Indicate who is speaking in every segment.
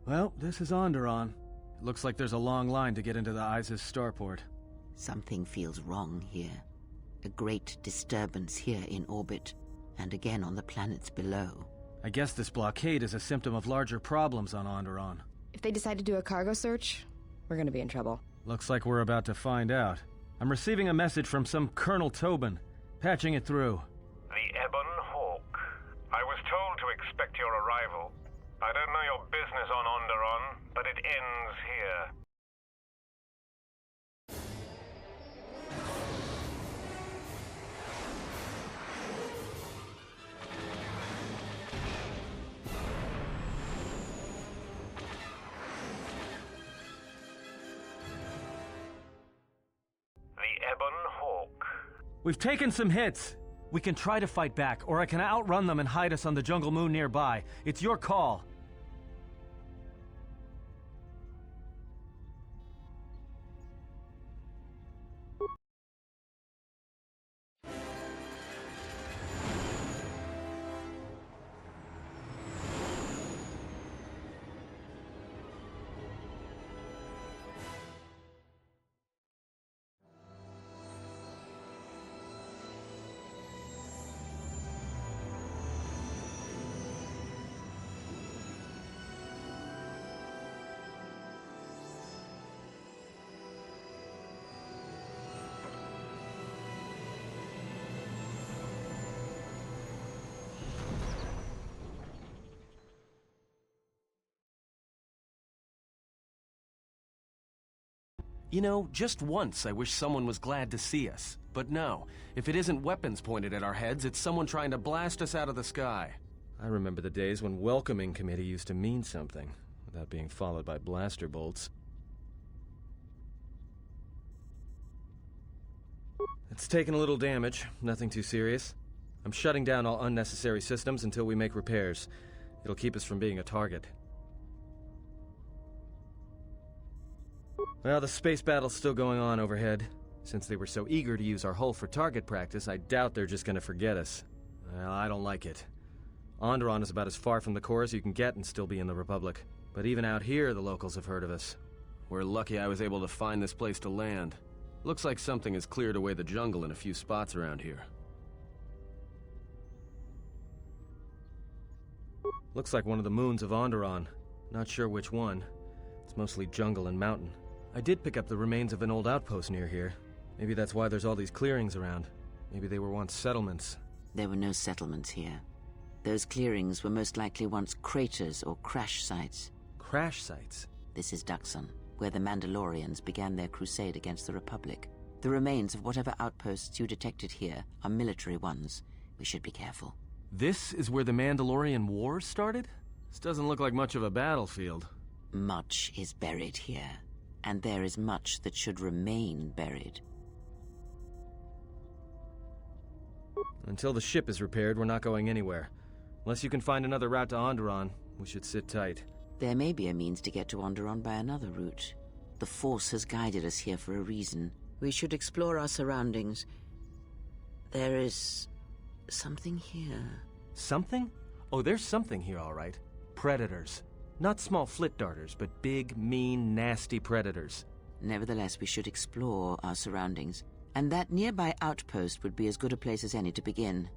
Speaker 1: Well, this is Onderon. It looks like there's a long line to get into the ISIS starport.
Speaker 2: Something feels wrong here. A great disturbance here in orbit, and again on the planets below.
Speaker 1: I guess this blockade is a symptom of larger problems on Onderon.
Speaker 3: If they decide to do a cargo search, we're gonna be in trouble.
Speaker 1: Looks like we're about to find out. I'm receiving a message from some Colonel Tobin. Patching it through.
Speaker 4: The Ebon Hawk. I was told to expect your arrival. I don't know your business on Onderon, but it ends here. The Ebon Hawk.
Speaker 1: We've taken some hits. We can try to fight back, or I can outrun them and hide us on the jungle moon nearby. It's your call.
Speaker 5: You know, just once I wish someone was glad to see us. But no, if it isn't weapons pointed at our heads, it's someone trying to blast us out of the sky.
Speaker 1: I remember the days when welcoming committee used to mean something, without being followed by blaster bolts. It's taken a little damage, nothing too serious. I'm shutting down all unnecessary systems until we make repairs. It'll keep us from being a target. Well, the space battle's still going on overhead. Since they were so eager to use our hull for target practice, I doubt they're just gonna forget us. Well, I don't like it. Onderon is about as far from the core as you can get and still be in the Republic. But even out here, the locals have heard of us.
Speaker 5: We're lucky I was able to find this place to land. Looks like something has cleared away the jungle in a few spots around here.
Speaker 1: Looks like one of the moons of Onderon. Not sure which one. It's mostly jungle and mountain. I did pick up the remains of an old outpost near here. Maybe that's why there's all these clearings around. Maybe they were once settlements.
Speaker 2: There were no settlements here. Those clearings were most likely once craters or crash sites.
Speaker 1: Crash sites?
Speaker 2: This is Dxun, where the Mandalorians began their crusade against the Republic. The remains of whatever outposts you detected here are military ones. We should be careful.
Speaker 1: This is where the Mandalorian Wars started? This doesn't look like much of a battlefield.
Speaker 2: Much is buried here, and there is much that should remain buried.
Speaker 1: Until the ship is repaired, we're not going anywhere. Unless you can find another route to Onderon, we should sit tight.
Speaker 2: There may be a means to get to Onderon by another route. The Force has guided us here for a reason. We should explore our surroundings. There is something here.
Speaker 1: Something? Oh, there's something here, all right. Predators. Not small flit darters, but big, mean, nasty predators.
Speaker 2: Nevertheless, we should explore our surroundings, and that nearby outpost would be as good a place as any to begin.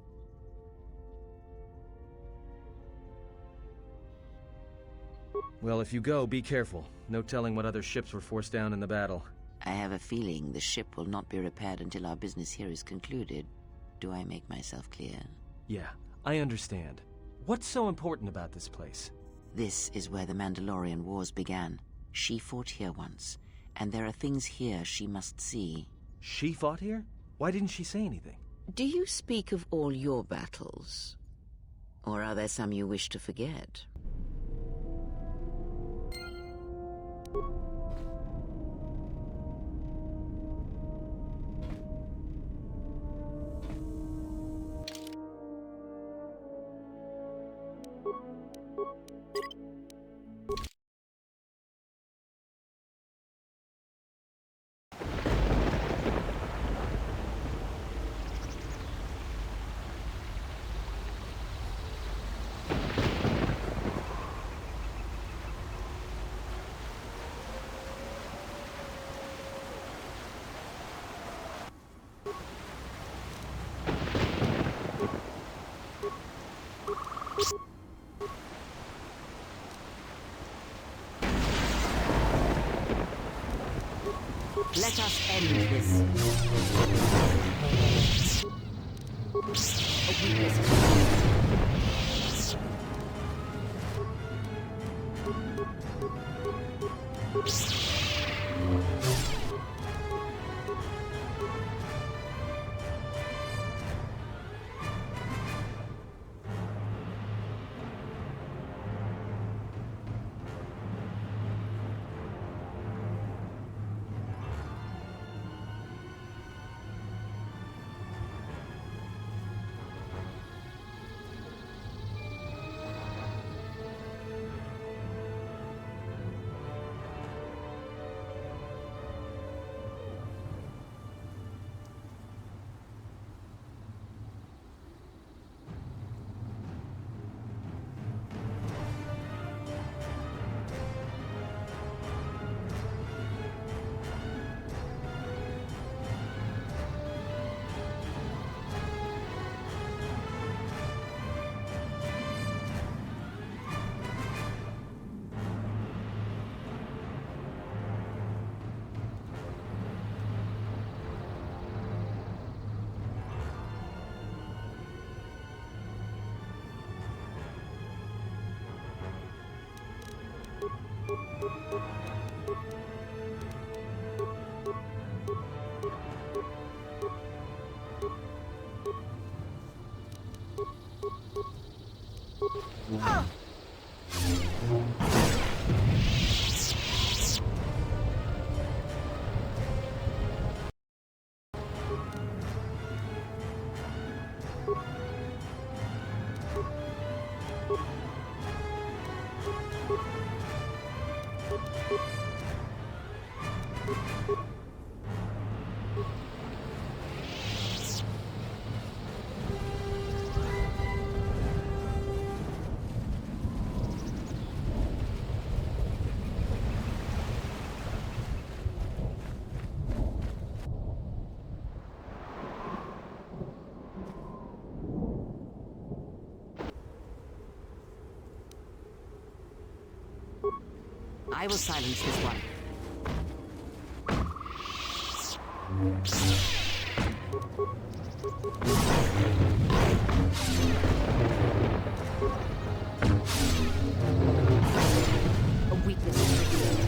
Speaker 1: Well, if you go, be careful. No telling what other ships were forced down in the battle.
Speaker 2: I have a feeling the ship will not be repaired until our business here is concluded. Do I make myself clear?
Speaker 1: Yeah, I understand. What's so important about this place?
Speaker 2: This is where the Mandalorian Wars began. She fought here once, and there are things here she must see.
Speaker 1: She fought here? Why didn't she say anything?
Speaker 2: Do you speak of all your battles? Or are there some you wish to forget? Let us end this. A weakness. I will silence this one. A weakness is revealed.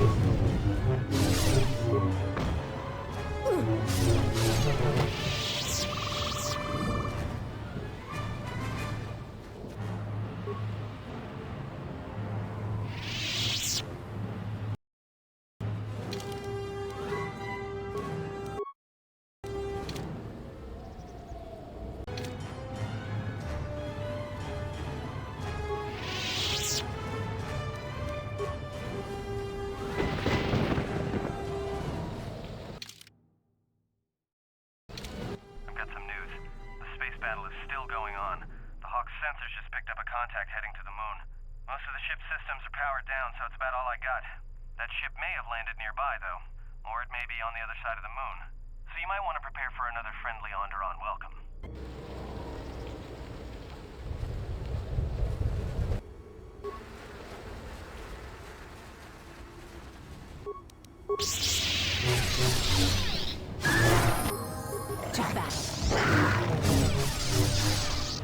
Speaker 2: To battle.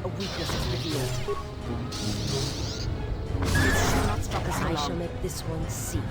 Speaker 2: A weakness is revealed. This shall not stop us long. I shall make this one see.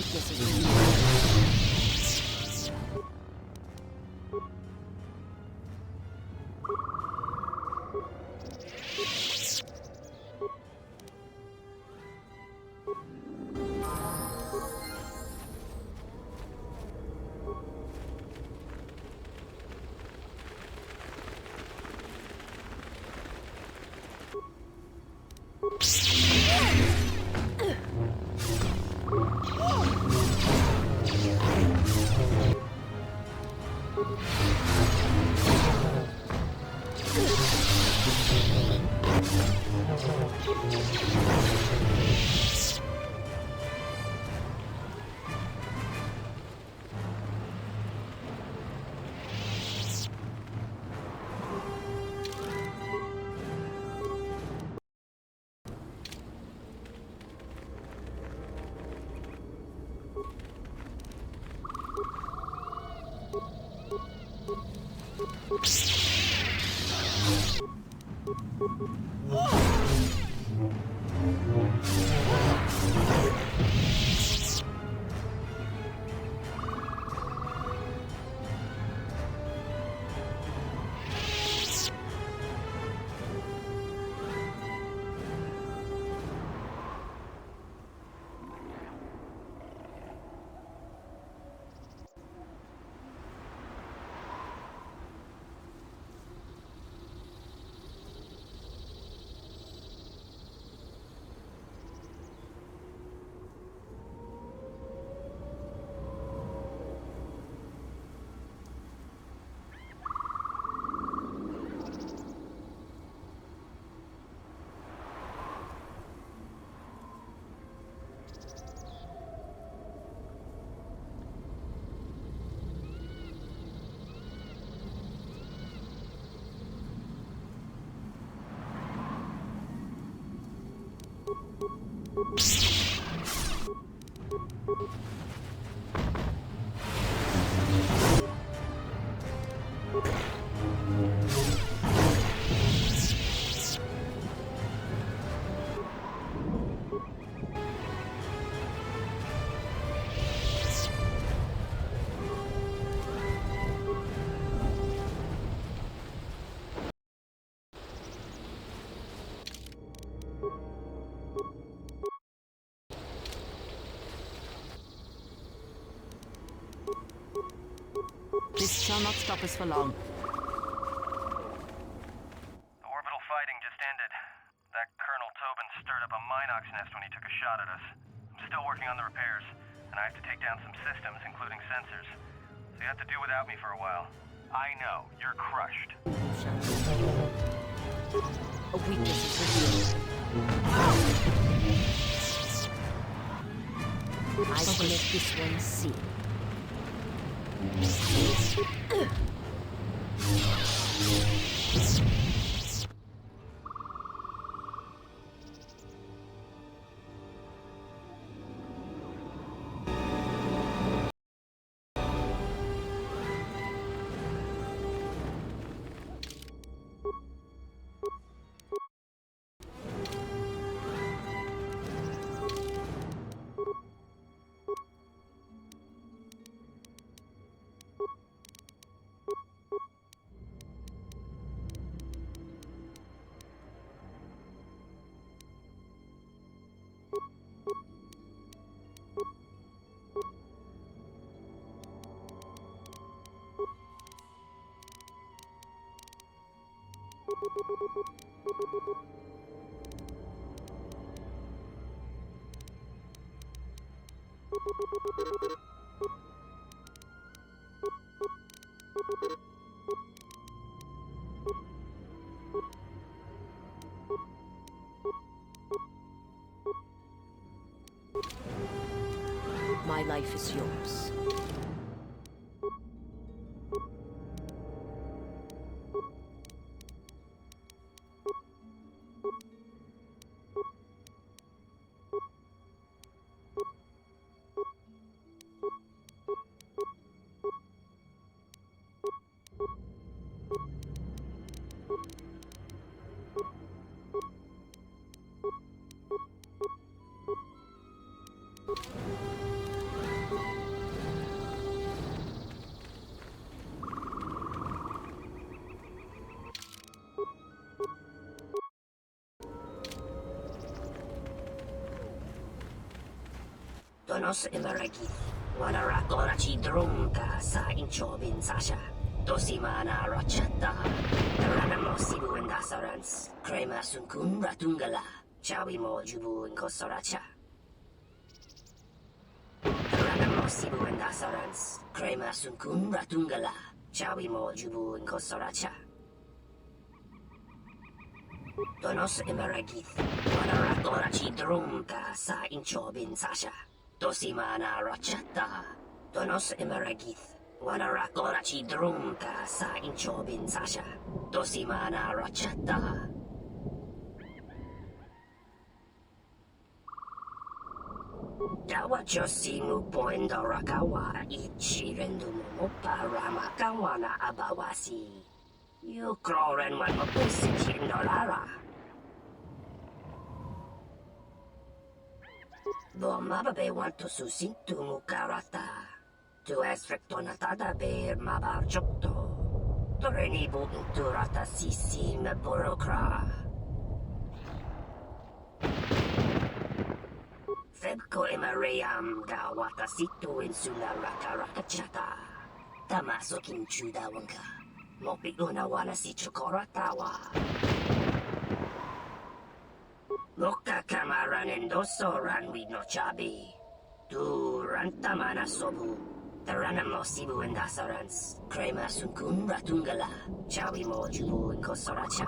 Speaker 6: weakness is revealed.
Speaker 2: This shall not stop us for long.
Speaker 7: The orbital fighting just ended. That Colonel Tobin stirred up a Minox nest when he took a shot at us. I'm still working on the repairs, and I have to take down some systems, including sensors. So you have to do without me for a while. I know, you're crushed.
Speaker 6: A weakness is revealed. I can make this one see. My life is yours.
Speaker 8: Donos emeragith. Wanarakorachi drunka sa inchobin sasha. Dosimana rachata. Taranamosibu and Dasarans. Krema sunkun ratungala. Chawi mo jubu and kosoracha. Taranamosibu and Dasarans. Krema sunkun ratungala. Chawi mo jubu and kosoracha. Donos emeragith. Wanarakorachi drunka sa inchobin sasha. Dosimana rachata. Donos emeragith. Wanarakorachi drunka sa inchobin sasha. Dosimana rachata. Dawa josimu poendo rakawa ichi rendumu para makawana abawasi. You kroren man mapusikin dolara. Mababe want to susintu mukarata. Tu es rectonatada ber mabarchokto. Torenibu inturata sisi me burokra. Febko emareyam gawata situ insula raka rakachata. Tamaso kinchuda wanka. Mopi unawana si chokoratawa. Moka kamaran endoso ran with no chabi. Tu rantamana sobu. Taranamo sibu and dasarans. Krema sunkun ratungala. Chawi mo jubu and kosoracha.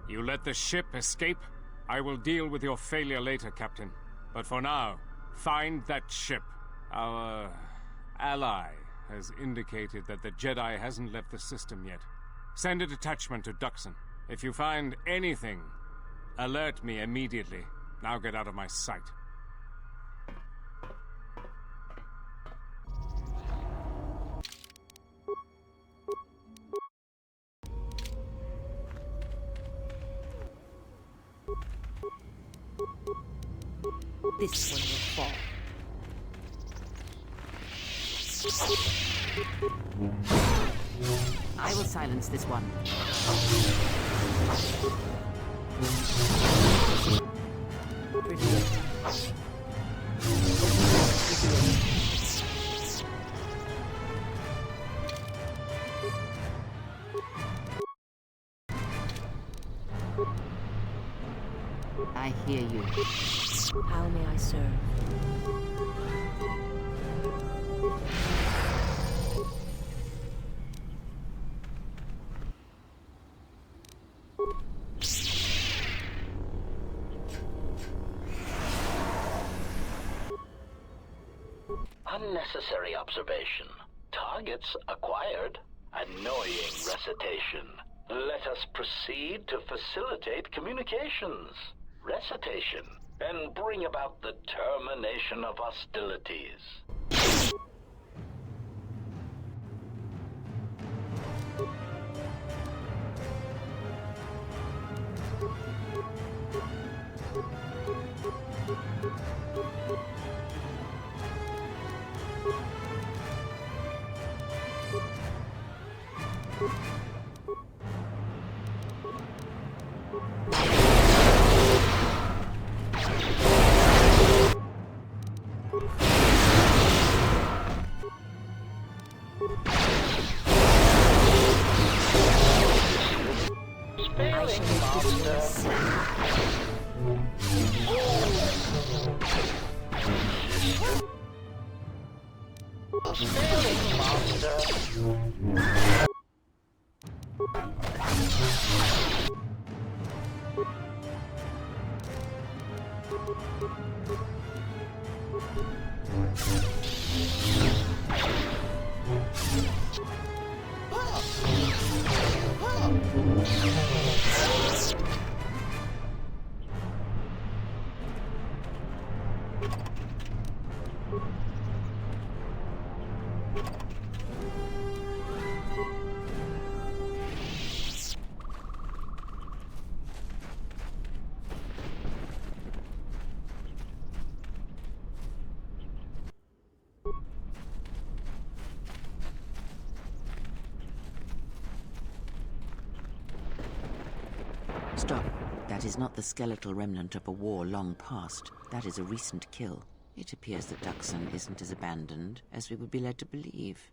Speaker 9: You let the ship escape? I will deal with your failure later, Captain. But for now, find that ship. Our ally has indicated that the Jedi hasn't left the system yet. Send a detachment to Dxun. If you find anything, alert me immediately. Now get out of my sight.
Speaker 6: This one will fall.
Speaker 2: I will silence this one. I hear you.
Speaker 6: How may I serve?
Speaker 10: necessary observation. Targets acquired. Annoying recitation. Let us proceed to facilitate communications. Recitation. And bring about the termination of hostilities.
Speaker 2: Stop. That is not the skeletal remnant of a war long past. That is a recent kill. It appears that Dxun isn't as abandoned as we would be led to believe.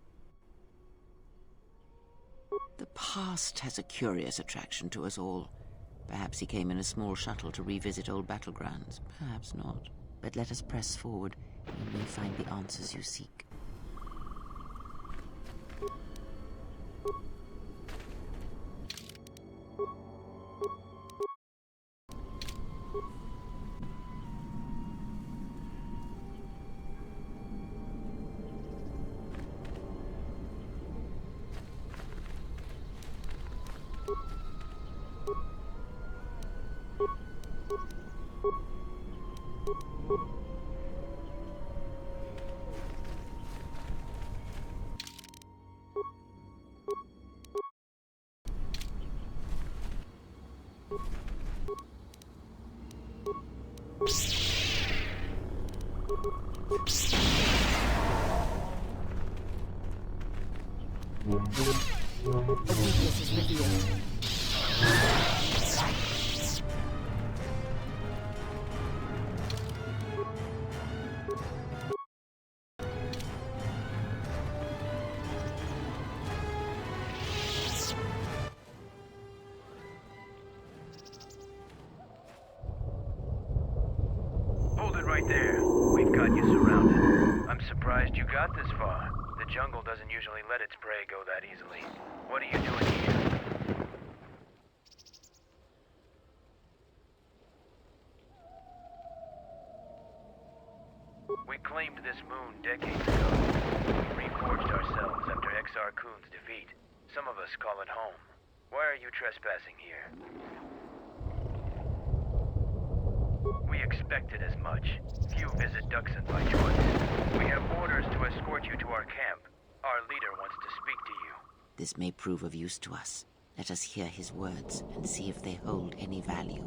Speaker 2: The past has a curious attraction to us all. Perhaps he came in a small shuttle to revisit old battlegrounds. Perhaps not. But let us press forward. You may find the answers you seek.
Speaker 6: A weakness is revealed.
Speaker 7: Hold it right there. We've got you surrounded. I'm surprised you got this far. The jungle doesn't usually let its prey go that easily. What are you doing here? We claimed this moon decades ago. We reforged ourselves after XR Kun's defeat. Some of us call it home. Why are you trespassing here? We expected as much. Few visit Dxun by choice. We have orders to escort you to our camp. Our leader wants to speak to you.
Speaker 2: This may prove of use to us. Let us hear his words and see if they hold any value.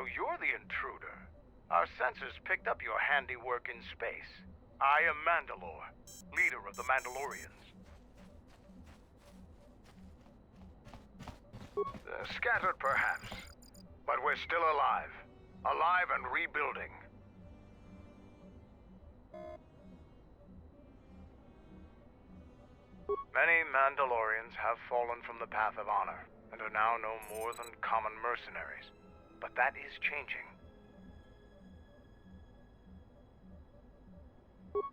Speaker 11: So you're the intruder. Our sensors picked up your handiwork in space. I am Mandalore, leader of the Mandalorians. Scattered perhaps, but we're still alive. Alive and rebuilding. Many Mandalorians have fallen from the path of honor and are now no more than common mercenaries. But that is changing.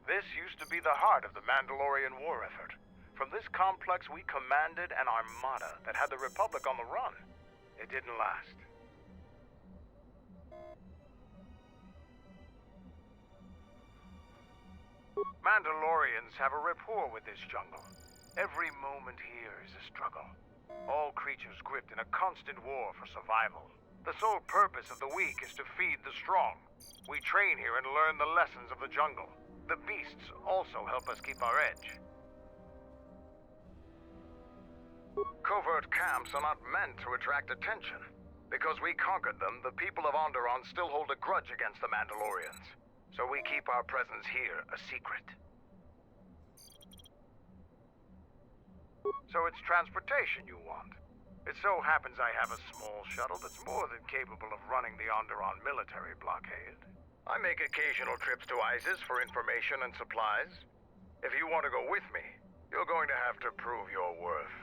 Speaker 11: This used to be the heart of the Mandalorian war effort. From this complex, we commanded an armada that had the Republic on the run. It didn't last. Mandalorians have a rapport with this jungle. Every moment here is a struggle. All creatures gripped in a constant war for survival. The sole purpose of the weak is to feed the strong. We train here and learn the lessons of the jungle. The beasts also help us keep our edge. Covert camps are not meant to attract attention. Because we conquered them, the people of Onderon still hold a grudge against the Mandalorians. So we keep our presence here a secret. So it's transportation you want. It so happens I have a small shuttle that's more than capable of running the Onderon military blockade. I make occasional trips to ISIS for information and supplies. If you want to go with me, you're going to have to prove your worth.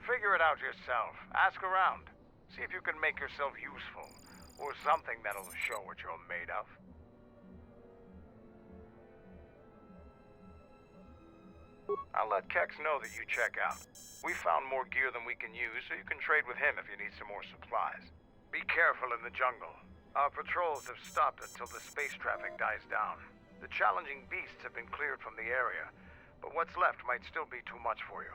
Speaker 11: Figure it out yourself. Ask around. See if you can make yourself useful, or something that'll show what you're made of. I'll let Kex know that you check out. We found more gear than we can use, so you can trade with him if you need some more supplies. Be careful in the jungle. Our patrols have stopped until the space traffic dies down. The challenging beasts have been cleared from the area, but what's left might still be too much for you.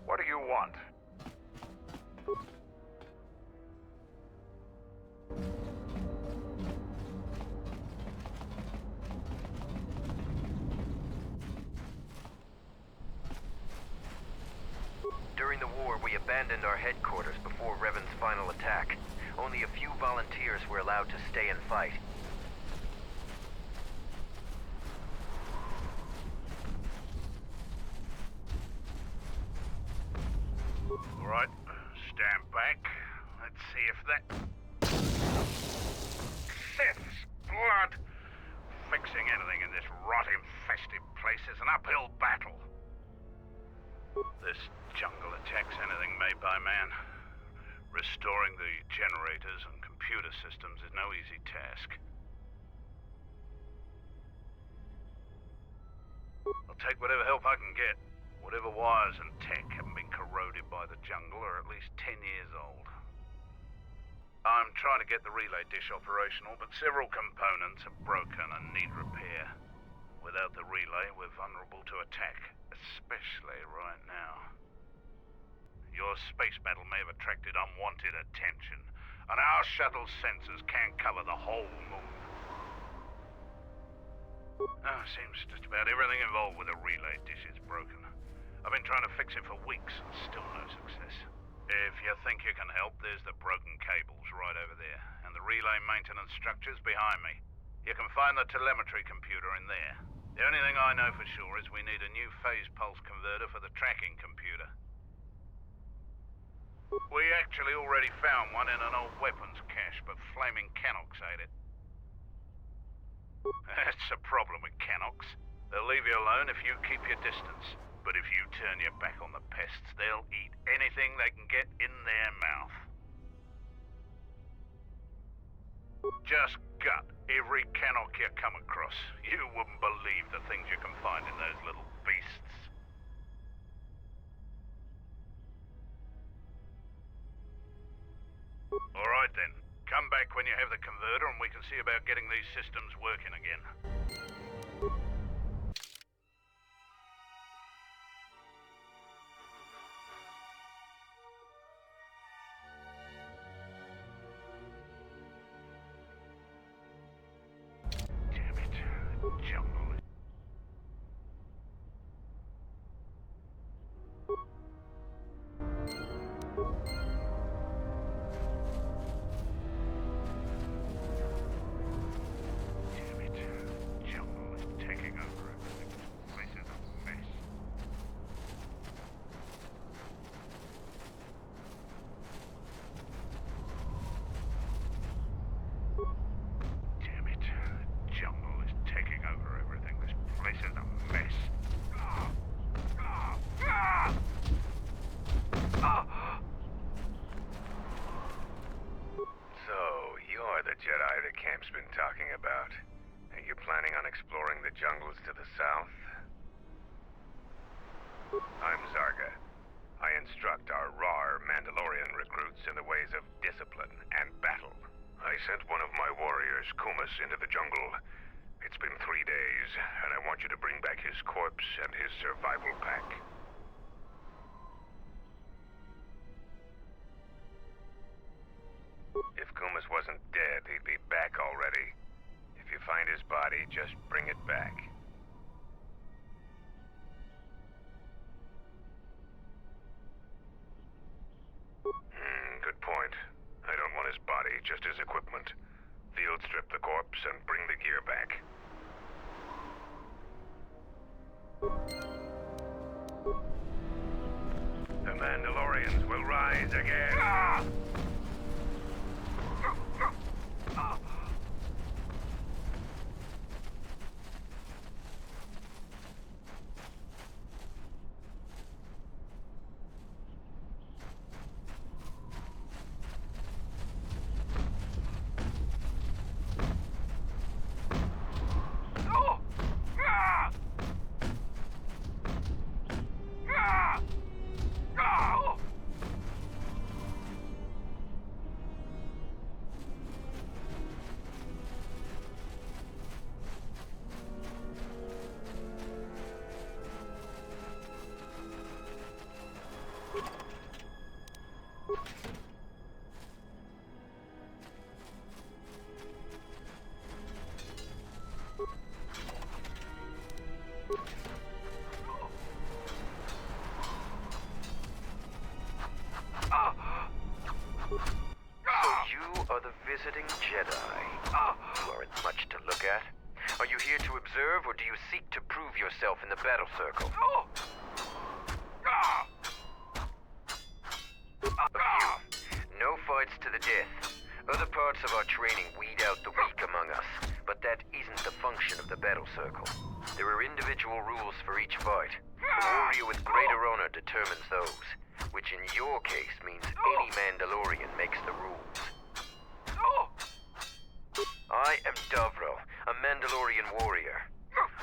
Speaker 11: What do you want?
Speaker 7: During the war, we abandoned our headquarters before Revan's final attack. Only a few volunteers were allowed to stay and fight.
Speaker 11: All right, stand back. Let's see if that... Sith's blood! Fixing anything in this rot-infested place is an uphill battle. This jungle attacks anything made by man. Restoring the generators and computer systems is no easy task. I'll take whatever help I can get. Whatever wires and tech haven't been corroded by the jungle are at least 10 years old. I'm trying to get the relay dish operational, but several components are broken and need repair. Without the relay, we're vulnerable to attack, especially right now. Your space battle may have attracted unwanted attention, and our shuttle's sensors can't cover the whole moon. Seems just about everything involved with the relay dish is broken. I've been trying to fix it for weeks, and still no success. If you think you can help, there's the broken cables right over there, and the relay maintenance structures behind me. You can find the telemetry computer in there. The only thing I know for sure is we need a new phase pulse converter for the tracking computer. We actually already found one in an old weapons cache, but flaming Canox ate it. That's the problem with Canox. They'll leave you alone if you keep your distance. But if you turn your back on the pests, they'll eat anything they can get in their mouth. Just gut every Canox you come across. You wouldn't believe the things you can find in those little beasts. All right then. Come back when you have the converter and we can see about getting these systems working again. Damn it. Jungle. Jedi the camp's been talking about. Are you planning on exploring the jungles to the south? I'm Zarga. I instruct our raw Mandalorian recruits in the ways of discipline and battle. I sent one of my warriors, Kumas, into the jungle. It's been 3 days, and I want you to bring back his corpse and his survival pack. If Kumas wasn't dead, he'd be back already. If you find his body, just bring it back. Good point. I don't want his body, just his equipment. Field strip the corpse and bring the gear back. The Mandalorians will rise again. Visiting Jedi. You aren't much to look at. Are you here to observe, or do you seek to prove yourself in the battle circle? A few. No fights to the death. Other parts of our training weed out the weak among us, but that isn't the function of the battle circle. There are individual rules for each fight. The warrior with greater honor determines those, which in your case means any Mandalorian makes the rules. I am Davro, a Mandalorian warrior.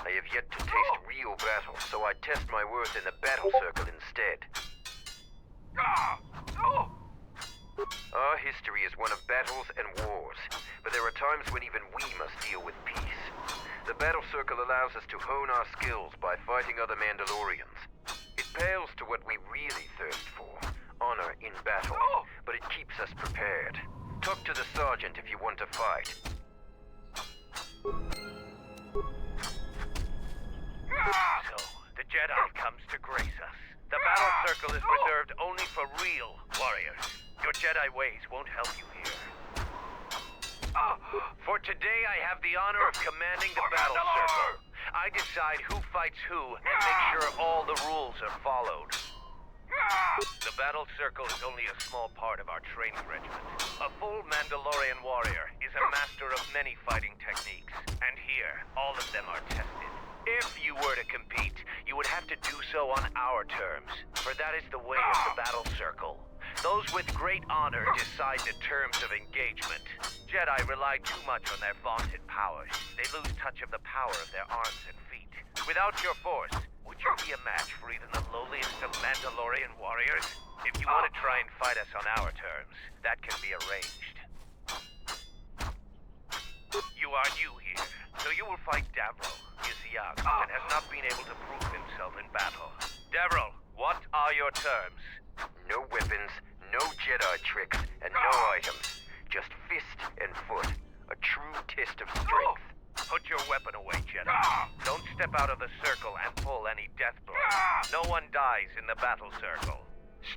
Speaker 11: I have yet to taste real battle, so I test my worth in the battle circle instead.
Speaker 12: Our history is one of battles and wars, but there are times when even we must deal with peace. The battle circle allows us to hone our skills by fighting other Mandalorians. It pales to what we really thirst for, honor in battle, but it keeps us prepared. Talk to the sergeant if you want to fight.
Speaker 13: So, the Jedi comes to grace us. The battle circle is reserved only for real warriors. Your Jedi ways won't help you here. For today, I have the honor of commanding the battle circle. I decide who fights who and make sure all the rules are followed. The battle circle is only a small part of our training regiment. A full Mandalorian warrior is a master of many fighting techniques, and here, all of them are tested. If you were to compete, you would have to do so on our terms, for that is the way of the battle circle. Those with great honor decide the terms of engagement. Jedi rely too much on their vaunted powers. They lose touch of the power of their arms and feet. Without your force, would you be a match for even the lowliest of Mandalorian warriors? If you want to try and fight us on our terms, that can be arranged. You are new here, so you will fight Davril. He is young and has not been able to prove himself in battle. Davril, what are your terms?
Speaker 12: No weapons, no Jedi tricks, and no items. Just fist and foot. A true test of strength.
Speaker 13: Put your weapon away, Jedi. Don't step out of the circle and pull any death blows. No one dies in the battle circle.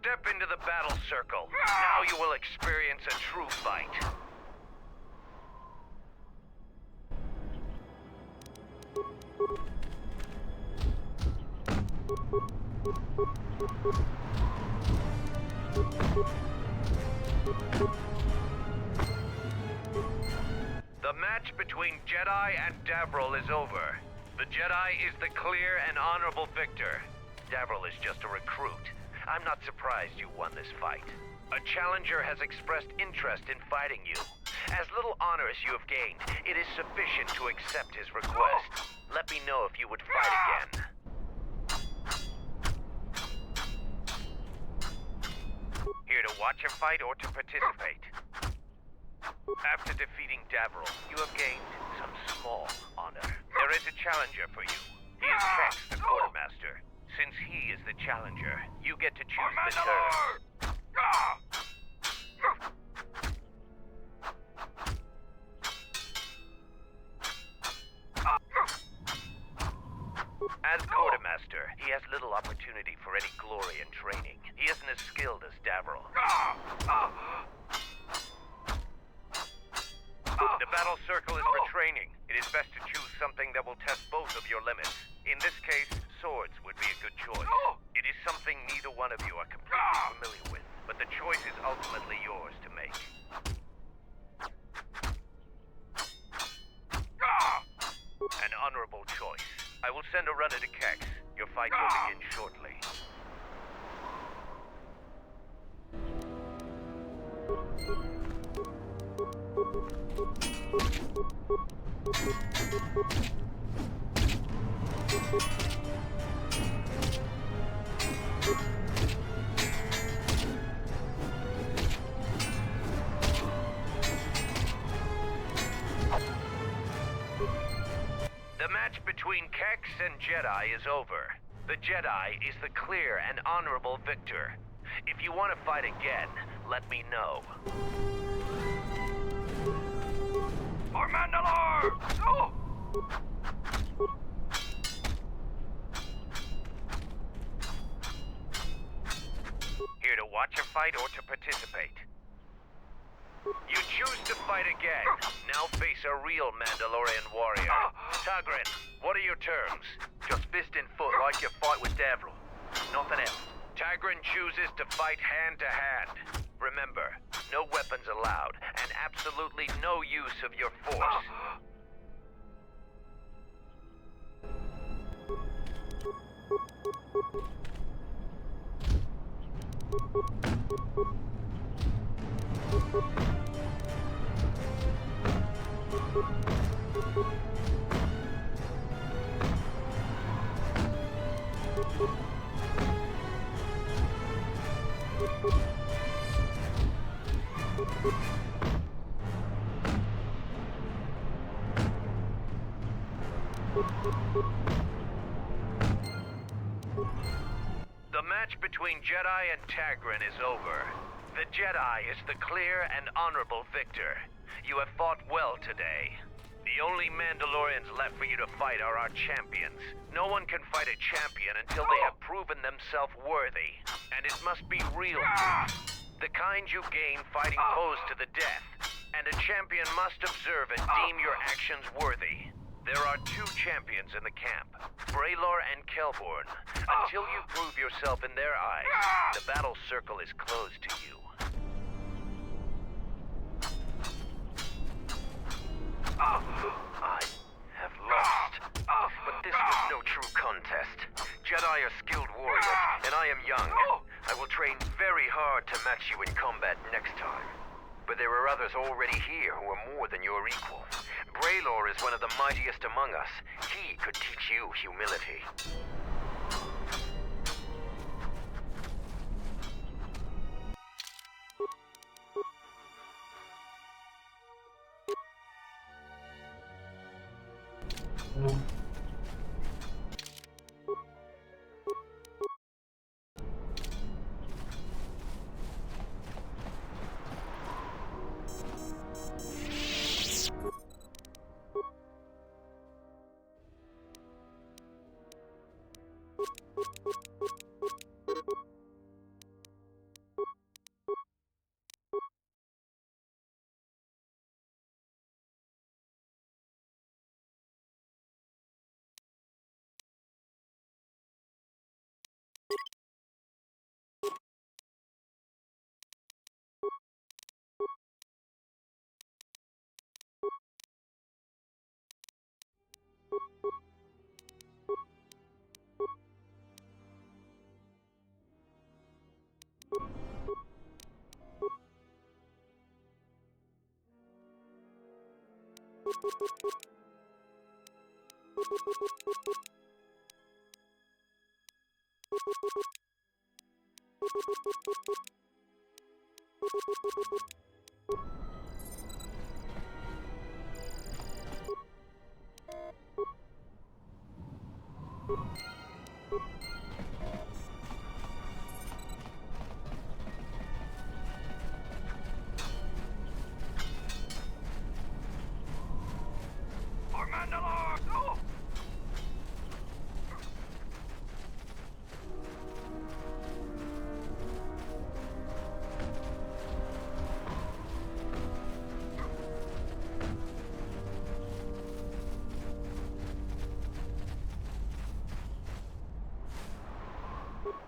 Speaker 13: Step into the battle circle. Now you will experience a true fight. The match between Jedi and Davril is over. The Jedi is the clear and honorable victor. Davril is just a recruit. I'm not surprised you won this fight. A challenger has expressed interest in fighting you. As little honor as you have gained, it is sufficient to accept his request. Let me know if you would fight again. Here to watch a fight or to participate? After defeating Davril, you have gained some small honor. There is a challenger for you. He is Kex, the quartermaster. Since he is the challenger, you get to choose the terms. As quartermaster, he has little opportunity for any glory in training. He isn't as skilled as Davril. The battle circle is for training. It is best to choose something that will test both of your limits. In this case, swords would be a good choice. It is something neither one of you are completely familiar with, but the choice is ultimately yours to make. An honorable choice. I will send a runner to Kex. Your fight will begin shortly. The match between Kex and Jedi is over. The Jedi is the clear and honorable victor. If you want to fight again, let me know. For Mandalore! Oh! Here to watch a fight or to participate? You choose to fight again. Now face a real Mandalorian warrior. Tagrin, what are your terms?
Speaker 11: Just fist and foot like you fight with Davril. Nothing else.
Speaker 13: Tagrin chooses to fight hand to hand. Remember, no weapons allowed, and absolutely no use of your force. The match between Jedi and Tagrin is over. The Jedi is the clear and honorable victor. You have fought well today. The only Mandalorians left for you to fight are our champions. No one can fight a champion until they have proven themselves worthy. And it must be real proof. The kind you gain fighting foes to the death. And a champion must observe and deem your actions worthy. There are two champions in the camp, Braylor and Kelborn. Until you prove yourself in their eyes, the battle circle is closed to you.
Speaker 12: I have lost. But this was no true contest. Jedi are skilled warriors, and I am young. I will train very hard to match you in combat next time. But there are others already here who are more than your equal. Braylor is one of the mightiest among us. He could teach you humility.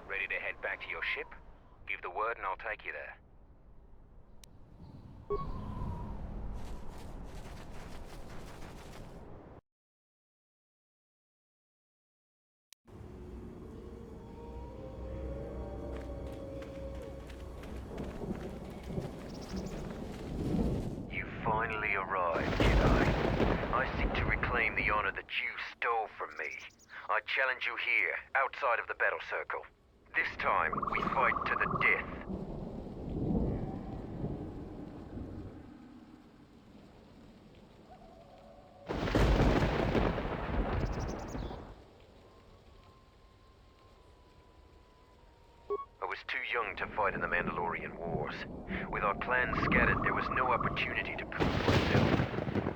Speaker 13: Ready to head back to your ship? Give the word and I'll take you there.
Speaker 12: You finally arrived, Jedi. I seek to reclaim the honor that you stole from me. I challenge you here, outside of the battle circle. This time, we fight to the death. I was too young to fight in the Mandalorian Wars. With our clans scattered, there was no opportunity to prove myself.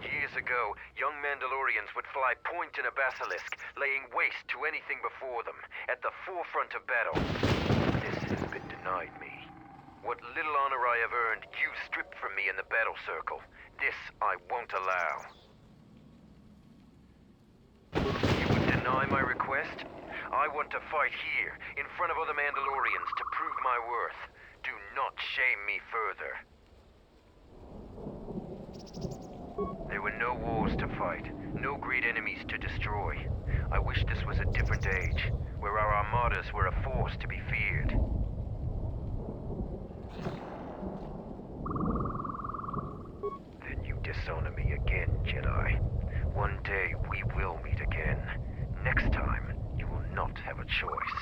Speaker 12: Years ago, young Mandalorians would fly point in a basilisk, laying waste to anything before them, at the forefront of battle. This has been denied me. What little honor I have earned, you stripped from me in the battle circle. This I won't allow. You would deny my request? I want to fight here, in front of other Mandalorians, to prove my worth. Do not shame me further. There were no wars to fight, no great enemies to destroy. I wish this was a different age, where our armadas were a force to be feared. Then you dishonor me again, Jedi. One day we will meet again. Next time, you will not have a choice.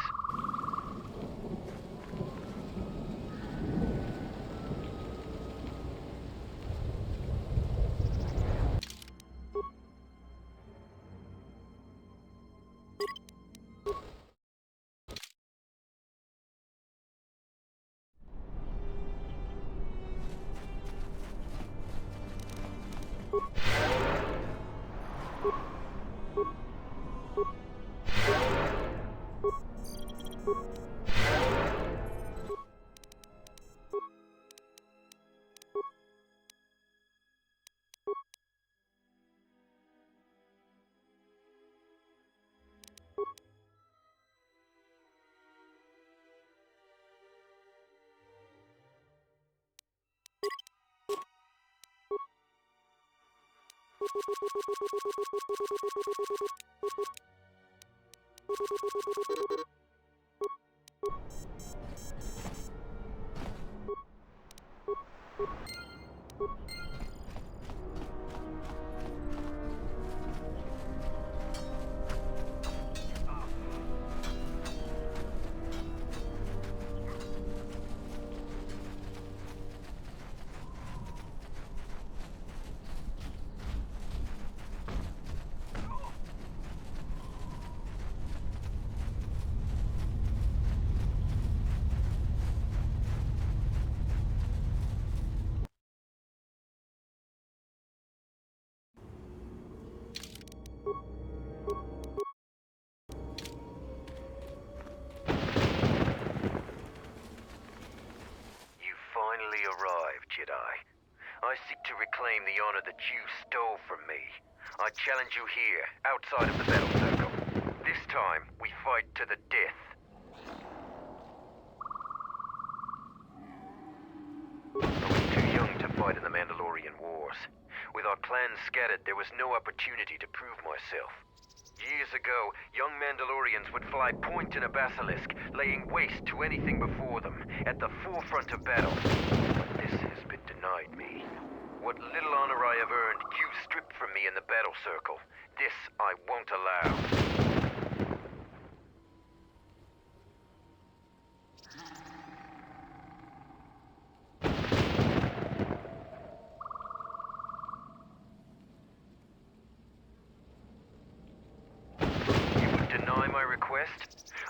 Speaker 12: I seek to reclaim the honor that you stole from me. I challenge you here, outside of the battle circle. This time, we fight to the death. I was too young to fight in the Mandalorian Wars. With our clans scattered, there was no opportunity to prove myself. Years ago, young Mandalorians would fly point in a basilisk, laying waste to anything before them, at the forefront of battle. But this has been denied me. What little honor I have earned, you stripped from me in the battle circle. This I won't allow.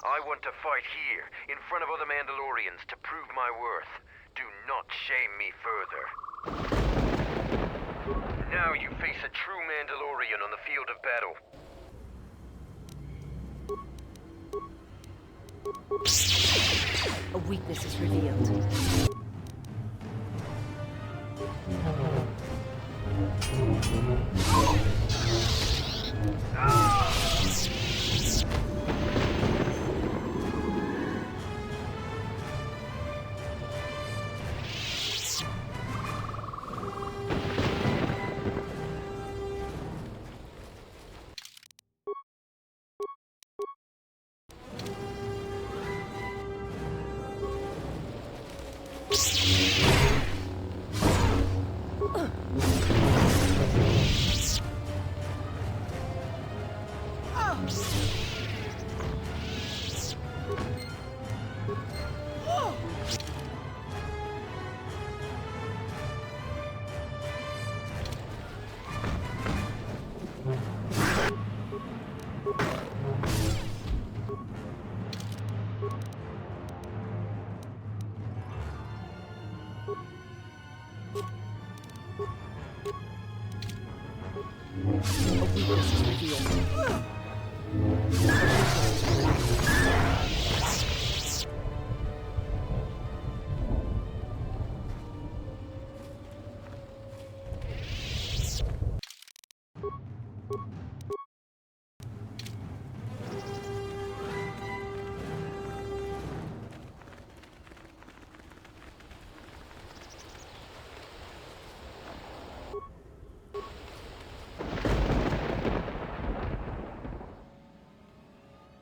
Speaker 12: I want to fight here, in front of other Mandalorians, to prove my worth. Do not shame me further. Now you face a true Mandalorian on the field of battle.
Speaker 6: A weakness is revealed.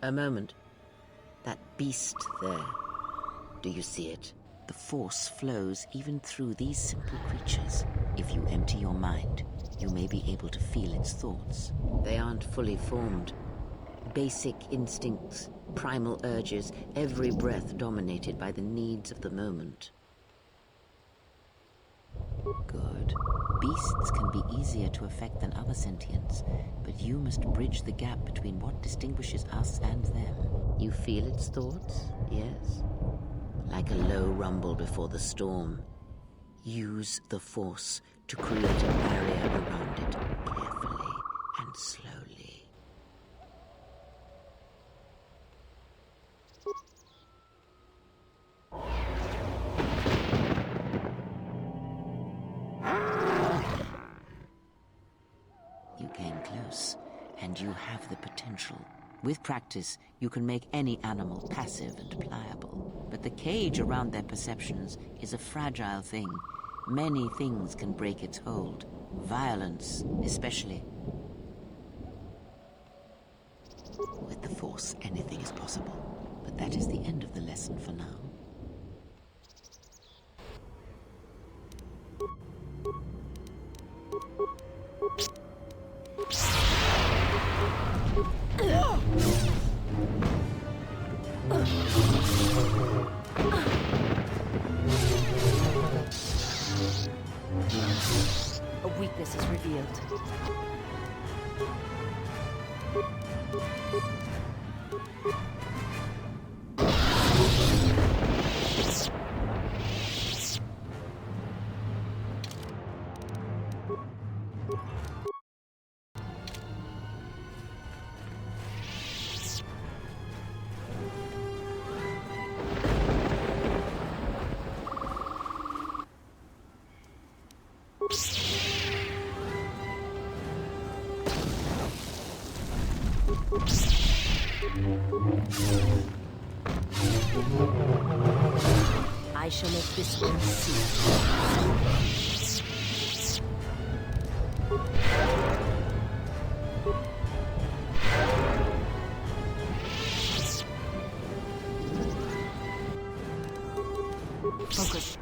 Speaker 2: A moment. That beast there. Do you see it? The Force flows even through these simple creatures. If you empty your mind, you may be able to feel its thoughts. They aren't fully formed. Basic instincts, primal urges, every breath dominated by the needs of the moment. Good. Beasts can be easier to affect than other sentients, but you must bridge the gap between what distinguishes us and them. You feel its thoughts, yes? Like a low rumble before the storm. Use the Force to create a barrier around it, carefully and slowly. You came close, and you have the potential. With practice, you can make any animal passive and pliable. But the cage around their perceptions is a fragile thing. Many things can break its hold. Violence, especially. With the Force, anything is possible. But that is the end of the lesson for now.
Speaker 6: A weakness is revealed. I shall make this one see. Focus.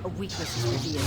Speaker 6: A weakness is revealed.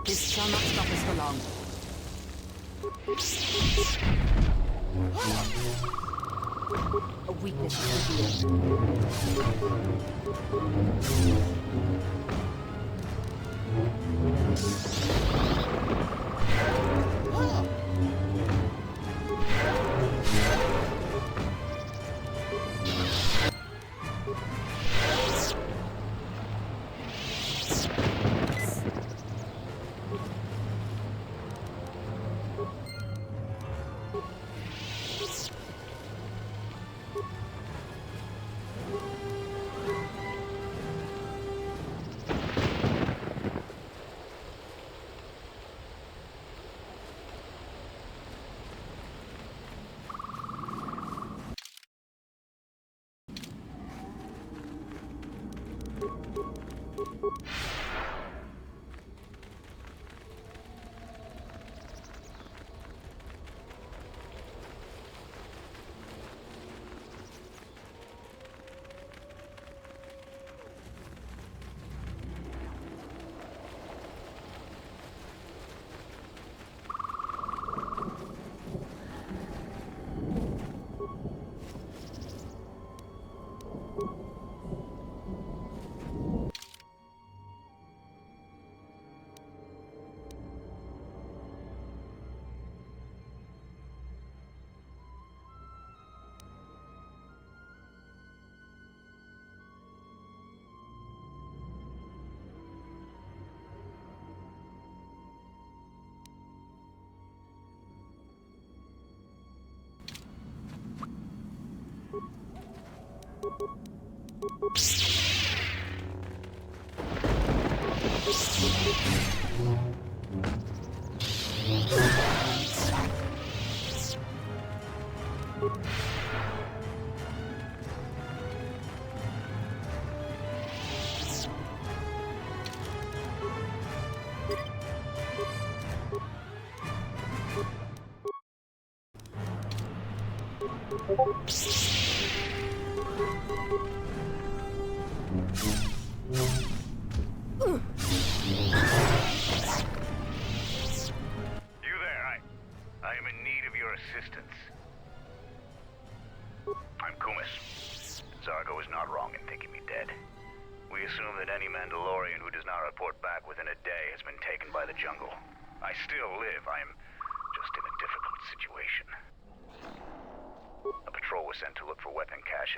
Speaker 6: This shall not stop us for long. A weakness is revealed.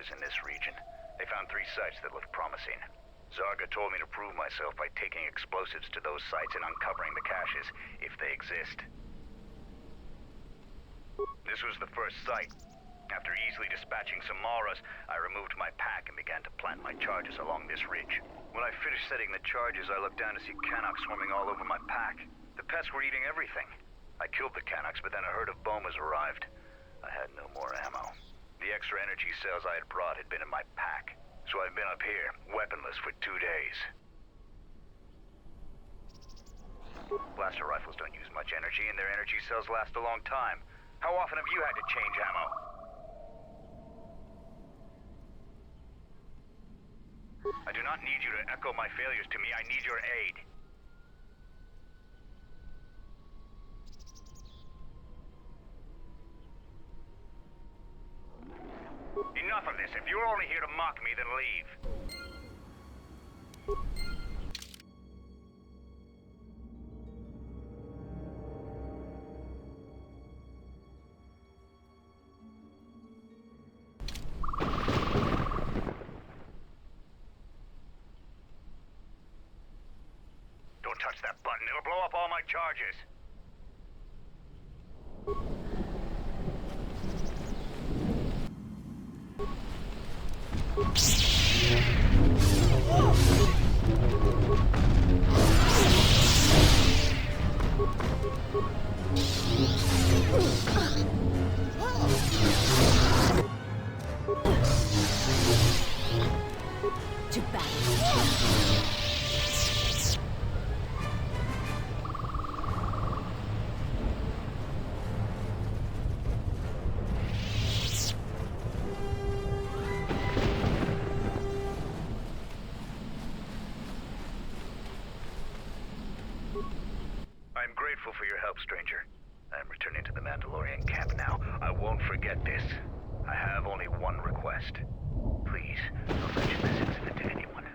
Speaker 14: In this region. They found 3 sites that looked promising. Zarga told me to prove myself by taking explosives to those sites and uncovering the caches, if they exist. This was the first site. After easily dispatching some Maras, I removed my pack and began to plant my charges along this ridge. When I finished setting the charges, I looked down to see Canucks swarming all over my pack. The pests were eating everything. I killed the Canucks, but then a herd of Bomas arrived. I had no more ammo. The extra energy cells I had brought had been in my pack, so I've been up here, weaponless for 2 days. Blaster rifles don't use much energy, and their energy cells last a long time. How often have you had to change ammo? I do not need you to echo my failures to me. I need your aid. Enough of this. If you're only here to mock me, then leave. Don't touch that button. It'll blow up all my charges.
Speaker 6: To battle.
Speaker 14: I'm grateful for your help, stranger. I'm returning to the Mandalorian camp now. I won't forget this. I have only one request. Please, don't mention this incident to anyone.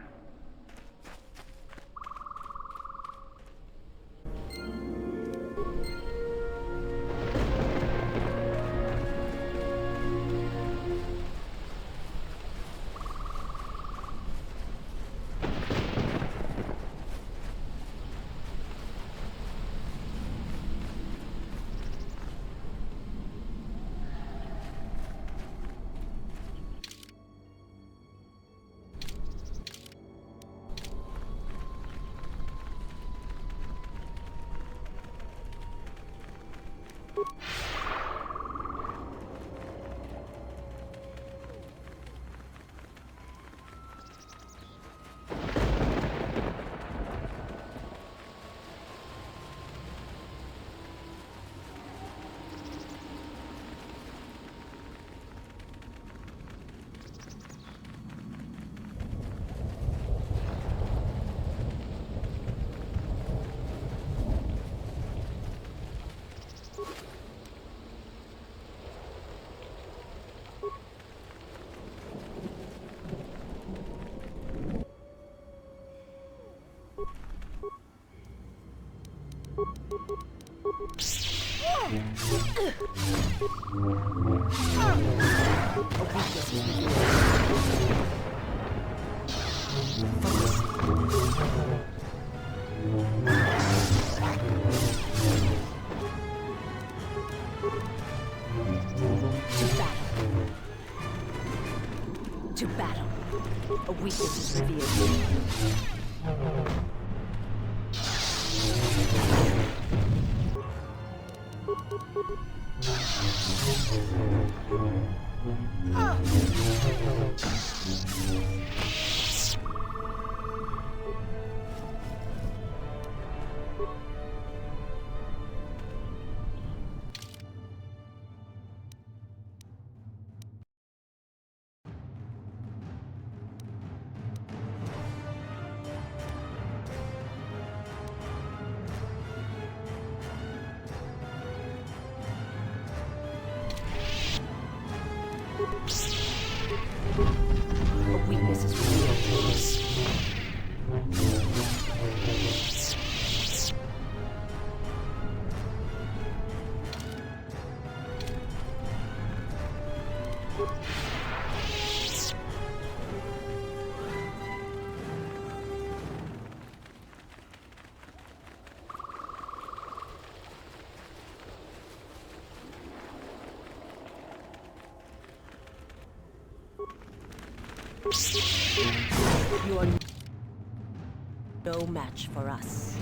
Speaker 6: To battle. A weakness is revealed. A weakness is revealed. You are no match for us.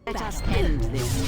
Speaker 6: Let us end this.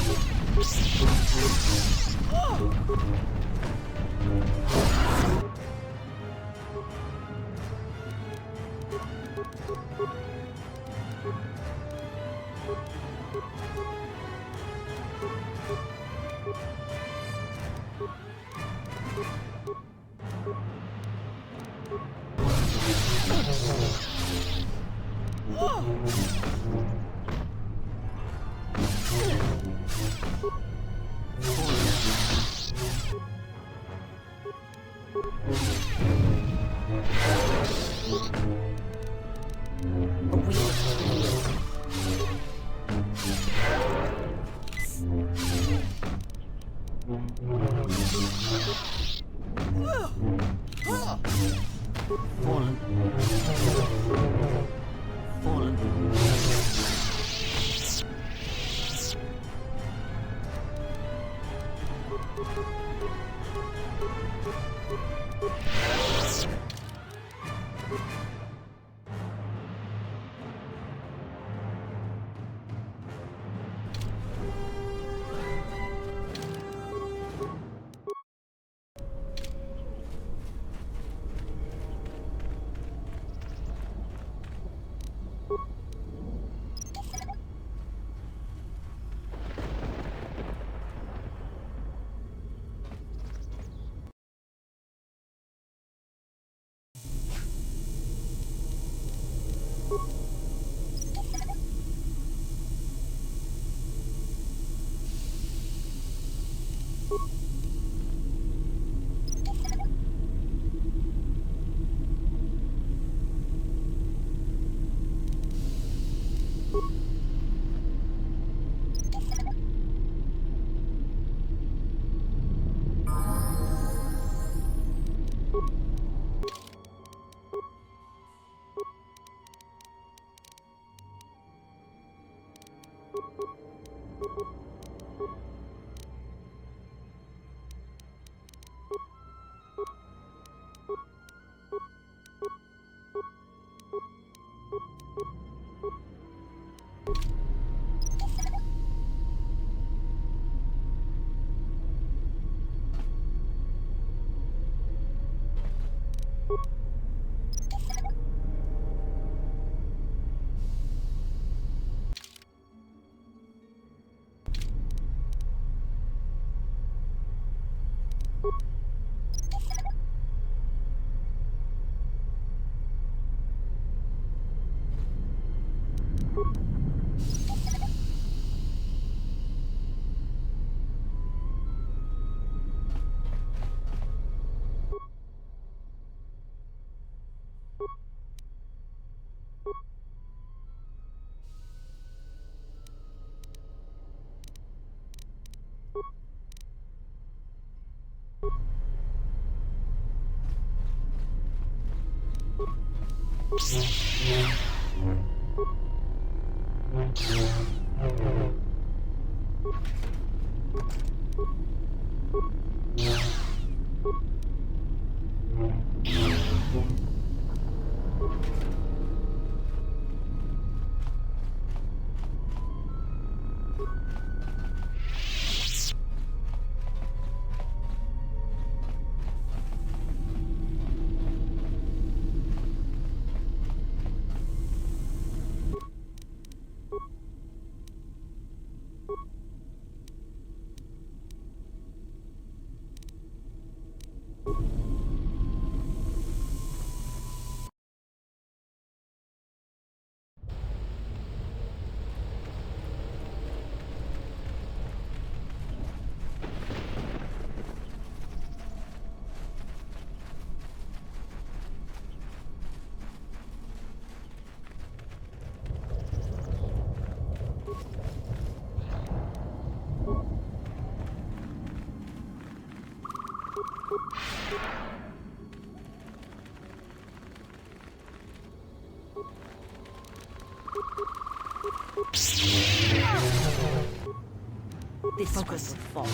Speaker 6: This focus will fall.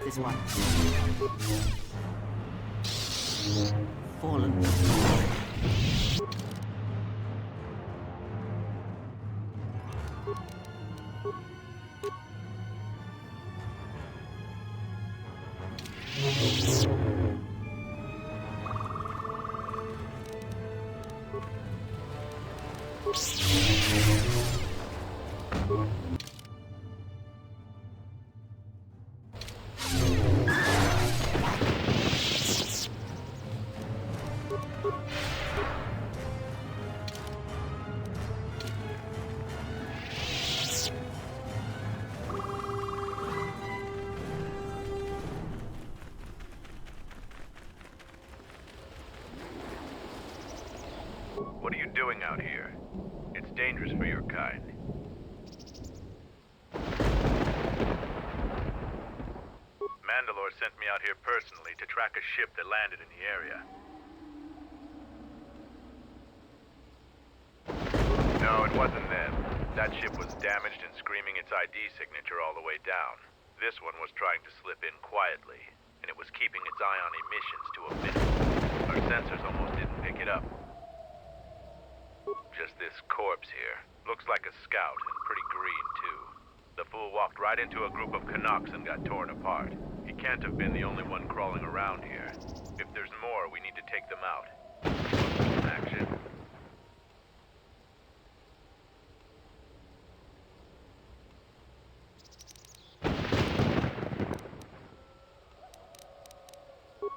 Speaker 6: This one. Fallen.
Speaker 4: What are you doing out here? It's dangerous for your kind. Mandalore sent me out here personally to track a ship that landed in the area. No, it wasn't them. That ship was damaged and screaming its ID signature all the way down. This one was trying to slip in quietly, and it was keeping its eye on emissions to a minimum. Our sensors almost didn't pick it up. Just this corpse here. Looks like a scout, and pretty green, too. The fool walked right into a group of Canucks and got torn apart. He can't have been the only one crawling around here. If there's more, we need to take them out. Action.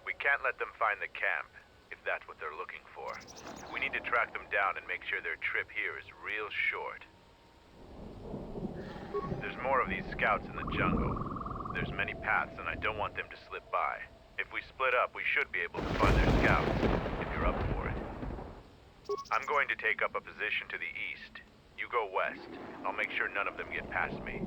Speaker 4: We can't let them find the camp, if that's what they're looking for. We need to track them down and make sure their trip here is real short. There's more of these scouts in the jungle. There's many paths, and I don't want them to slip by. If we split up, we should be able to find their scouts, if you're up for it. I'm going to take up a position to the east. You go west. I'll make sure none of them get past me.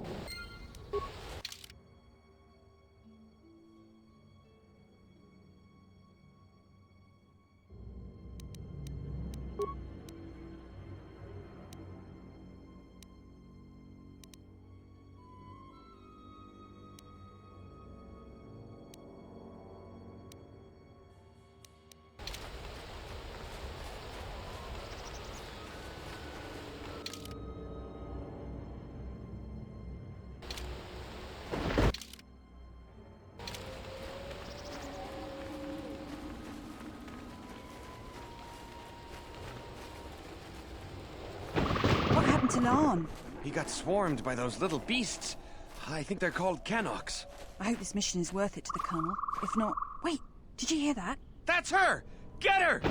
Speaker 6: still on?
Speaker 15: He got swarmed by those little beasts. I think they're called Canox.
Speaker 6: I hope this mission is worth it to the Colonel. If not... Wait, did you hear that?
Speaker 15: That's her! Get her!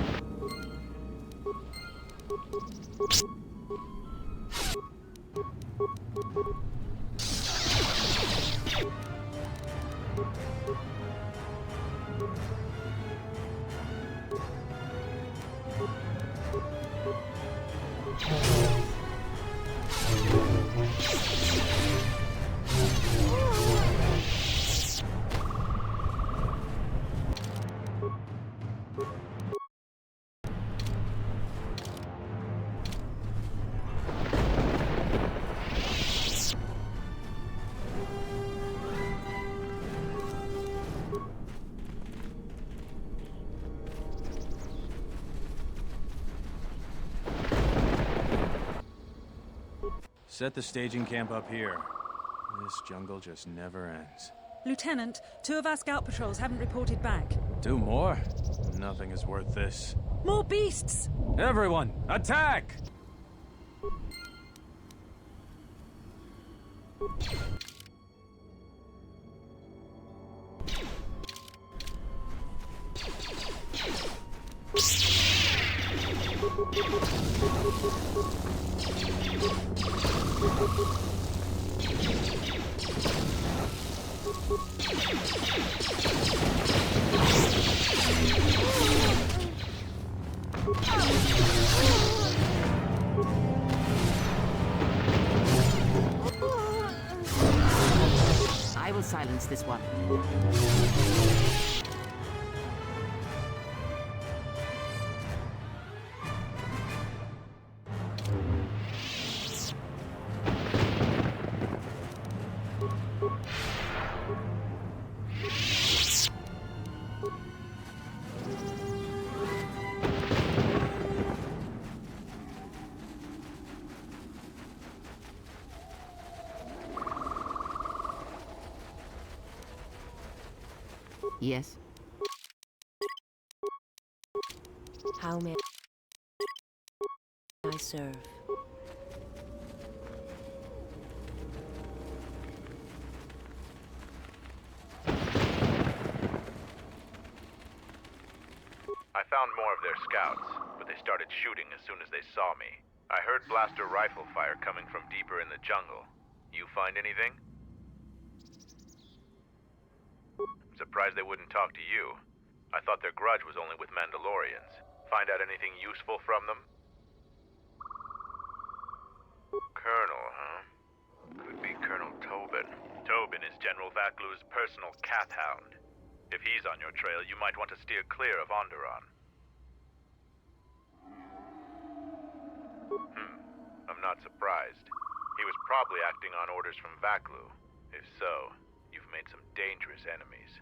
Speaker 16: Set the staging camp up here. This jungle just never ends.
Speaker 17: Lieutenant, 2 of our scout patrols haven't reported back.
Speaker 16: 2 more? Nothing is worth this.
Speaker 17: More beasts!
Speaker 16: Everyone, attack!
Speaker 2: I will silence this one. Yes.
Speaker 18: How may I serve?
Speaker 4: I found more of their scouts, but they started shooting as soon as they saw me. I heard blaster rifle fire coming from deeper in the jungle. You find anything? I'm surprised they wouldn't talk to you. I thought their grudge was only with Mandalorians. Find out anything useful from them? Colonel, huh? Could be Colonel Tobin. Tobin is General Vaklu's personal cat hound. If he's on your trail, you might want to steer clear of Onderon. I'm not surprised. He was probably acting on orders from Vaklu. If so, you've made some dangerous enemies.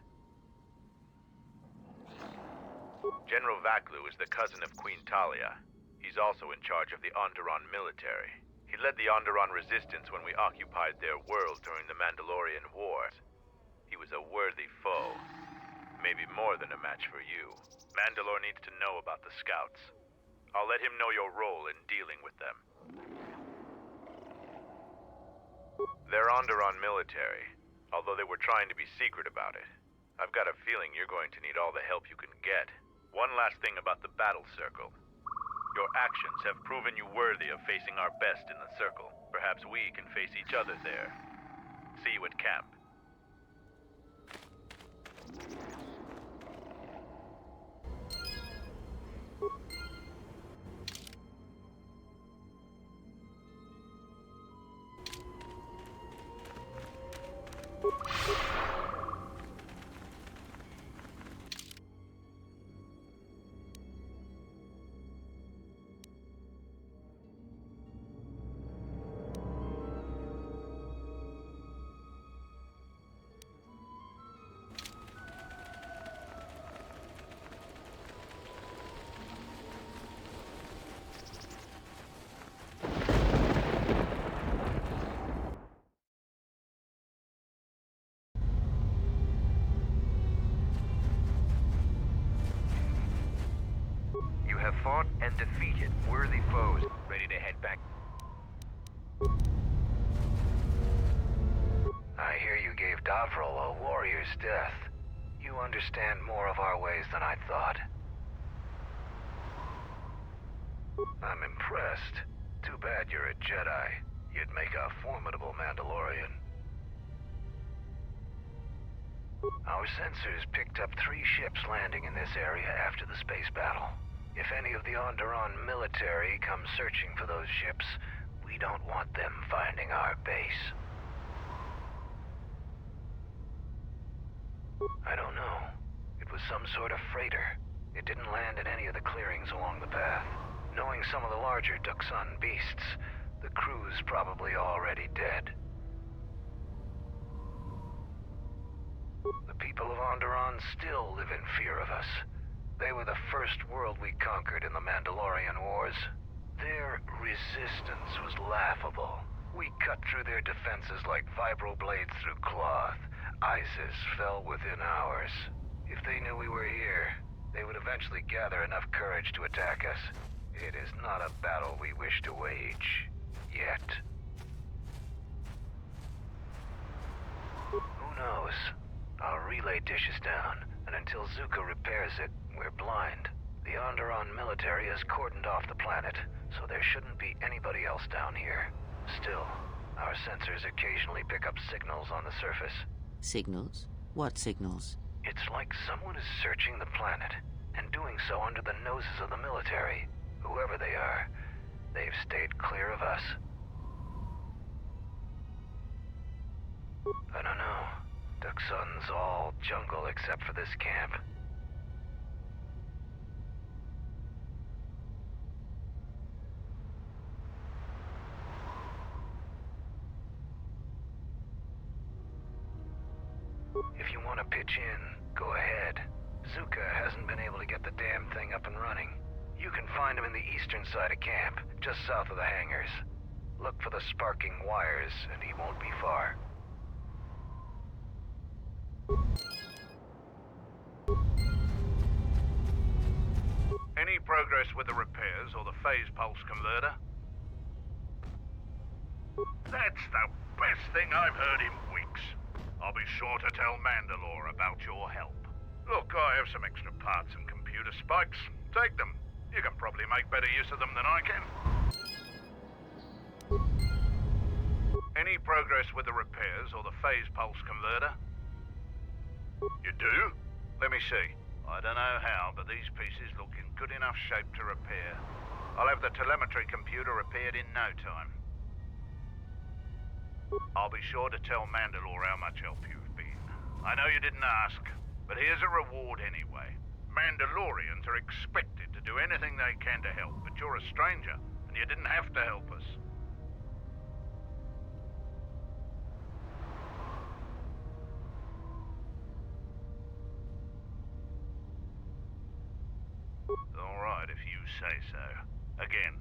Speaker 4: General Vaklu is the cousin of Queen Talia. He's also in charge of the Onderon military. He led the Onderon resistance when we occupied their world during the Mandalorian Wars. He was a worthy foe. Maybe more than a match for you. Mandalore needs to know about the scouts. I'll let him know your role in dealing with them. They're Onderon military, although they were trying to be secret about it. I've got a feeling you're going to need all the help you can get. One last thing about the battle circle. Your actions have proven you worthy of facing our best in the circle. Perhaps we can face each other there. See you at camp. Have fought and defeated worthy foes. Ready to head back?
Speaker 13: I hear you gave Davril a warrior's death. You understand more of our ways than I thought. I'm impressed. Too bad you're a Jedi. You'd make a formidable Mandalorian. Our sensors picked up 3 ships landing in this area after the space battle. If any of the Onderon military come searching for those ships, we don't want them finding our base. I don't know. It was some sort of freighter. It didn't land in any of the clearings along the path. Knowing some of the larger Dxun beasts, the crew's probably already dead. The people of Onderon still live in fear of us. They were the first world we conquered in the Mandalorian Wars. Their resistance was laughable. We cut through their defenses like vibroblades through cloth. ISIS fell within hours. If they knew we were here, they would eventually gather enough courage to attack us. It is not a battle we wish to wage. Yet. Who knows? Our relay dish is down, and until Zuka repairs it, we're blind. The Onderon military has cordoned off the planet, so there shouldn't be anybody else down here. Still, our sensors occasionally pick up signals on the surface.
Speaker 2: Signals? What signals?
Speaker 13: It's like someone is searching the planet, and doing so under the noses of the military. Whoever they are, they've stayed clear of us. I don't know. Dxun's all jungle except for this camp. If you want to pitch in, go ahead. Zuka hasn't been able to get the damn thing up and running. You can find him in the eastern side of camp, just south of the hangars. Look for the sparking wires, and he won't be far.
Speaker 11: Any progress with the repairs or the phase pulse converter? That's the best thing I've heard in weeks. I'll be sure to tell Mandalore about your help. Look, I have some extra parts and computer spikes. Take them. You can probably make better use of them than I can. Any progress with the repairs or the phase pulse converter? You do? Let me see. I don't know how, but these pieces look in good enough shape to repair. I'll have the telemetry computer repaired in no time. I'll be sure to tell Mandalore how much help you've been. I know you didn't ask, but here's a reward anyway. Mandalorians are expected to do anything they can to help, but you're a stranger, and you didn't have to help us. All right, if you say so. Again,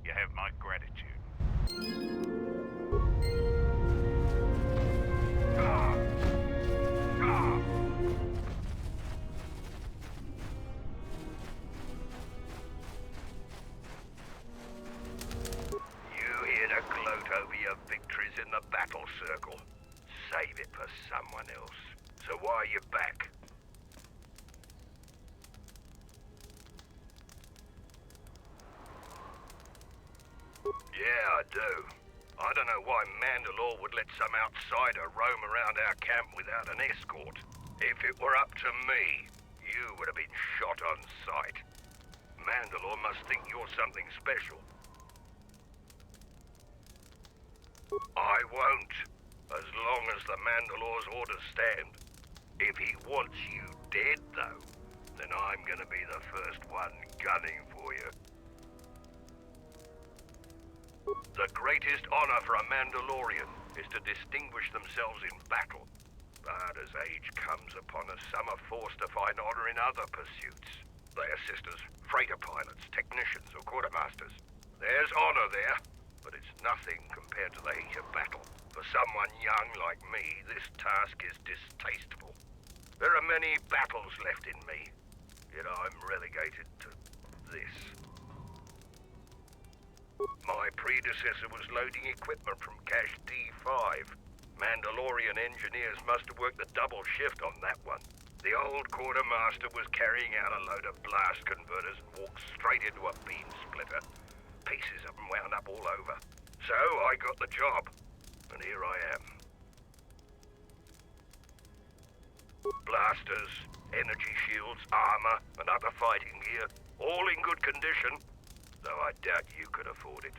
Speaker 11: you have my gratitude.
Speaker 19: You here to gloat over your victories in the battle circle. Save it for someone else. So why are you back? Yeah, I do. I don't know why Mandalore would let some outsider roam around our camp without an escort. If it were up to me, you would have been shot on sight. Mandalore must think you're something special. I won't, as long as the Mandalore's orders stand. If he wants you dead, though, then I'm gonna be the first one gunning for you. The greatest honor for a Mandalorian is to distinguish themselves in battle. But as age comes upon us, some are forced to find honor in other pursuits. They assist as freighter pilots, technicians, or quartermasters. There's honor there, but it's nothing compared to the heat of battle. For someone young like me, this task is distasteful. There are many battles left in me, yet I'm relegated to this. My predecessor was loading equipment from Cache D5. Mandalorian engineers must have worked a double shift on that one. The old quartermaster was carrying out a load of blast converters and walked straight into a beam splitter. Pieces of them wound up all over. So I got the job, and here I am. Blasters, energy shields, armor, and other fighting gear, all in good condition, though I doubt you could afford it.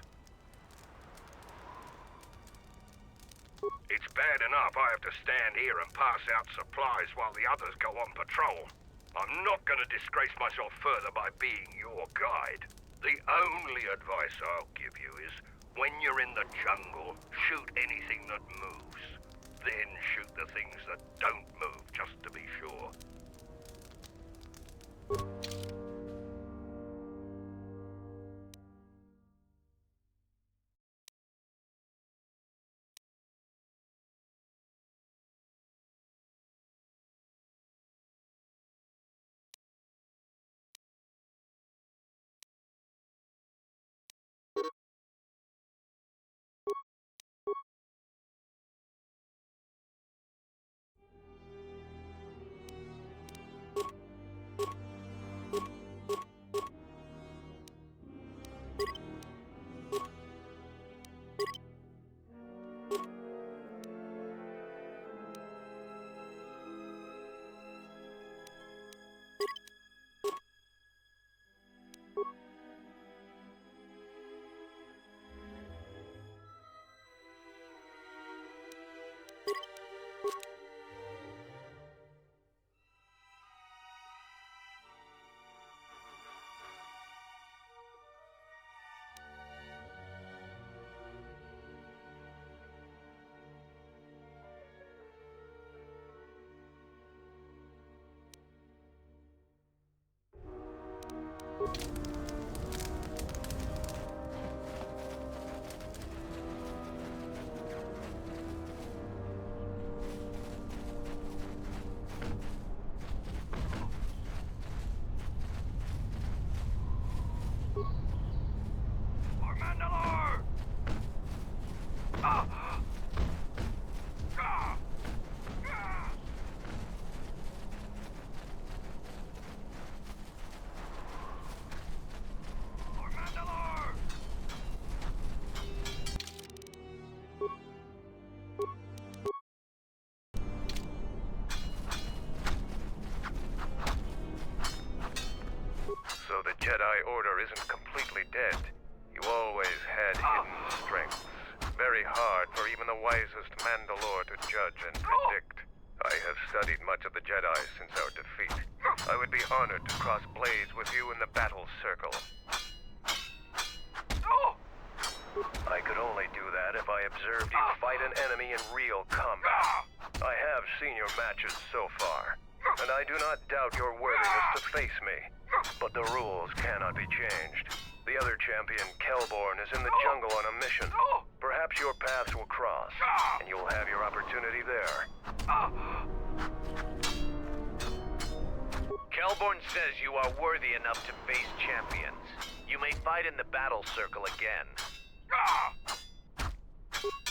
Speaker 19: It's bad enough I have to stand here and pass out supplies while the others go on patrol. I'm not going to disgrace myself further by being your guide. The only advice I'll give you is, when you're in the jungle, shoot anything that moves. Then shoot the things that don't move, just to be sure.
Speaker 4: So the Jedi Order isn't completely dead. You always had hidden strengths. Very hard for even the wisest Mandalore to judge and predict. I have studied much of the Jedi since our defeat. I would be honored to cross blades with you in the battle circle. I could only do that if I observed you fight an enemy in real combat. I have seen your matches so far, and I do not doubt your worthiness to face me. But the rules cannot be changed. The other champion, Kelborn, is in the jungle on a mission. Perhaps your paths will cross, and you'll have your opportunity there.
Speaker 13: Kelborn says you are worthy enough to face champions. You may fight in the battle circle again.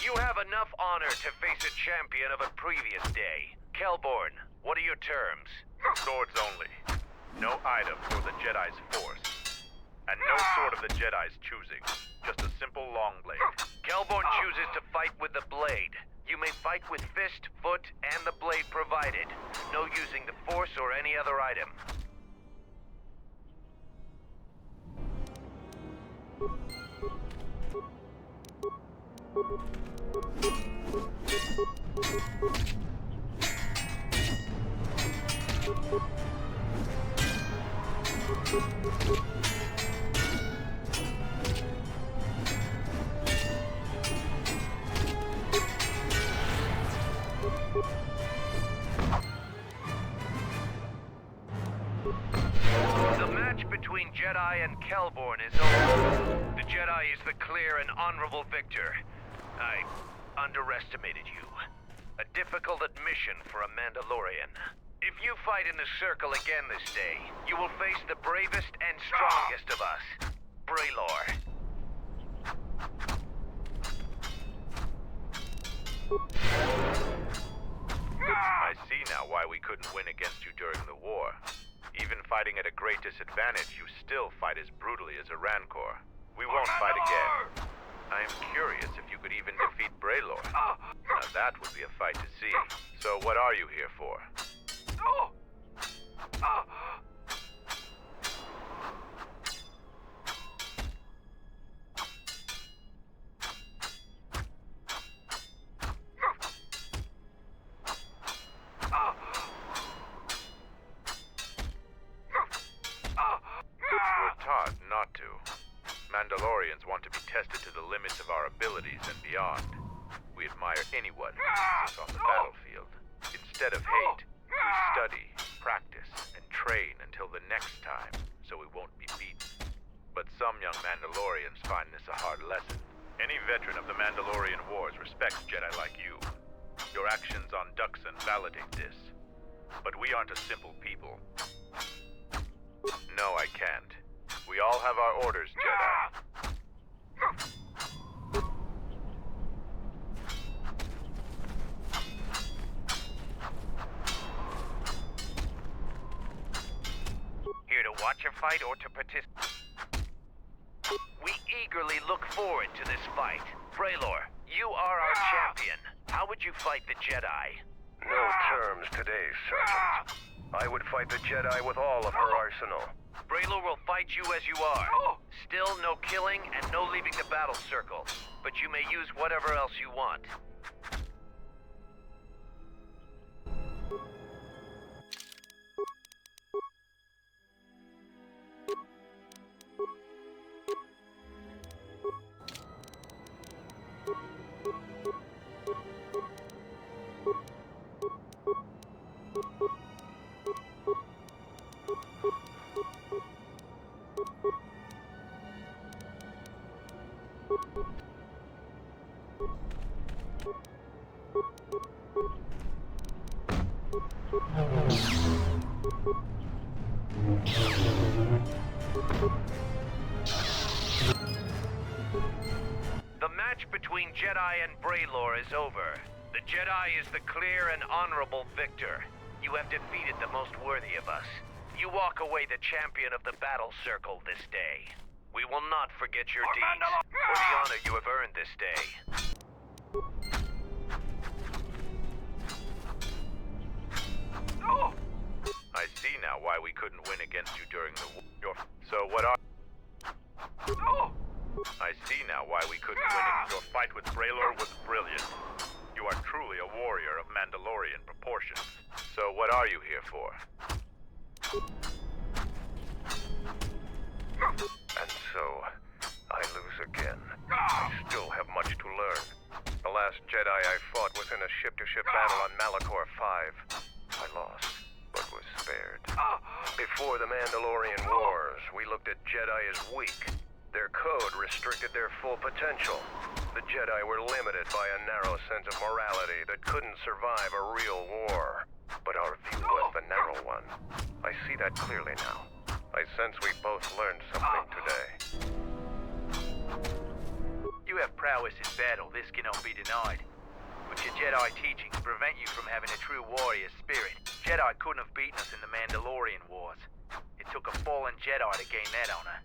Speaker 13: You have enough honor to face a champion of a previous day. Kelborn, what are your terms?
Speaker 4: Swords only. No item for the Jedi's force. And no sword of the Jedi's choosing. Just a simple long blade.
Speaker 13: Kelborn chooses to fight with the blade. You may fight with fist, foot, and the blade provided. No using the force or any other item. The match between Jedi and Kelborn is over. The Jedi is the clear and honorable victor. I underestimated you. A difficult admission for a Mandalorian. If you fight in the circle again this day, you will face the bravest and strongest of us, Braylor.
Speaker 4: I see now why we couldn't win against you during the war. Even fighting at a great disadvantage, you still fight as brutally as a Rancor. We won't fight again. I am curious if you could even defeat Braylor. Now that would be a fight to see. So what are you here for? We're taught not to. Mandalorians want to be tested to the limits of our abilities and beyond. We admire anyone who leads us on the battlefield. Instead of hate, we study, practice, and train until the next time, so we won't be beaten. But some young Mandalorians find this a hard lesson. Any veteran of the Mandalorian Wars respects Jedi like you. Your actions on Dxun validate this. But we aren't a simple people. No, I can't. We all have our orders, Jedi.
Speaker 13: Here to watch a fight or to participate? We eagerly look forward to this fight. Braylor, you are our champion. How would you fight the Jedi?
Speaker 19: No terms today, Sergeant. I would fight the Jedi with all of her arsenal.
Speaker 13: Braylor will fight you as you are. Still no killing and no leaving the battle circle. But you may use whatever else you want. The match between Jedi and Braylor is over. The Jedi is the clear and honorable victor. You have defeated the most worthy of us. You walk away the champion of the battle circle this day. We will not forget your deeds, or the honor you have earned this day.
Speaker 4: I see now why we couldn't win against you during the war. So what are... I see now why we couldn't win it. Your fight with Braylor was brilliant. You are truly a warrior of Mandalorian proportions. So what are you here for?
Speaker 19: And so, I lose again. I still have much to learn. The last Jedi I fought was in a ship-to-ship battle on Malachor 5. I lost, but was spared. Before the Mandalorian Wars, we looked at Jedi as weak. Their code restricted their full potential. The Jedi were limited by a narrow sense of morality that couldn't survive a real war. But our view was the narrow one. I see that clearly now. I sense we both learned something today.
Speaker 13: You have prowess in battle, this cannot be denied. But your Jedi teachings prevent you from having a true warrior spirit. Jedi couldn't have beaten us in the Mandalorian Wars. It took a fallen Jedi to gain that honor.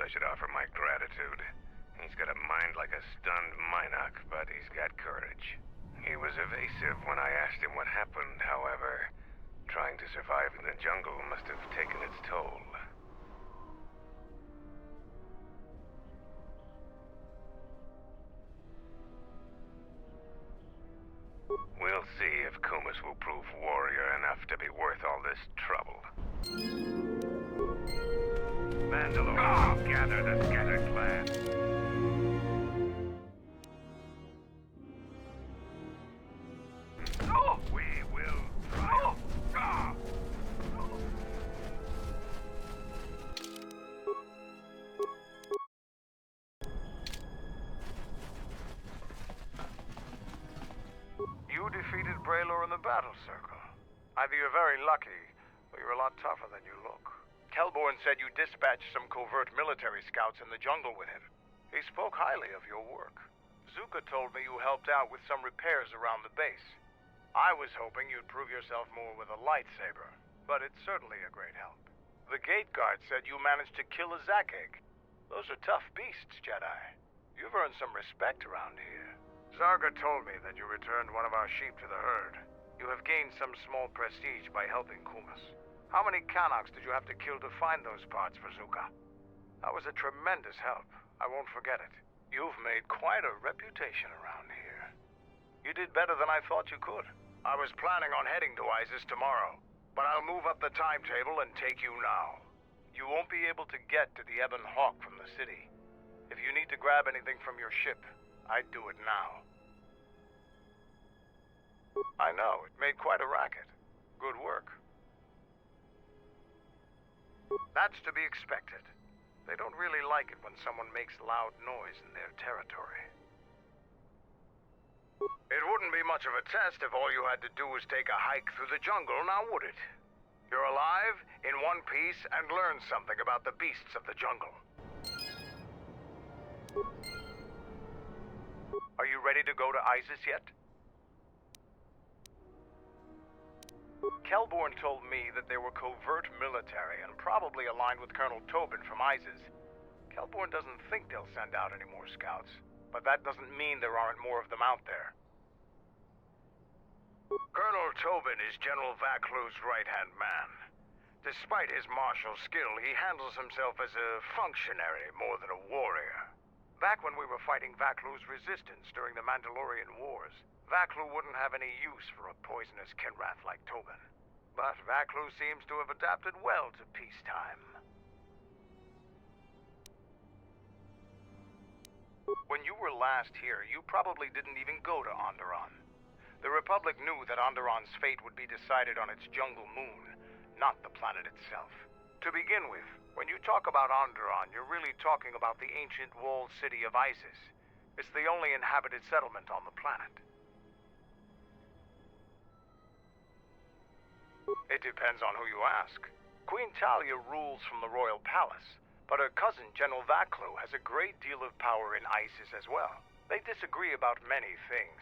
Speaker 19: I should offer my gratitude. He's got a mind like a stunned Minoc, but he's got courage. He was evasive when I asked him what happened, however. Trying to survive in the jungle must have taken its toll.
Speaker 11: if Kumas will prove warrior enough to be worth all this trouble.
Speaker 14: Mandalore, gather the scattered clan. We will triumph.
Speaker 11: You defeated Braylor in the battle circle. Either you're very lucky, or you're a lot tougher than you look. Kelborn said you dispatched some covert military scouts in the jungle with him. He spoke highly of your work. Zuka told me you helped out with some repairs around the base. I was hoping you'd prove yourself more with a lightsaber, but it's certainly a great help. The gate guard said you managed to kill a Zakek. Those are tough beasts, Jedi. You've earned some respect around here. Zarga told me that you returned one of our sheep to the herd. You have gained some small prestige by helping Kumas. How many Cannox did you have to kill to find those parts for Zuka? That was a tremendous help. I won't forget it. You've made quite a reputation around here. You did better than I thought you could. I was planning on heading to Isis tomorrow, but I'll move up the timetable and take you now. You won't be able to get to the Ebon Hawk from the city. If you need to grab anything from your ship, I'd do it now. I know, it made quite a racket. Good work. That's to be expected. They don't really like it when someone makes loud noise in their territory. It wouldn't be much of a test if all you had to do was take a hike through the jungle, now would it? You're alive, in one piece, and learn something about the beasts of the jungle. Are you ready to go to Isis yet? Kelborn told me that they were covert military and probably aligned with Colonel Tobin from Isis. Kelborn doesn't think they'll send out any more scouts, but that doesn't mean there aren't more of them out there. Colonel Tobin is General Vaklu's right-hand man. Despite his martial skill, he handles himself as a functionary more than a warrior. Back when we were fighting Vaklu's resistance during the Mandalorian Wars, Vaklu wouldn't have any use for a poisonous Kinrath like Tobin. But Vaklu seems to have adapted well to peacetime. When you were last here, you probably didn't even go to Onderon. The Republic knew that Onderon's fate would be decided on its jungle moon, not the planet itself. To begin with, when you talk about Onderon, you're really talking about the ancient walled city of Isis. It's the only inhabited settlement on the planet. It depends on who you ask. Queen Talia rules from the royal palace, but her cousin, General Vaklu, has a great deal of power in Isis as well. They disagree about many things,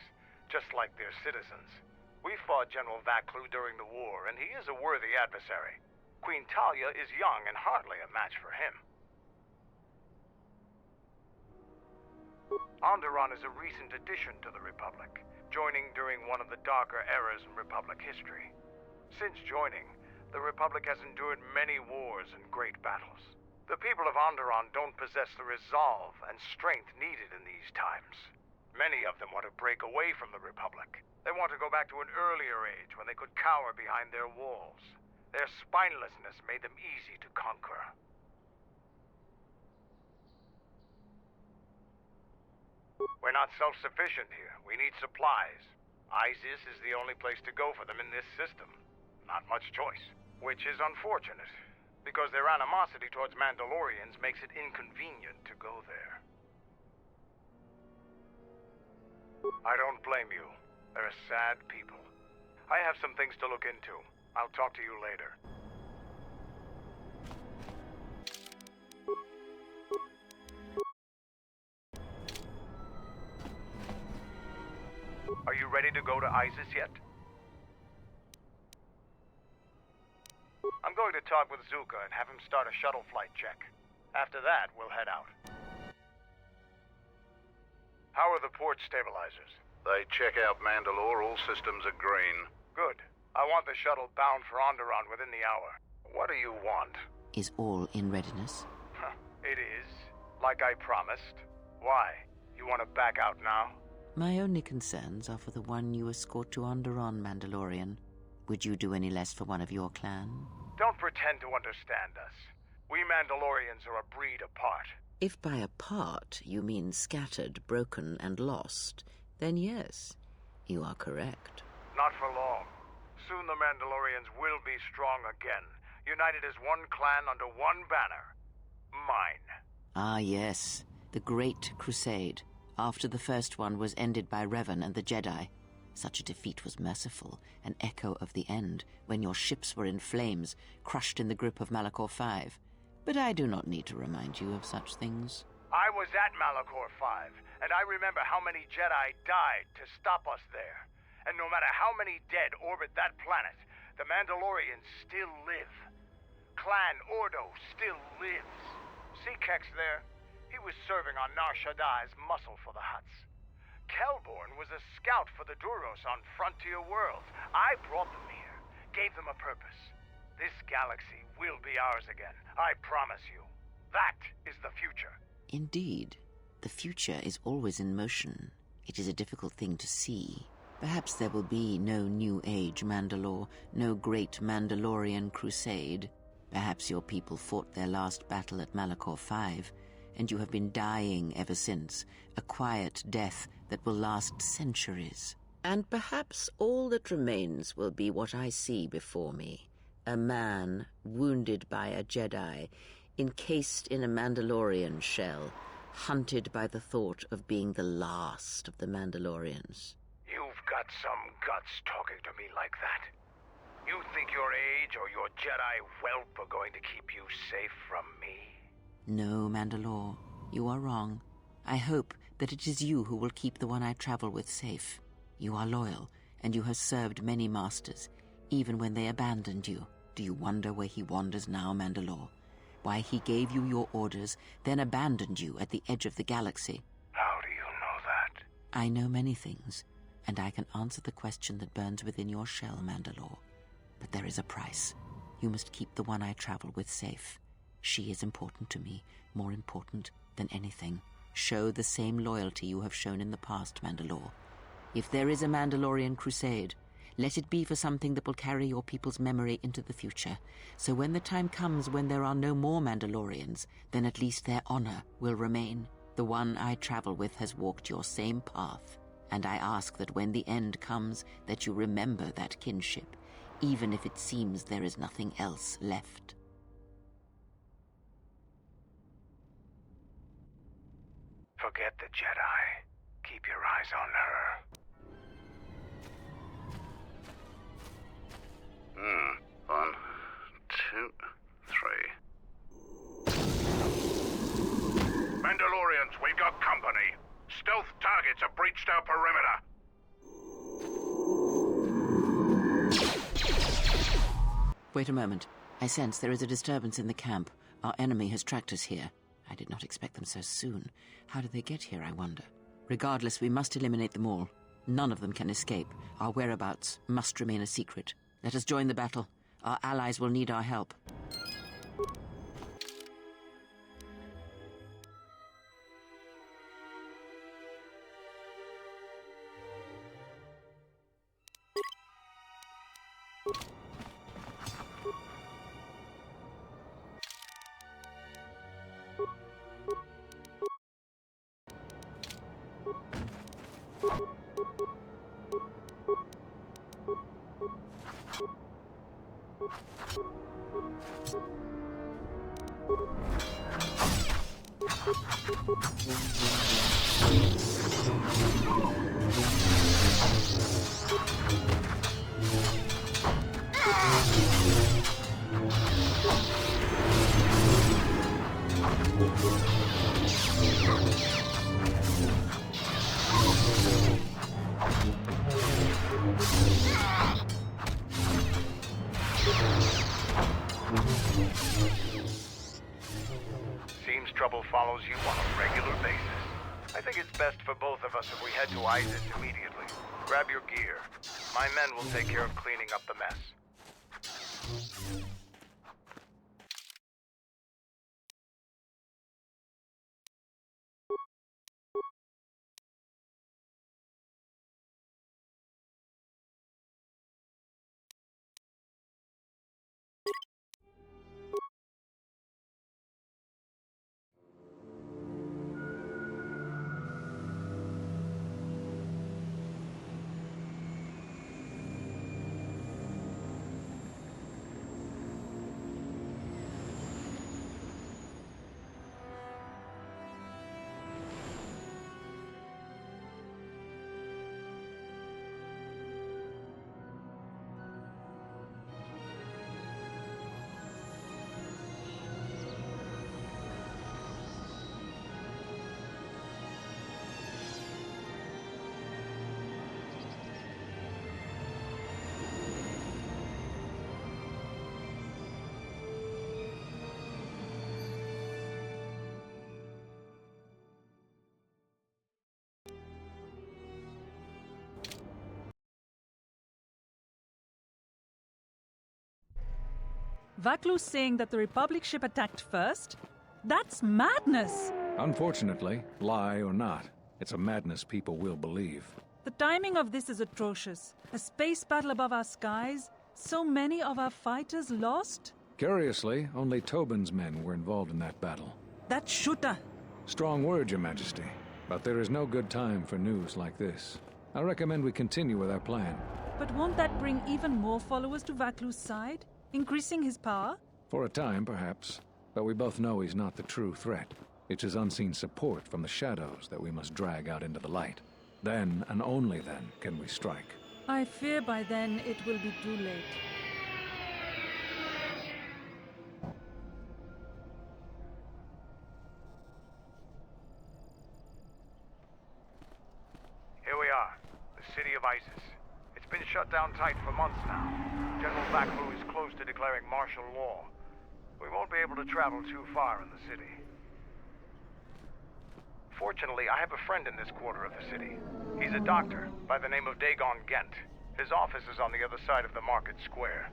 Speaker 11: just like their citizens. We fought General Vaklu during the war, and he is a worthy adversary. Queen Talia is young and hardly a match for him. Onderon is a recent addition to the Republic, joining during one of the darker eras in Republic history. Since joining, the Republic has endured many wars and great battles. The people of Onderon don't possess the resolve and strength needed in these times. Many of them want to break away from the Republic. They want to go back to an earlier age when they could cower behind their walls. Their spinelessness made them easy to conquer. We're not self-sufficient here. We need supplies. Isis is the only place to go for them in this system. Not much choice. Which is unfortunate, because their animosity towards Mandalorians makes it inconvenient to go there. I don't blame you. They're a sad people. I have some things to look into. I'll talk to you later. Are you ready to go to Isis yet? I'm going to talk with Zuka and have him start a shuttle flight check. After that, we'll head out. How are the port stabilizers?
Speaker 14: They check out Mandalore. All systems are green.
Speaker 11: Good. I want the shuttle bound for Onderon within the hour. What do you want?
Speaker 2: Is all in readiness?
Speaker 11: It is. Like I promised. Why? You want to back out now?
Speaker 2: My only concerns are for the one you escort to Onderon, Mandalorian. Would you do any less for one of your clan?
Speaker 11: Don't pretend to understand us. We Mandalorians are a breed apart.
Speaker 2: If by apart you mean scattered, broken, and lost, then yes, you are correct.
Speaker 11: Not for long. Soon the Mandalorians will be strong again, united as one clan under one banner. Mine.
Speaker 2: Ah, yes. The Great Crusade. After the first one was ended by Revan and the Jedi. Such a defeat was merciful, an echo of the end, when your ships were in flames, crushed in the grip of Malachor V. But I do not need to remind you of such things.
Speaker 11: I was at Malachor V, and I remember how many Jedi died to stop us there. And no matter how many dead orbit that planet, the Mandalorians still live. Clan Ordo still lives. See Kex there? He was serving on Nar Shaddai's muscle for the Hutts. Kelborn was a scout for the Duros on Frontier Worlds. I brought them here, gave them a purpose. This galaxy will be ours again, I promise you. That is the future.
Speaker 2: Indeed. The future is always in motion. It is a difficult thing to see. Perhaps there will be no New Age Mandalore, no great Mandalorian crusade. Perhaps your people fought their last battle at Malachor V, and you have been dying ever since, a quiet death that will last centuries. And perhaps all that remains will be what I see before me. A man wounded by a Jedi, encased in a Mandalorian shell, hunted by the thought of being the last of the Mandalorians.
Speaker 11: You've got some guts talking to me like that. You think your age or your Jedi whelp are going to keep you safe from me?
Speaker 2: No, Mandalore, you are wrong. I hope that it is you who will keep the one I travel with safe. You are loyal, and you have served many masters, even when they abandoned you. Do you wonder where he wanders now, Mandalore? Why he gave you your orders, then abandoned you at the edge of the galaxy?
Speaker 11: How do you know that?
Speaker 2: I know many things, and I can answer the question that burns within your shell, Mandalore. But there is a price. You must keep the one I travel with safe. She is important to me, more important than anything. Show the same loyalty you have shown in the past, Mandalore. If there is a Mandalorian crusade, let it be for something that will carry your people's memory into the future. So when the time comes when there are no more Mandalorians, then at least their honor will remain. The one I travel with has walked your same path, and I ask that when the end comes, that you remember that kinship, even if it seems there is nothing else left.
Speaker 11: Forget the Jedi. Keep your eyes on her.
Speaker 19: 1, 2, 3. Mandalorians, we've got company. Stealth targets have breached our perimeter.
Speaker 2: Wait a moment. I sense there is a disturbance in the camp. Our enemy has tracked us here. I did not expect them so soon. How did they get here, I wonder? Regardless, we must eliminate them all. None of them can escape. Our whereabouts must remain a secret. Let us join the battle. Our allies will need our help.
Speaker 11: Seems trouble follows you on a regular basis. I think it's best for both of us if we head to Isis immediately. Grab your gear. My men will take care of cleaning up the mess.
Speaker 17: Vaklu's saying that the Republic ship attacked first? That's madness!
Speaker 20: Unfortunately, lie or not, it's a madness people will believe.
Speaker 17: The timing of this is atrocious. A space battle above our skies, so many of our fighters lost?
Speaker 20: Curiously, only Tobin's men were involved in that battle.
Speaker 17: That shooter!
Speaker 20: Strong word, Your Majesty, but there is no good time for news like this. I recommend we continue with our plan.
Speaker 17: But won't that bring even more followers to Vaklu's side? Increasing his power?
Speaker 20: For a time, perhaps. But we both know he's not the true threat. It's his unseen support from the shadows that we must drag out into the light. Then, and only then, can we strike.
Speaker 17: I fear by then it will be too late.
Speaker 11: Here we are, the city of Isis. It's been shut down tight for months now. General Vaklu is close to declaring martial law. We won't be able to travel too far in the city. Fortunately, I have a friend in this quarter of the city. He's a doctor by the name of Dxun. His office is on the other side of the market square.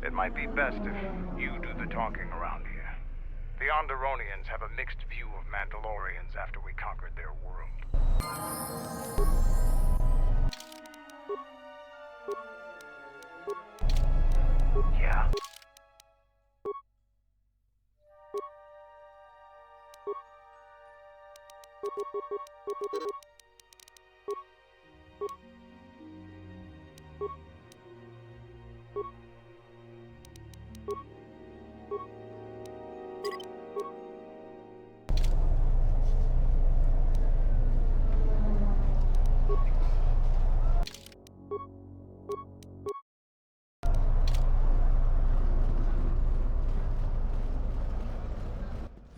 Speaker 11: It might be best if you do the talking around here. The Onderonians have a mixed view of Mandalorians after we conquered their world. Yeah?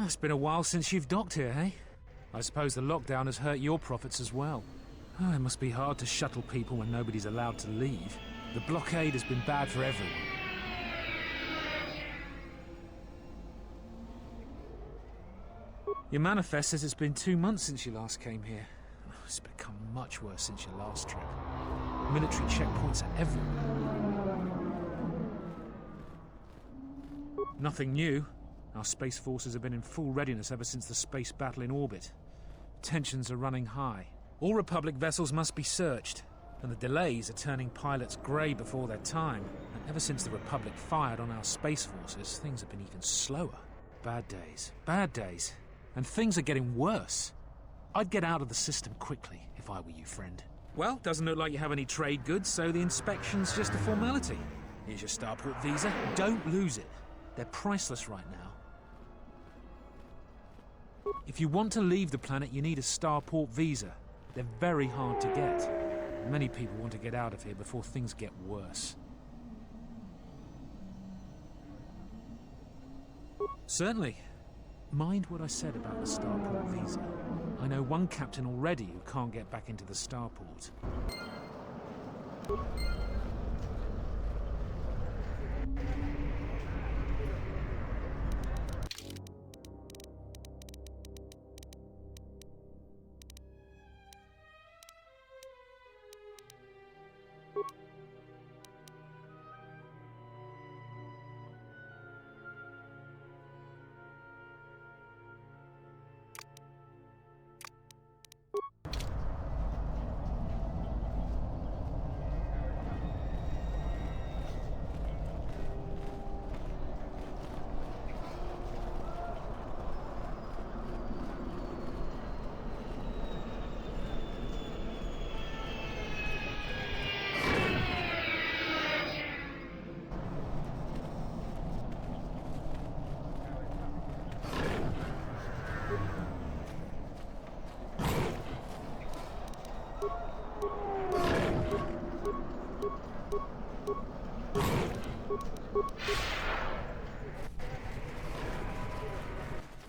Speaker 21: It's been a while since you've docked here, eh? I suppose the lockdown has hurt your profits as well. Oh, it must be hard to shuttle people when nobody's allowed to leave. The blockade has been bad for everyone. Your manifest says it's been 2 months since you last came here. Oh, it's become much worse since your last trip. Military checkpoints are everywhere. Nothing new. Our space forces have been in full readiness ever since the space battle in orbit. Tensions are running high. All Republic vessels must be searched, and the delays are turning pilots grey before their time. And ever since the Republic fired on our space forces, things have been even slower. Bad days. Bad days. And things are getting worse. I'd get out of the system quickly, if I were you, friend. Well, doesn't look like you have any trade goods, so the inspection's just a formality. Here's your starport visa. Don't lose it. They're priceless right now. If you want to leave the planet, you need a starport visa. They're very hard to get. Many people want to get out of here before things get worse. Certainly. Mind what I said about the starport visa. I know one captain already who can't get back into the starport.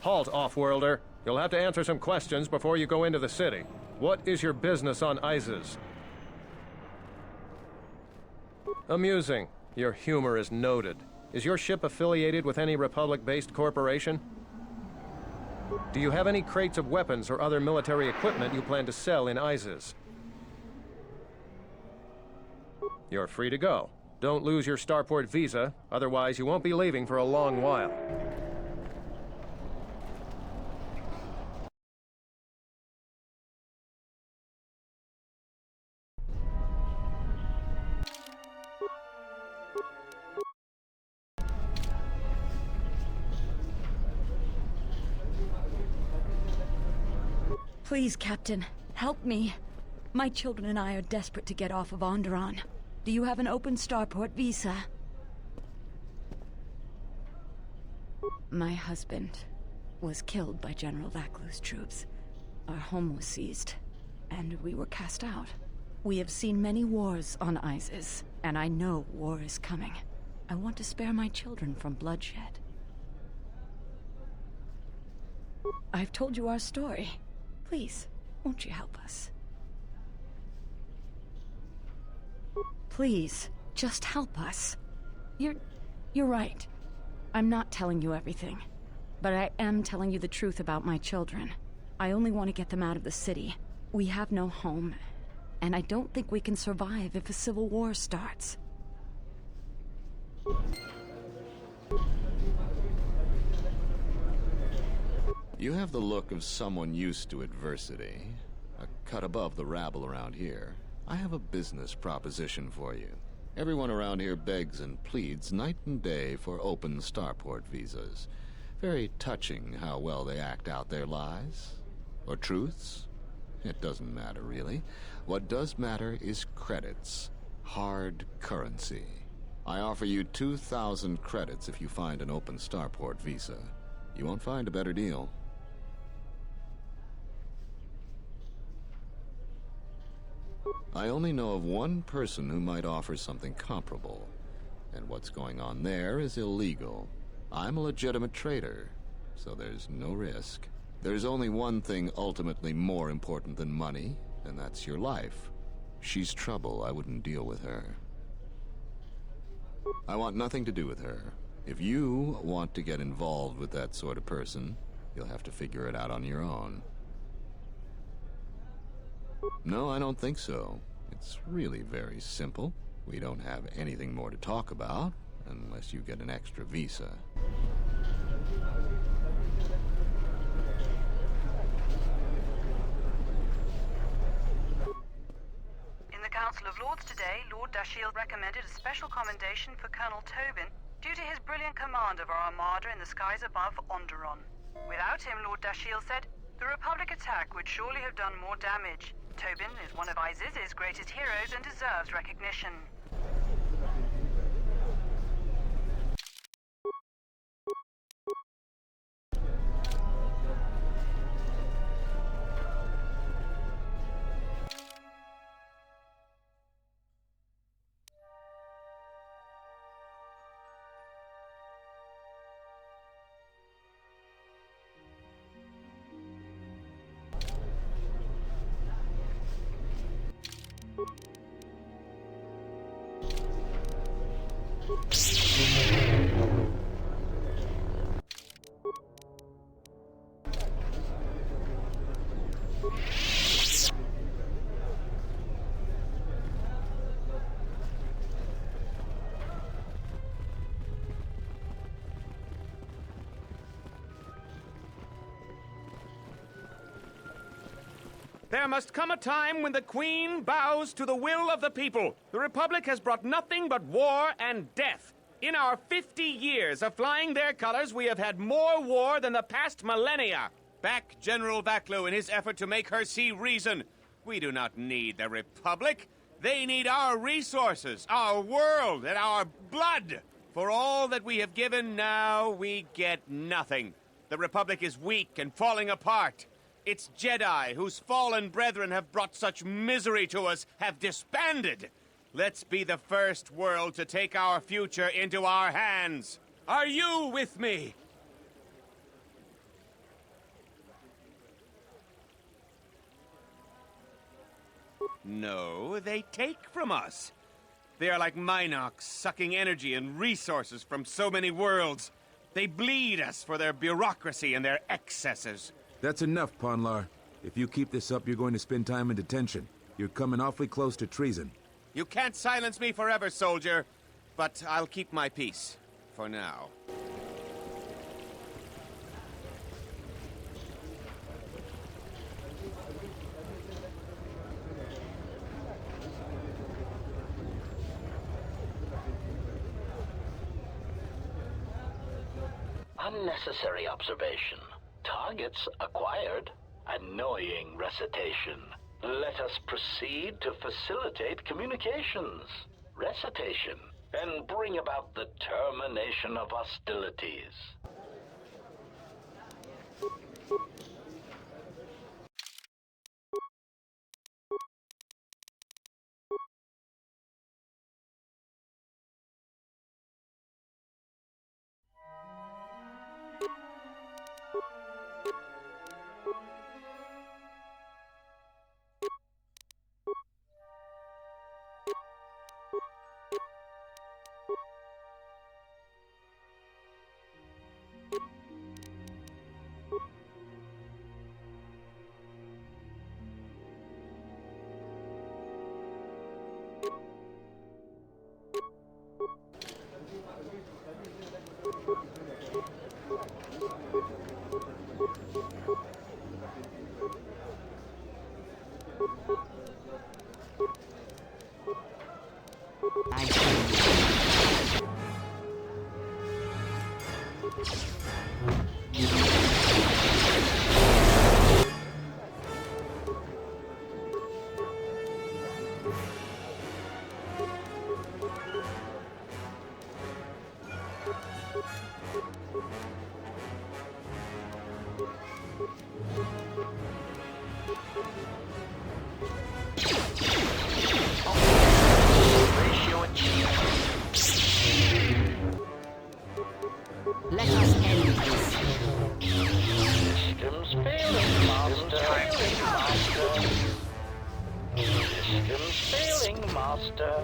Speaker 1: Halt, off-worlder. You'll have to answer some questions before you go into the city. What is your business on Isis? Amusing. Your humor is noted. Is your ship affiliated with any Republic-based corporation? Do you have any crates of weapons or other military equipment you plan to sell in Isis?
Speaker 3: You're free to go. Don't lose your starport visa, otherwise you won't be leaving for a long while.
Speaker 6: Please, Captain, help me. My children and I are desperate to get off of Onderon. Do you have an open starport visa? My husband was killed by General Vaklu's troops. Our home was seized, and we were cast out. We have seen many wars on Isis, and I know war is coming. I want to spare my children from bloodshed. I've told you our story. Please, won't you help us? Please, just help us. You're right. I'm not telling you everything, but I am telling you the truth about my children. I only want to get them out of the city. We have no home, and I don't think we can survive if a civil war starts.
Speaker 22: You have the look of someone used to adversity, a cut above the rabble around here. I have a business proposition for you. Everyone around here begs and pleads night and day for open starport visas. Very touching how well they act out their lies. Or truths. It doesn't matter, really. What does matter is credits. Hard currency. I offer you 2,000 credits if you find an open starport visa. You won't find a better deal. I only know of one person who might offer something comparable. And what's going on there is illegal. I'm a legitimate trader, so there's no risk. There's only one thing ultimately more important than money, and that's your life. She's trouble. I wouldn't deal with her. I want nothing to do with her. If you want to get involved with that sort of person, you'll have to figure it out on your own. No, I don't think so. It's really very simple. We don't have anything more to talk about, unless you get an extra visa.
Speaker 23: In the Council of Lords today, Lord Dashiell recommended a special commendation for Colonel Tobin due to his brilliant command of our armada in the skies above Onderon. Without him, Lord Dashiell said, the Republic attack would surely have done more damage. Tobin is one of Isis's greatest heroes and deserves recognition.
Speaker 24: There must come a time when the Queen bows to the will of the people. The Republic has brought nothing but war and death. In our 50 years of flying their colors, we have had more war than the past millennia. Back General Vaklu in his effort to make her see reason. We do not need the Republic. They need our resources, our world, and our blood. For all that we have given, now we get nothing. The Republic is weak and falling apart. Its Jedi, whose fallen brethren have brought such misery to us, have disbanded. Let's be the first world to take our future into our hands. Are you with me? No, they take from us. They are like Minox, sucking energy and resources from so many worlds. They bleed us for their bureaucracy and their excesses.
Speaker 25: That's enough, Ponlar. If you keep this up, you're going to spend time in detention. You're coming awfully close to treason.
Speaker 24: You can't silence me forever, soldier. But I'll keep my peace. For now.
Speaker 5: Unnecessary observation. Targets acquired. Annoying recitation. Let us proceed to facilitate communications. Recitation. And bring about the termination of hostilities.
Speaker 2: Let us end this.
Speaker 5: Systems failing, Master. Systems failing, Master.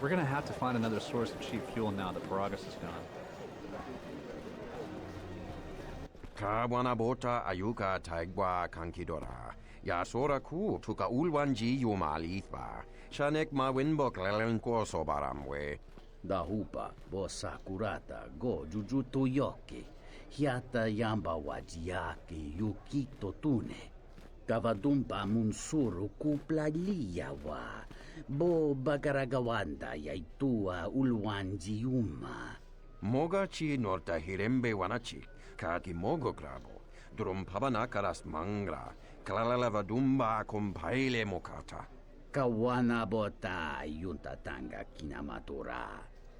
Speaker 8: We're gonna have to find another source of cheap fuel now that Paragus is gone.
Speaker 9: Kawana bota ayuka taigwa kankidora. Yasora ku tuka ulwanji yumalithba. Shanek ma winbok lelen koso baramwe.
Speaker 10: Dahupa bo sakurata go jujuto yoke. Hiata yamba wajiake yukito tune. Kavadumpa munsuru kupla liyawa. Bo bagaragawanda yaitua ulwanji yuma.
Speaker 9: Mogachi norta hirembe wanachi. Kaki mogo grabo. Drum pabana karas mangra. Kalalava dumba compaile mokata.
Speaker 10: Kawana bota yunta tanga kinamatura.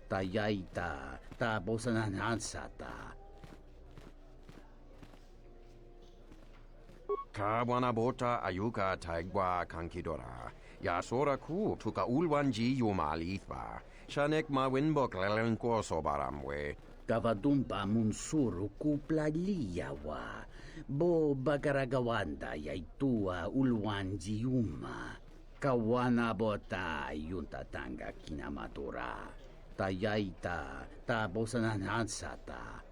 Speaker 10: Tayaita ta bosananansata.
Speaker 9: Kawana bota ayuka taigwa kankidora. Yasora ku tuka ulwanji yumalithba. Shanek ma winbok lelen koso baramwe.
Speaker 10: Kavadumpa munsuru kupla liyawa. Bo bagaragawanda yaitua ulwanji yuma. Kawana bota yunta tanga kinamatura. Tayaita ta bosananansata.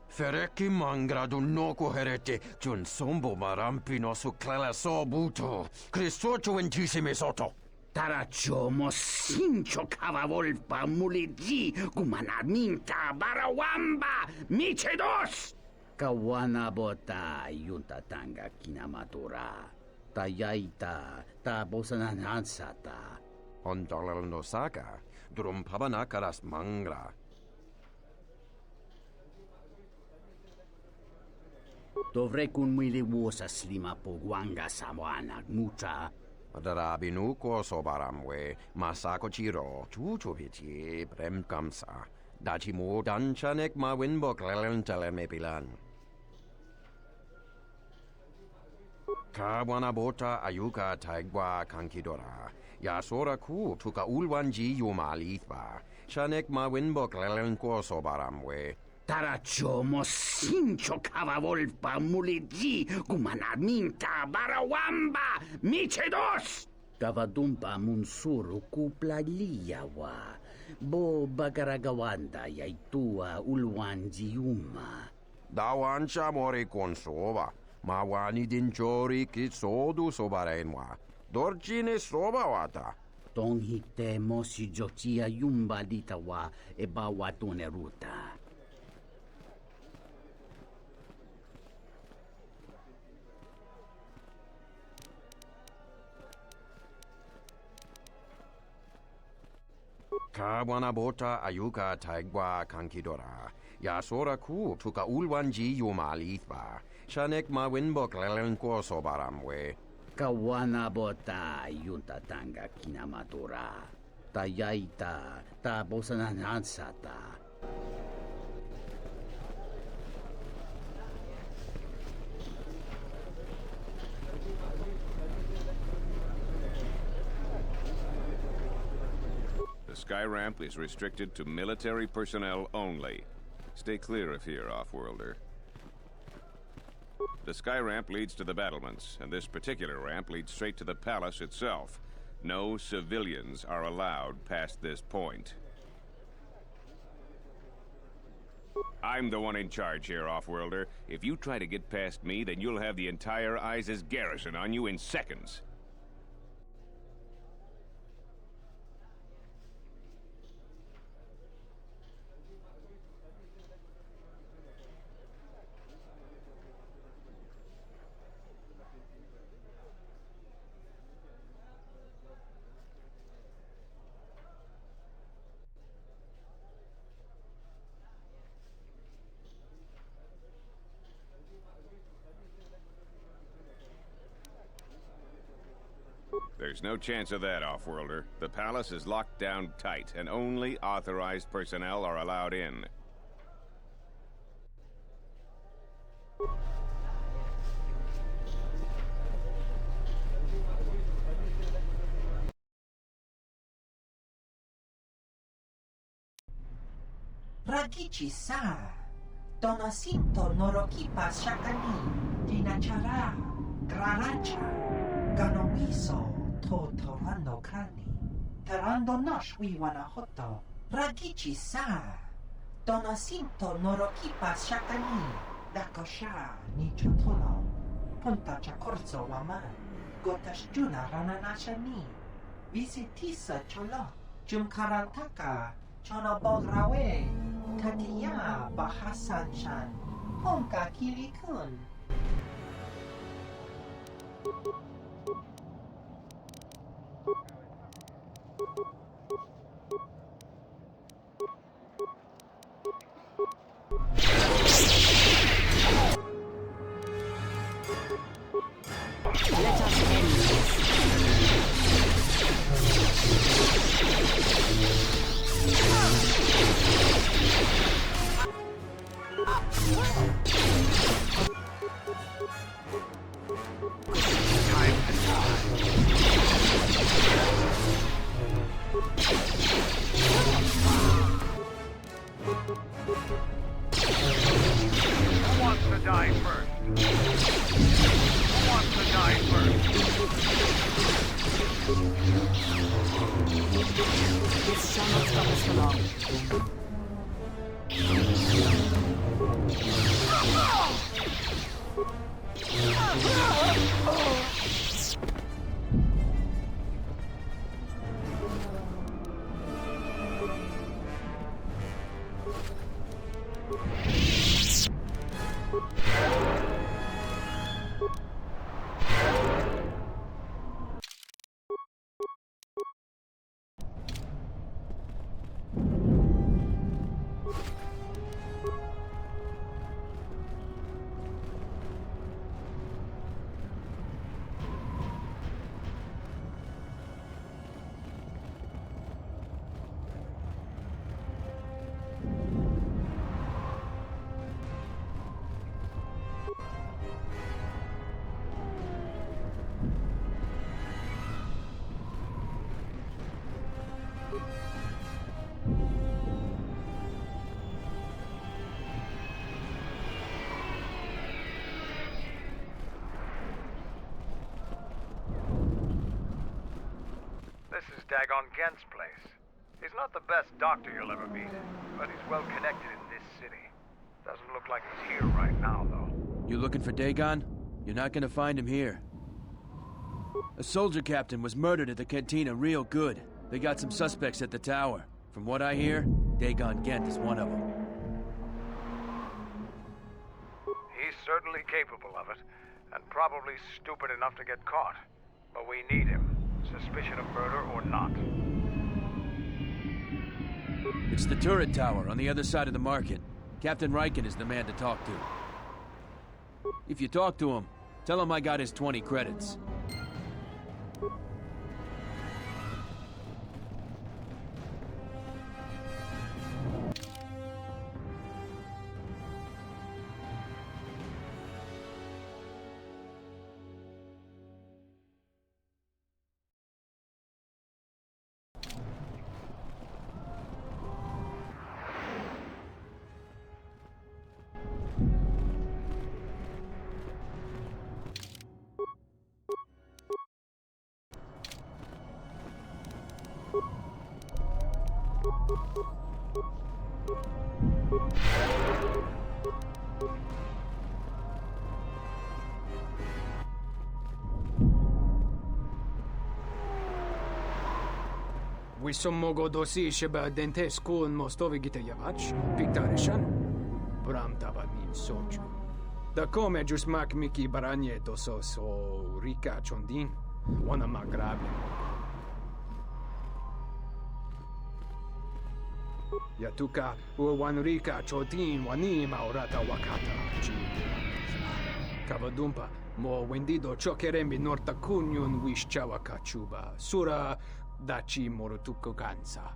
Speaker 9: Fereki mangra dunoko herete. Jun sombo marampino su clela sobuto. Cristocho intissime soto.
Speaker 10: Taracho mosincho cavavolpa muligi kumanarminta barawamba michedos. Kawana bota yunta tanga kinamatura. Tayaita ta bosananansata.
Speaker 9: Ondolal no saga. Drum pabanakaras mangra.
Speaker 10: Dovrei kun muili vuosa slima pogwanga samoana mucha.
Speaker 9: Darabinu koso baramwe. Masako chiro. Chuchuvichi prem kamsa. Dachi mo danchanek ma winbok lelen telemepilan. Ka wanabota ayuka taigwa kankidora. Ya sora ku tuka ulwanji yumalithba. Shanek ma winbok lelenko sobaramwe.
Speaker 10: Taracho mosincho kavavolpa muliji kumanaminta barawamba michedos. Kavadumpa munsuru kuplaliyawa. Bo bagaragawanda yaitua ulwanji yuma.
Speaker 9: Dawancha mori konsoba. Mawani din chori kitsodu sobarenwa. Dorchine sobawata.
Speaker 10: Tonghite mosi jochia yumba litawa ebawatune ruta.
Speaker 9: Ka wanabota ayuka taigwa kankidora. Ya sora ku tuka ulwanji yumalithba. Shanek ma winbok lelenko sobaramwe.
Speaker 10: Kawanabota yunta tanga kinamatura. Tayaita ta bosananansata.
Speaker 7: The sky ramp is restricted to military personnel only. Stay clear of here, Offworlder. The sky ramp leads to the battlements, and this particular ramp leads straight to the palace itself. No civilians are allowed past this point. I'm the one in charge here, Offworlder. If you try to get past me, then you'll have the entire ISIS garrison on you in seconds. There's no chance of that, Offworlder. The palace is locked down tight, and only authorized personnel are allowed in.
Speaker 12: Ragici sa, donasinto norokipa shakani, dinachara, graracha, ganowiso, to torando krani, terando nosh wiwana hoto. Ragici sa, donasinto norokipa shakani, dakosha, nichotolo, punta chakorzo waman, gotash juna rananashani, visitisa cholo, jumkarantaka, chono bograwe, Takiya Bahasan-chan, Honka Kili-kun.
Speaker 2: Let us end this.
Speaker 11: Who wants to die first? Who wants to die first?
Speaker 2: This shall not stop us for long.
Speaker 11: Dagon Gent's place. He's not the best doctor you'll ever meet, but he's well connected in this city. Doesn't look like he's here right now, though.
Speaker 4: You looking for Dagon? You're not gonna find him here. A soldier captain was murdered at the cantina real good. They got some suspects at the tower. From what I hear, Dagon Gent is one of them.
Speaker 11: He's certainly capable of it, and probably stupid enough to get caught. But we need him, suspicion of murder or not.
Speaker 4: It's the turret tower on the other side of the market. Captain Riken is the man to talk to. If you talk to him, tell him I got his 20 credits.
Speaker 15: Wisommogo dosi sheba dente skun mostovi gitayavach, piktarishan. Bram tabanin soju. Da come jusmak miki baranye doso so rika chondin, wana magrabe. Yatuka wan rika chodin wani maurata wakata chi. Kavadumpa mo wendido chokerembi norta kunyun wish chawaka chuba. Sura dachi morutuko gansa.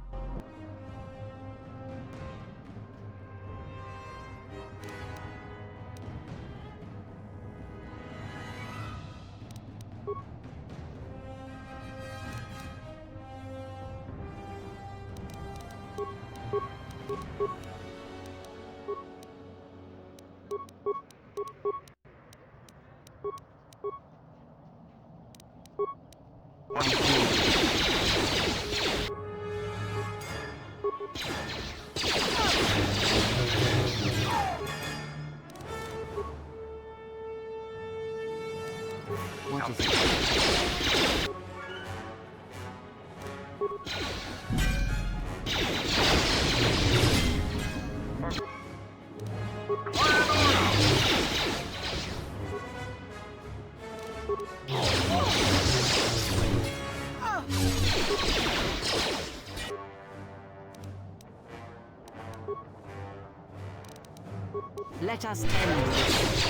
Speaker 2: Let us tend this.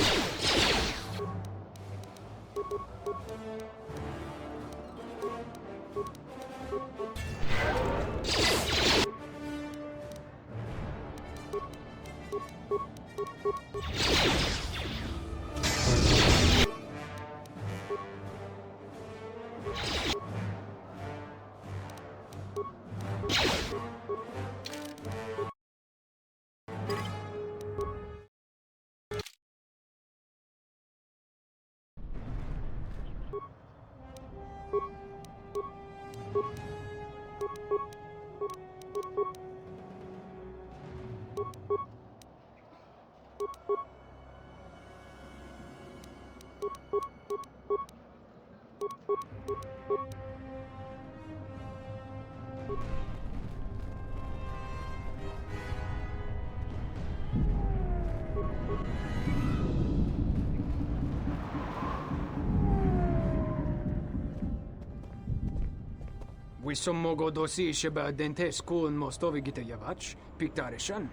Speaker 15: Wisommogo dosi sheba dente skun mostovi gitayavach, piktarishan.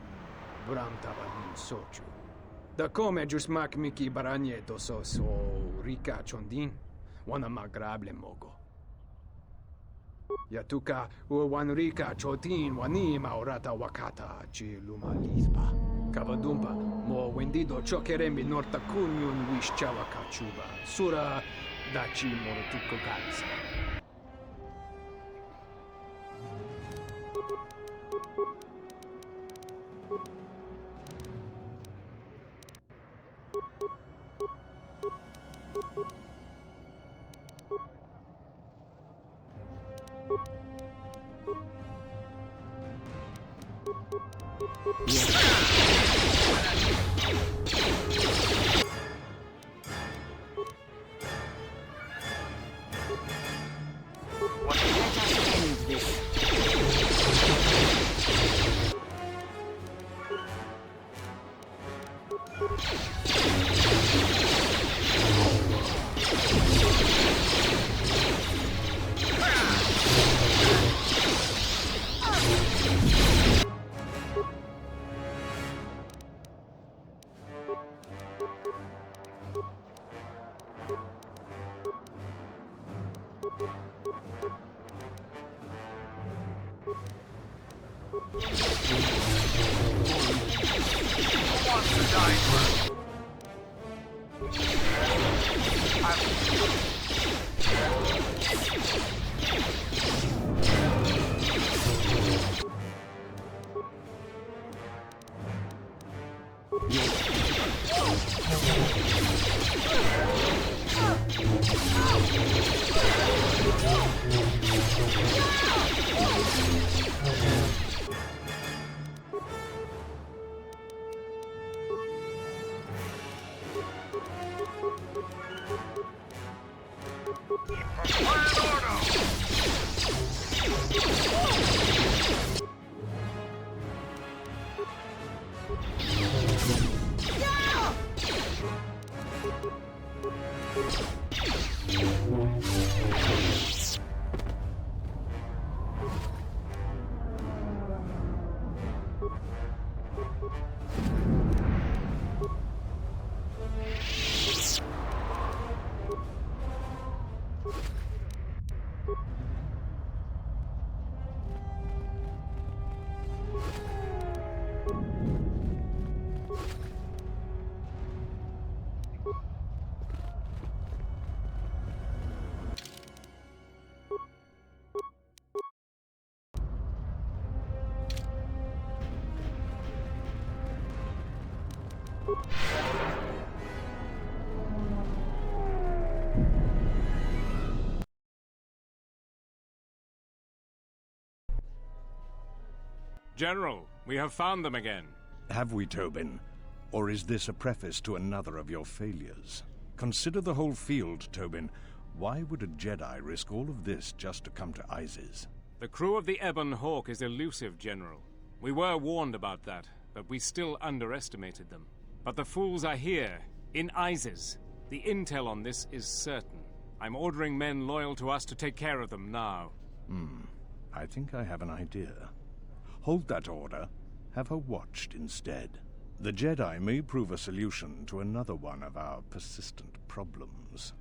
Speaker 15: Bram tabanin soju. Da come jusmak miki baranye doso so rika chondin, wana magrable mogo. Yatuka wan rika chotin wani maurata wakata chi luma lisba. Kavadumpa mo wendido chokerembi norta kunyun wish chawaka chuba. Sura dachi morutuko gansa.
Speaker 13: General, we have found them again.
Speaker 14: Have we, Tobin? Or is this a preface to another of your failures? Consider the whole field, Tobin. Why would a Jedi risk all of this just to come to Isis?
Speaker 13: The crew of the Ebon Hawk is elusive, General. We were warned about that, but we still underestimated them. But the fools are here, in Isis. The intel on this is certain. I'm ordering men loyal to us to take care of them now.
Speaker 14: I think I have an idea. Hold that order. Have her watched instead. The Jedi may prove a solution to another one of our persistent problems.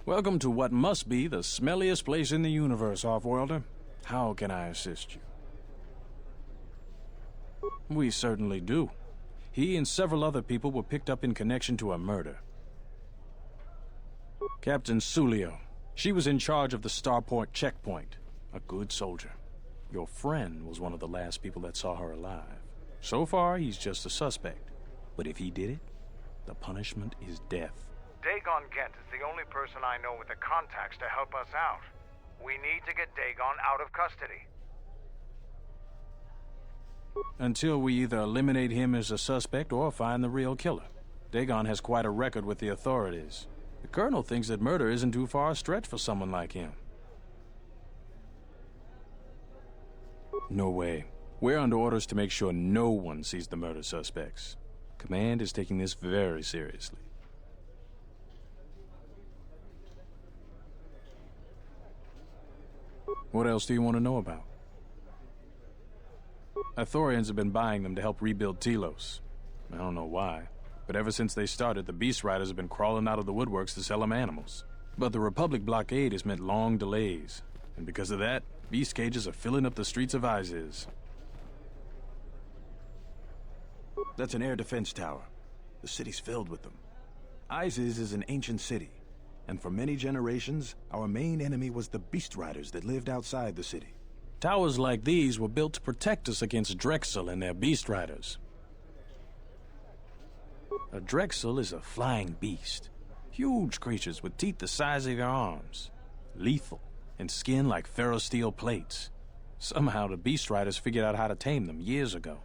Speaker 16: Welcome to what must be the smelliest place in the universe, Offworlder. How can I assist you? We certainly do. He and several other people were picked up in connection to a murder. Captain Sulio. She was in charge of the Starport checkpoint. A good soldier. Your friend was one of the last people that saw her alive. So far, he's just a suspect. But if he did it, the punishment is death.
Speaker 11: Dagon Gent is the only person I know with the contacts to help us out. We need to get Dagon out of custody.
Speaker 16: Until we either eliminate him as a suspect or find the real killer. Dagon has quite a record with the authorities. The Colonel thinks that murder isn't too far a stretch for someone like him. No way. We're under orders to make sure no one sees the murder suspects. Command is taking this very seriously. What else do you want to know about? Ithorians have been buying them to help rebuild Telos. I don't know why, but ever since they started, the Beast Riders have been crawling out of the woodworks to sell them animals. But the Republic blockade has meant long delays, and because of that, beast cages are filling up the streets of Isis. That's an air defense tower. The city's filled with them. Isis is an ancient city, and for many generations, our main enemy was the Beast Riders that lived outside the city. Towers like these were built to protect us against Drexel and their Beast Riders. A Drexel is a flying beast. Huge creatures with teeth the size of your arms. Lethal, and skin like ferrosteel plates. Somehow the Beast Riders figured out how to tame them years ago.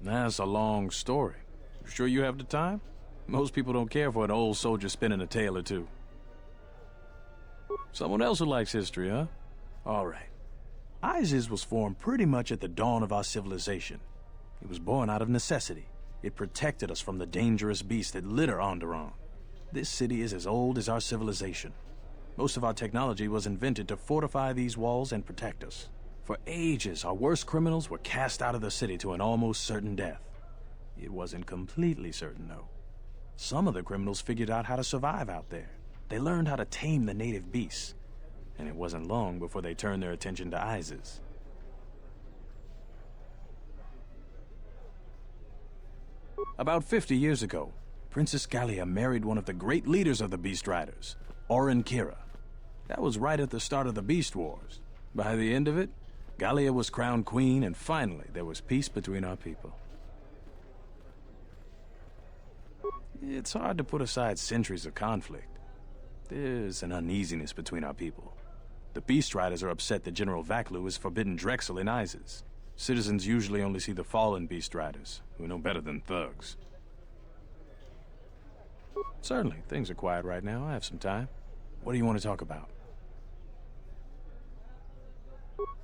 Speaker 16: That's a long story. You sure you have the time? Most people don't care for an old soldier spinning a tale or two. Someone else who likes history, huh? All right. Isis was formed pretty much at the dawn of our civilization. It was born out of necessity. It protected us from the dangerous beasts that litter Onderon. This city is as old as our civilization. Most of our technology was invented to fortify these walls and protect us. For ages, our worst criminals were cast out of the city to an almost certain death. It wasn't completely certain, though. Some of the criminals figured out how to survive out there. They learned how to tame the native beasts, and it wasn't long before they turned their attention to Isis. About 50 years ago, Princess Gallia married one of the great leaders of the Beast Riders, Orron. That was right at the start of the Beast Wars. By the end of it, Gallia was crowned queen, and finally there was peace between our people. It's hard to put aside centuries of conflict. There's an uneasiness between our people. The Beast Riders are upset that General Vaklu has forbidden Drexel in Isis. Citizens usually only see the fallen Beast Riders, who are no better than thugs. Certainly, things are quiet right now. I have some time. What do you want to talk about?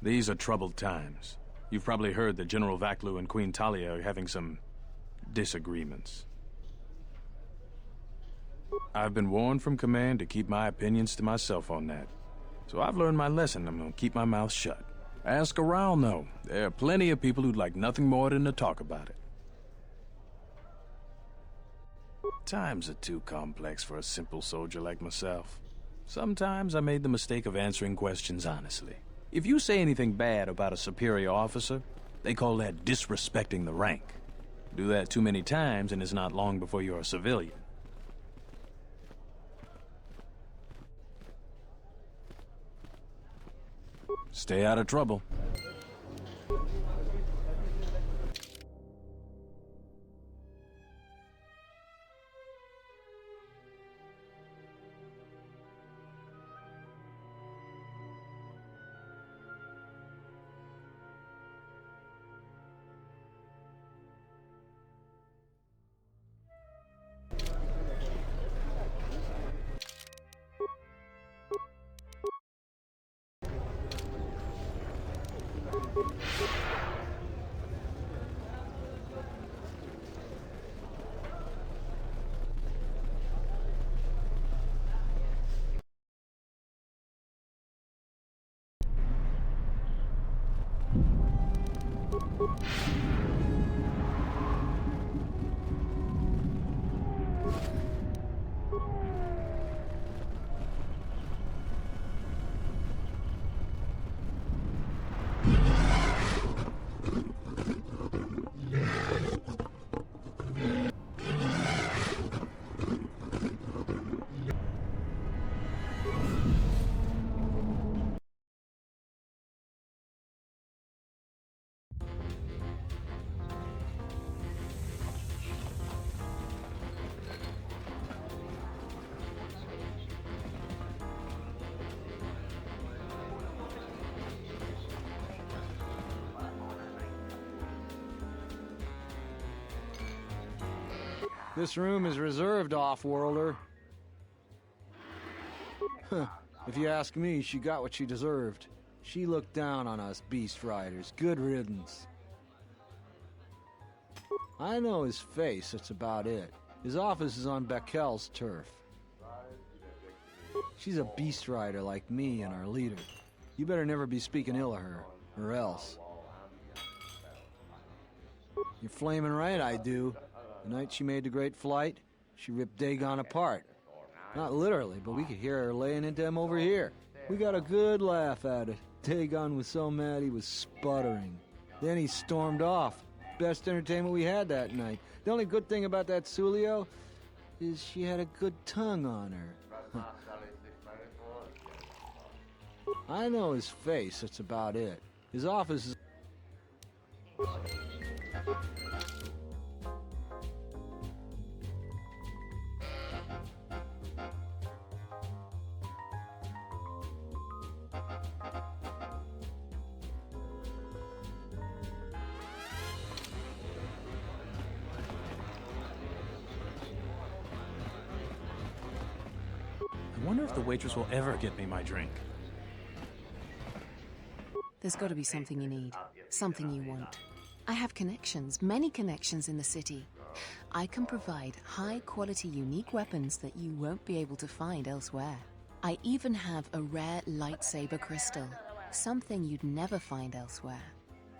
Speaker 16: These are troubled times. You've probably heard that General Vaklu and Queen Talia are having some disagreements. I've been warned from command to keep my opinions to myself on that. So I've learned my lesson. I'm gonna keep my mouth shut. Ask around, though. There are plenty of people who'd like nothing more than to talk about it. Times are too complex for a simple soldier like myself. Sometimes I made the mistake of answering questions honestly. If you say anything bad about a superior officer, they call that disrespecting the rank. Do that too many times and it's not long before you're a civilian. Stay out of trouble.
Speaker 17: This room is reserved, off-worlder. If you ask me, she got what she deserved. She looked down on us Beast Riders. Good riddance. I know his face, that's about it. His office is on Bekel's turf. She's a Beast Rider like me and our leader. You better never be speaking ill of her, or else. You're flaming right, I do. The night she made the great flight, she ripped Dxun apart. Not literally, but we could hear her laying into him over here. We got a good laugh at it. Dxun was so mad he was sputtering. Then he stormed off. Best entertainment we had that night. The only good thing about that Sulio is she had a good tongue on her. I know his face, that's about it. His office is...
Speaker 16: I wonder if the waitress will ever get me my drink.
Speaker 18: There's got to be something you need, something you want. I have connections, many connections in the city. I can provide high-quality, unique weapons that you won't be able to find elsewhere. I even have a rare lightsaber crystal, something you'd never find elsewhere.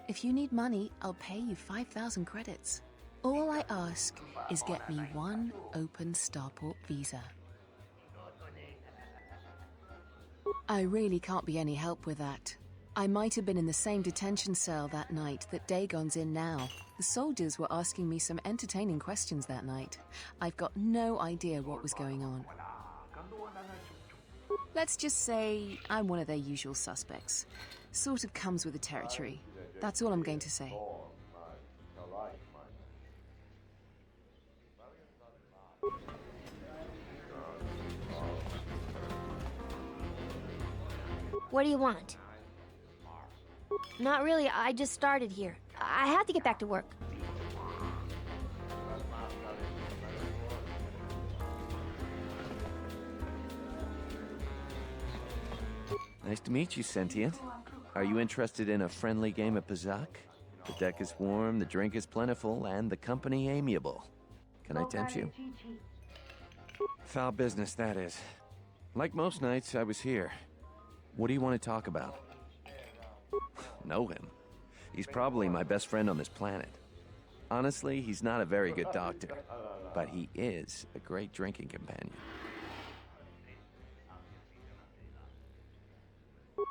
Speaker 18: If you need money, I'll pay you 5,000 credits. All I ask is get me one open starport visa. I really can't be any help with that. I might have been in the same detention cell that night that Dagon's in now. The soldiers were asking me some entertaining questions that night. I've got no idea what was going on. Let's just say I'm one of their usual suspects. Sort of comes with the territory. That's all I'm going to say.
Speaker 19: What do you want? Not really, I just started here. I have to get back to work.
Speaker 20: Nice to meet you, Sentient. Are you interested in a friendly game of Pazak? The deck is warm, the drink is plentiful, and the company amiable. Can I tempt you? Foul business, that is. Like most nights, I was here. What do you want to talk about? Know him. He's probably my best friend on this planet. Honestly, he's not a very good doctor, but he is a great drinking companion.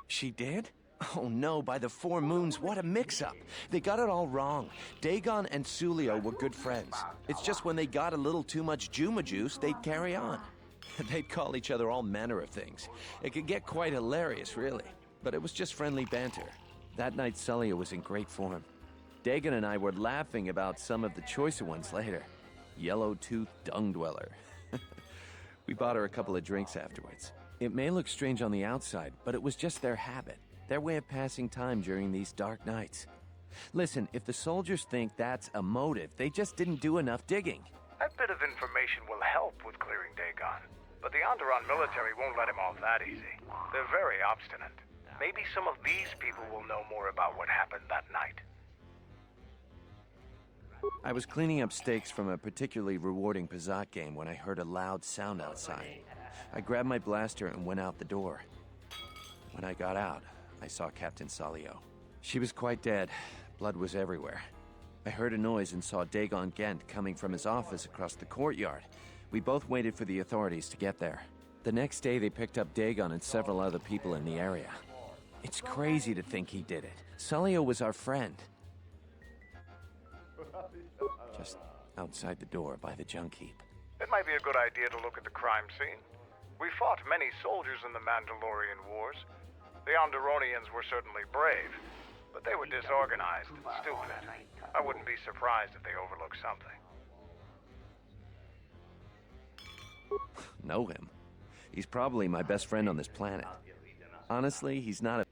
Speaker 20: She did? Oh no, by the four moons, what a mix-up. They got it all wrong. Dagon and Sulio were good friends. It's just when they got a little too much Juma juice, they'd carry on. They'd call each other all manner of things. It could get quite hilarious, really. But it was just friendly banter. That night, Sulio was in great form. Dagon and I were laughing about some of the choicer ones later. Yellow-toothed dung dweller. We bought her a couple of drinks afterwards. It may look strange on the outside, but it was just their habit. Their way of passing time during these dark nights. Listen, if the soldiers think that's a motive, they just didn't do enough digging.
Speaker 11: That bit of information will help with clearing Dagon. But the Onderon military won't let him off that easy. They're very obstinate. Maybe some of these people will know more about what happened that night.
Speaker 20: I was cleaning up stakes from a particularly rewarding Pazak game when I heard a loud sound outside. I grabbed my blaster and went out the door. When I got out, I saw Captain Sulio. She was quite dead. Blood was everywhere. I heard a noise and saw Dagon Gent coming from his office across the courtyard. We both waited for the authorities to get there. The next day, they picked up Dagon and several other people in the area. It's crazy to think he did it. Sulio was our friend. Just outside the door by the junk heap.
Speaker 11: It might be a good idea to look at the crime scene. We fought many soldiers in the Mandalorian Wars. The Onderonians were certainly brave, but they were disorganized and stupid. I wouldn't be surprised if they overlooked something.
Speaker 20: Know him. He's probably my best friend on this planet. Honestly, he's not a...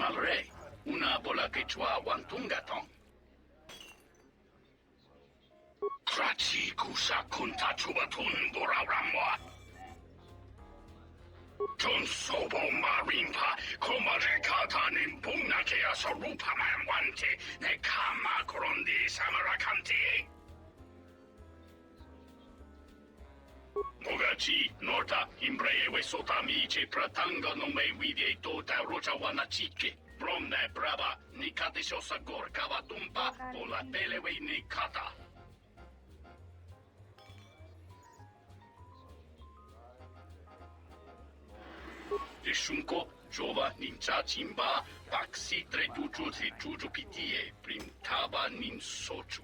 Speaker 1: malre. Una bola quechua wantungatong. Krachi kusa kunta chubatun boraramwa. John Sobo Marimpa, Komare Katanin Bunakea Sorupa Manwante, Nekama Grondi Samarakanti. Mogachi, Norta, Imbrewe Sotamice, Pratanga no me vide tota Rojawana Chike, Bromne Brava, Nikatiso Sagor Kavatumpa, Ola Pelewe Nikata. Dxunko, Jova Ninja Chimba, Paxi Tretuju Juju Pitie, Primtaba Nin Sochu.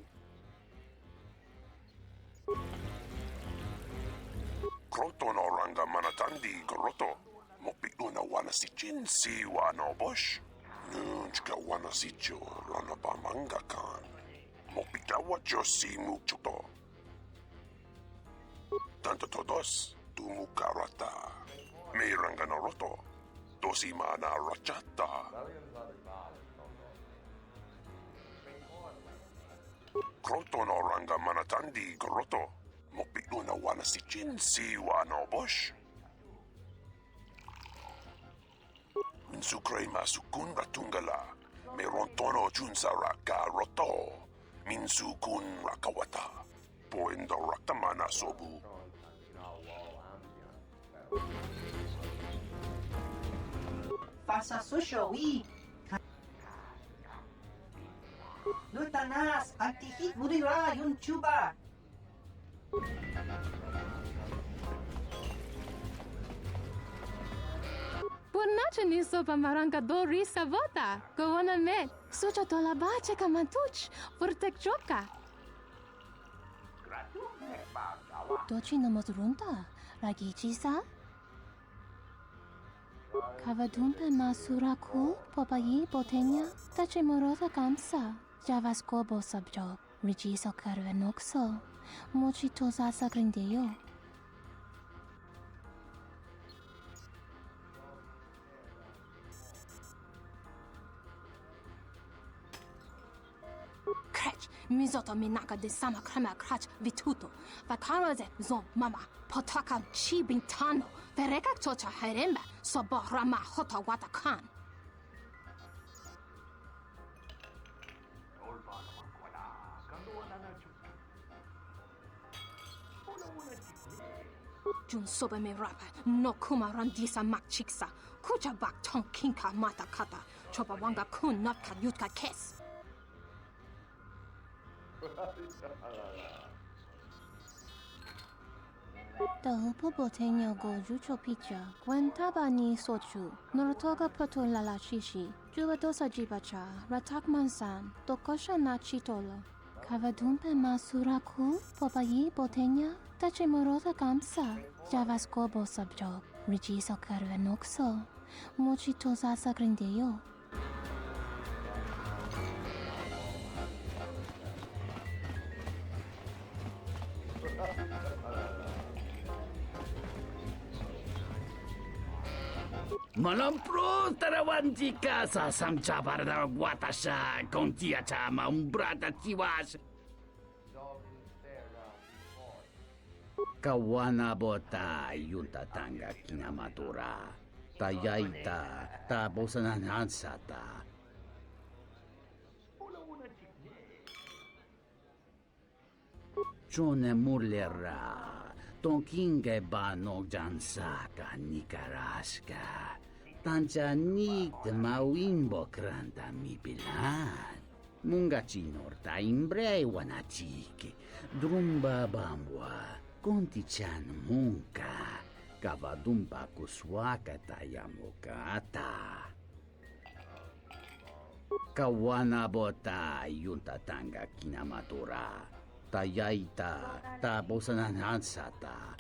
Speaker 3: Kroto no ranga manatandi groto. Mopiguna wana si jinsi wano bosh. Nunchka wana si jo rana bamanga kan. Mopitawa jo si muchuto. Tanto todos, tu mukarata. Me ranga no roto. Dosi mana rachata. Kroto no ranga manatandi groto. Mopiguna wana si jinsi wano bosh. Minsukre masukun ratungala. Merontono junsara ka roto. Minsukun rakawata. Poendo raktamana sobu.
Speaker 12: Fasa susho wi. Lutanas, antihit murira yun chuba.
Speaker 6: Pornace ni sopa maranca dori savota. Govana met. Sucha tola bache kamantuch. Furtek choka.
Speaker 21: Dochi no moturunta. Ragichi-sa? Kavadumpe masuraku. Popayi botenya. Tache morota kamsa. Javaskobo sabjo. Rigiso karvenokso. Mochi tosasa grindeyo. Krech, mizoto minaka de sama krema krach vituto. Vakaraze zon mama. Potaka chi bintano. Vereka tocha heremba. Sobo rama hota watakan. Jun soba me rapa, no kuma randisa mak chiksa. Kucha bak tong kinka mata kata. Chopa wanga kun not ka yutka kes. Dahupo botenyo go jucho picha. Gwentaba ni sochu. Norotoga proto lala shishi. Jubadosa jibacha. Ratak mansan. Tokosha na chitolo. Kavadumpe masuraku. Popayi botenya. Tache morota kamsa. Javaskobo sabjo. Rigiso karvenokso. Mochi tosasa grindeyo.
Speaker 10: Malampro tarawanti casa samcha para watasha kontia chama umbrata tiwas. Kawana bota yunta tanga kinamatura. Tayaita tabosanan hansata. Chone murlera. Tonkinge bano jansaka nikaraska. Tancha nik mawimbo kranta mi pilan. Munga chinorta imbre wanachike. Drumba bambwa. Konti-chan munka. Kavadumpa kuswaka tayamokata. Kawana bota yunta tanga kinamatura. Tayaita tabosanan hansata.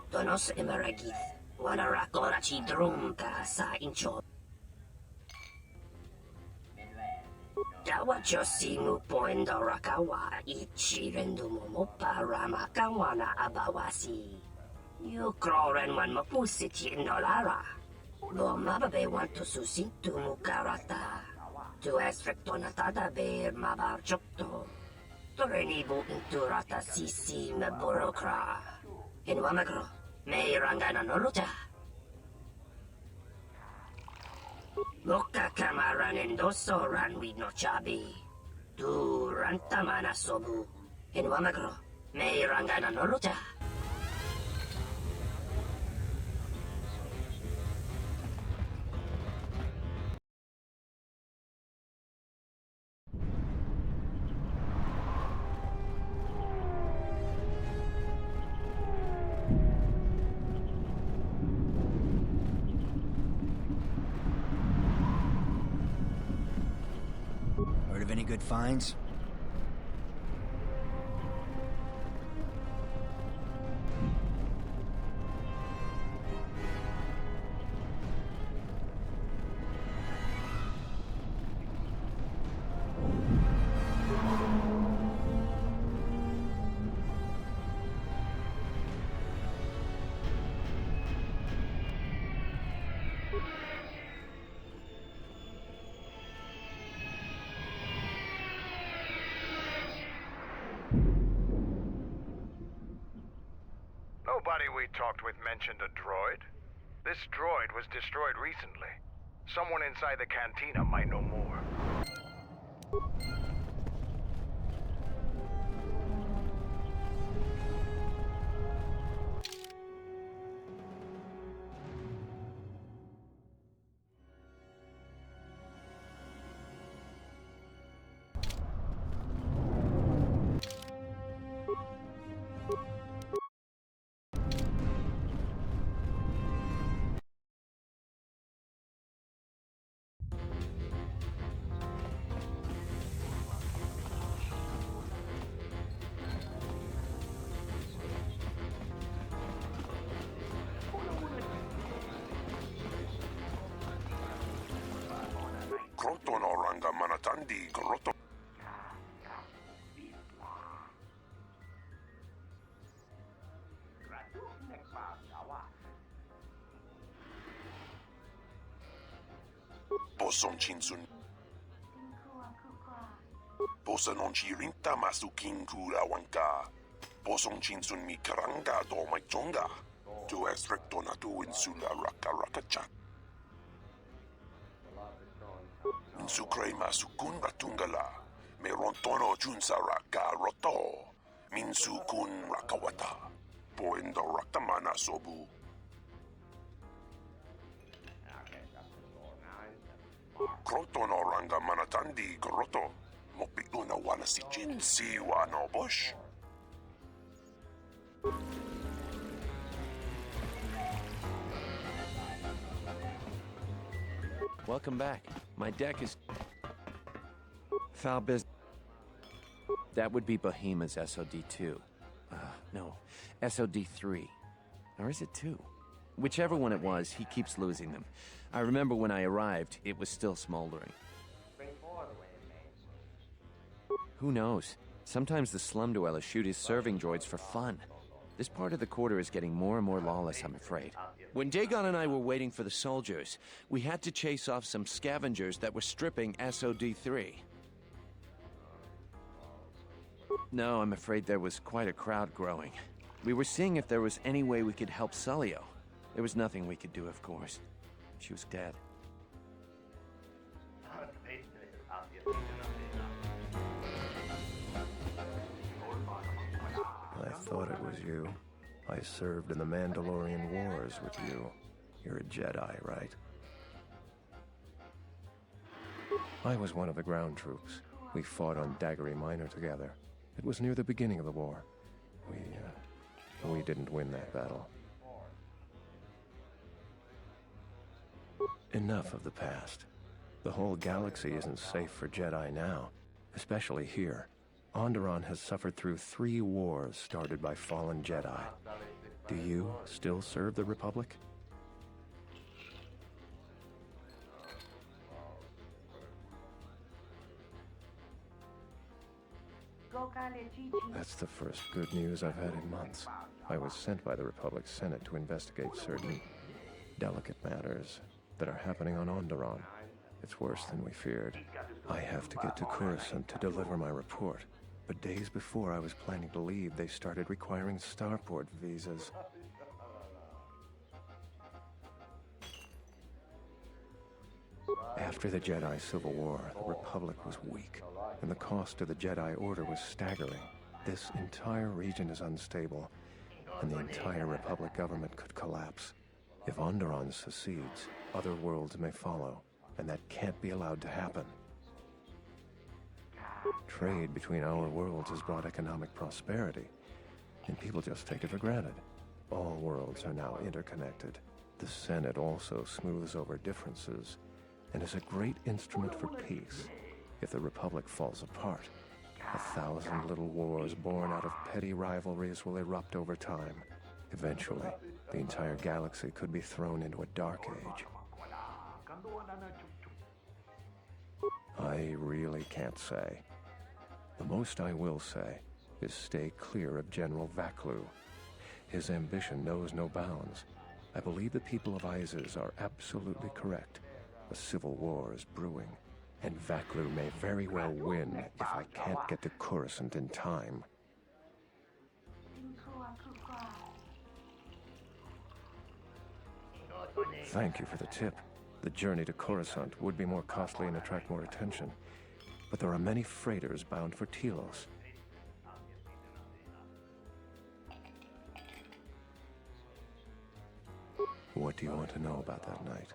Speaker 25: Tonos emeragith. Wanarakorachi drunka sa incho.
Speaker 5: Dawa Josimu Poendo Rakawa Ichi Rendumo Parama Kawana Abawasi. You Kroren one Mapusiti Nolara. Lo Mababe want to Susintu Mukarata. To Esrectonatada Bear Mabar Jokto. Torenibu Inturata Sisi Meborokra. In Wamagro, May Rangana Noruta. Loka Kamaran Endoso Ran with no Chabi. Du Rantamana Sobu. In Wamagro, May Rangana Noruta.
Speaker 22: Heard of any good finds?
Speaker 11: Nobody we talked with mentioned a droid. This droid was destroyed recently. Someone inside the cantina might know more.
Speaker 3: Kroton oranga manatandi grotto. Poson chinsun. Posa non ci rinta masu kinkura wanka. Poson chinsun mi karanga do mai tonga. Tu es rectona tu insula raka raka chat. Insu crema su kun ratungala. Me rontono junsa raka roto. Minsu kun rakawata. Poendo rakamana sobu. Kroton oranga manatandi grotto. Mopi una wana si jin si wano bush.
Speaker 20: Welcome back. My deck is... Foul business. That would be Bohema's SOD-2. No, SOD-3. Or is it 2? Whichever one it was, he keeps losing them. I remember when I arrived, it was still smoldering. Who knows? Sometimes the slum dwellers shoot his serving droids for fun. This part of the quarter is getting more and more lawless, I'm afraid. When Dagon and I were waiting for the soldiers, we had to chase off some scavengers that were stripping SOD-3. No, I'm afraid there was quite a crowd growing. We were seeing if there was any way we could help Sulio. There was nothing we could do, of course. She was dead.
Speaker 23: I thought it was you. I served in the Mandalorian Wars with you. You're a Jedi, right? I was one of the ground troops. We fought on Daggery Minor together. It was near the beginning of the war. We didn't win that battle. Enough of the past. The whole galaxy isn't safe for Jedi now, especially here. Onderon has suffered through 3 wars started by fallen Jedi. Do you still serve the Republic? That's the first good news I've had in months. I was sent by the Republic Senate to investigate certain delicate matters that are happening on Onderon. It's worse than we feared. I have to get to Coruscant to deliver my report. But days before I was planning to leave, they started requiring starport visas. After the Jedi Civil War, the Republic was weak, and the cost to the Jedi Order was staggering. This entire region is unstable, and the entire Republic government could collapse. If Onderon secedes, other worlds may follow, and that can't be allowed to happen. Trade between our worlds has brought economic prosperity, and people just take it for granted. All worlds are now interconnected. The Senate also smooths over differences, and is a great instrument for peace. If the Republic falls apart, 1,000 little wars born out of petty rivalries will erupt over time. Eventually, the entire galaxy could be thrown into a dark age. I really can't say. The most I will say is stay clear of General Vaklu. His ambition knows no bounds. I believe the people of Izes are absolutely correct. A civil war is brewing, and Vaklu may very well win if I can't get to Coruscant in time. Thank you for the tip. The journey to Coruscant would be more costly and attract more attention, but there are many freighters bound for Telos. What do you want to know about that night?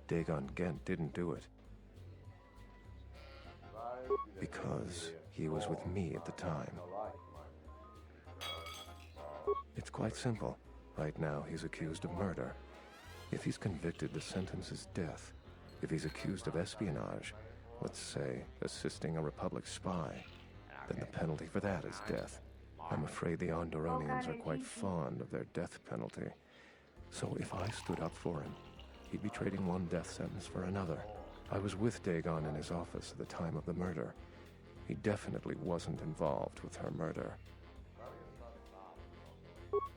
Speaker 23: Dagon Gent didn't do it. Because he was with me at the time. It's quite simple. Right now, he's accused of murder. If he's convicted, the sentence is death. If he's accused of espionage, let's say assisting a Republic spy, then the penalty for that is death. I'm afraid the Onderonians are quite fond of their death penalty. So if I stood up for him, he'd be trading one death sentence for another. I was with Dagon in his office at the time of the murder. He definitely wasn't involved with her murder.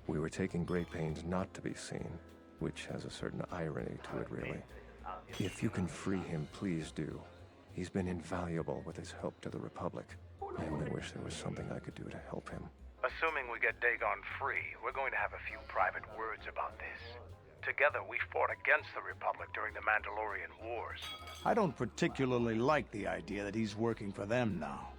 Speaker 23: We were taking great pains not to be seen, which has a certain irony to it, really. If you can free him, please do. He's been invaluable with his help to the Republic. I only wish there was something I could do to help him.
Speaker 11: Assuming we get Dagon free, we're going to have a few private words about this. Together, we fought against the Republic during the Mandalorian Wars.
Speaker 7: I don't particularly like the idea that he's working for them now.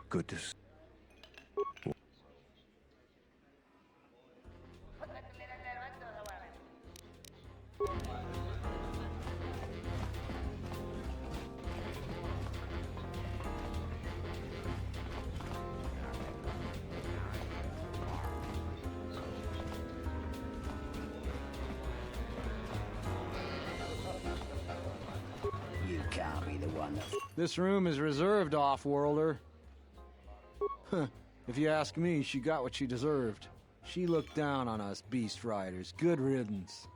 Speaker 23: Good to see.
Speaker 10: You can't be the one that...
Speaker 17: This room is reserved, off-worlder. If you ask me, she got what she deserved. She looked down on us beast riders. Good riddance.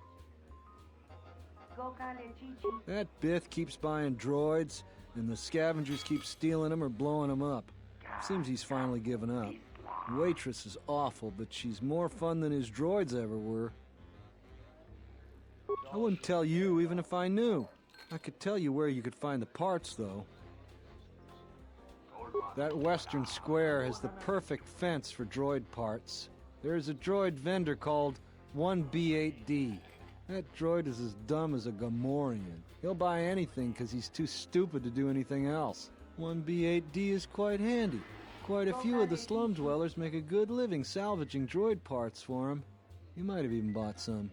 Speaker 17: That Bith keeps buying droids, and the scavengers keep stealing them or blowing them up. Seems he's finally given up. Waitress is awful, but she's more fun than his droids ever were. I wouldn't tell you even if I knew. I could tell you where you could find the parts, though. That western square has the perfect fence for droid parts. There's a droid vendor called 1B8D. That droid is as dumb as a Gamorrean. He'll buy anything because he's too stupid to do anything else. 1B8D is quite handy. Quite a few of the slum dwellers make a good living salvaging droid parts for him. You might have even bought some.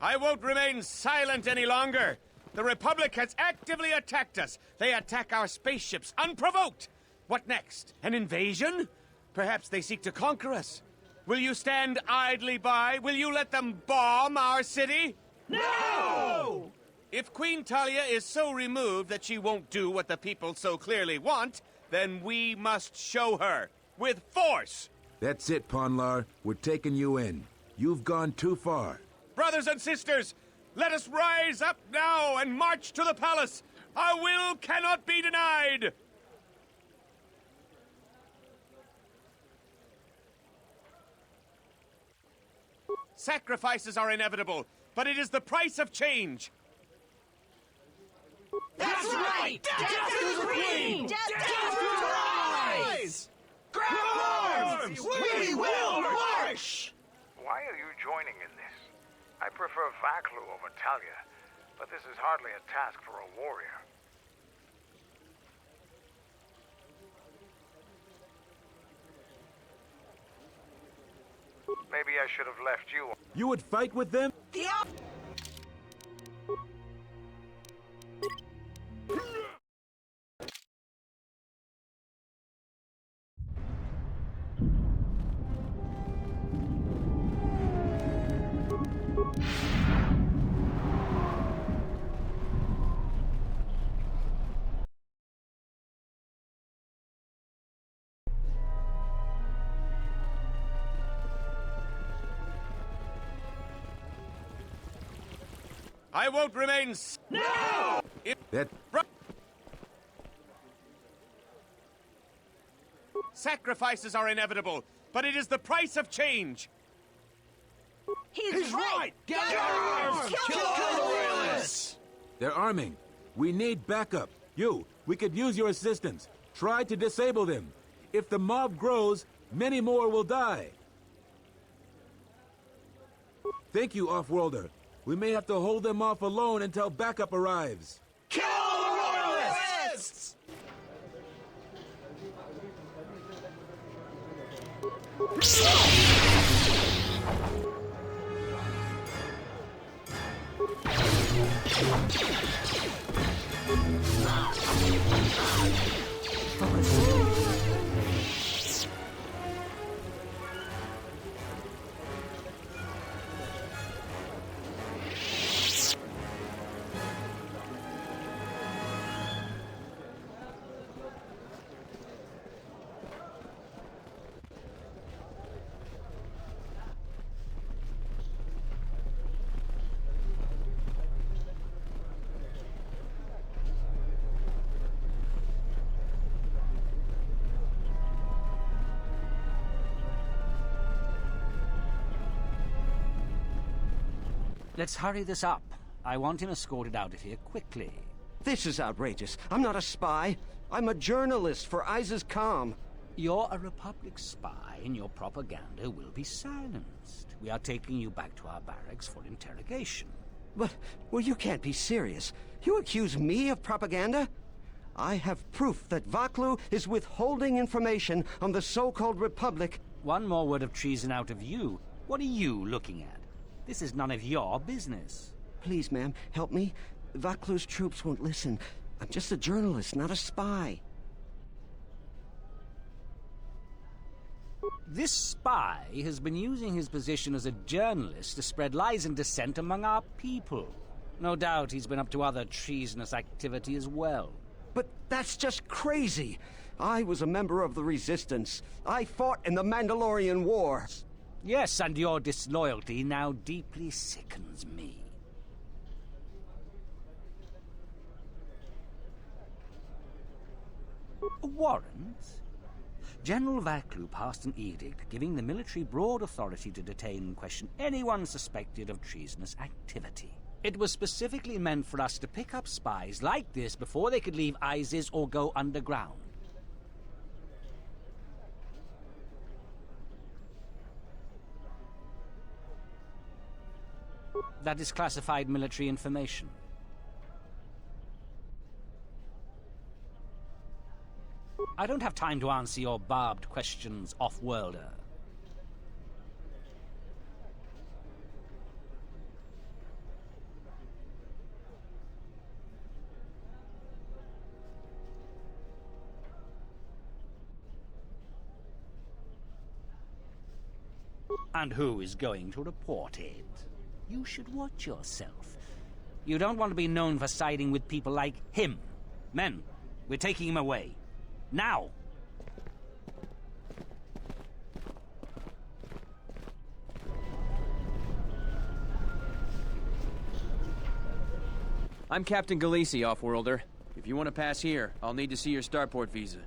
Speaker 4: I won't remain silent any longer. The Republic has actively attacked us. They attack our spaceships unprovoked. What next? An invasion? Perhaps they seek to conquer us. Will you stand idly by? Will you let them bomb our city? No! If Queen Talia is so removed that she won't do what the people so clearly want, then we must show her. With force!
Speaker 8: That's it, Ponlar. We're taking you in. You've gone too far.
Speaker 4: Brothers and sisters, let us rise up now and march to the palace. Our will cannot be denied. Sacrifices are inevitable, but it is the price of change.
Speaker 9: That's right! Death to the Queen! Death to the rise! Grab arms! We will march!
Speaker 11: Why are you joining in this? I prefer Vaklu over Talia, but this is hardly a task for a warrior. Maybe I should have left you.
Speaker 8: You would fight with them?
Speaker 4: I won't remain. No! Sacrifices are inevitable, but it is the price of change.
Speaker 9: He's right! Get arms! Kill the royalists!
Speaker 8: They're arming. We need backup. We could use your assistance. Try to disable them. If the mob grows, many more will die. Thank you, Offworlder. We may have to hold them off alone until backup arrives.
Speaker 9: Kill the royalists!
Speaker 10: Let's hurry this up. I want him escorted out of here quickly.
Speaker 24: This is outrageous. I'm not a spy. I'm a journalist for Isis Calm.
Speaker 10: You're a Republic spy, and your propaganda will be silenced. We are taking you back to our barracks for interrogation.
Speaker 24: But, well, you can't be serious. You accuse me of propaganda? I have proof that Vaklu is withholding information on the so-called Republic.
Speaker 10: One more word of treason out of you. What are you looking at? This is none of your business.
Speaker 24: Please, ma'am, help me. Vaklu's troops won't listen. I'm just a journalist, not a spy.
Speaker 10: This spy has been using his position as a journalist to spread lies and dissent among our people. No doubt he's been up to other treasonous activity as well.
Speaker 24: But that's just crazy. I was a member of the Resistance. I fought in the Mandalorian War.
Speaker 10: Yes, and your disloyalty now deeply sickens me. A warrant? General Vaklu passed an edict giving the military broad authority to detain and question anyone suspected of treasonous activity. It was specifically meant for us to pick up spies like this before they could leave Isis or go underground. That is classified military information. I don't have time to answer your barbed questions, Off-worlder. And who is going to report it? You should watch yourself. You don't want to be known for siding with people like him. Men, we're taking him away. Now!
Speaker 2: I'm Captain Galisi, Off-Worlder. If you want to pass here, I'll need to see your starport visa.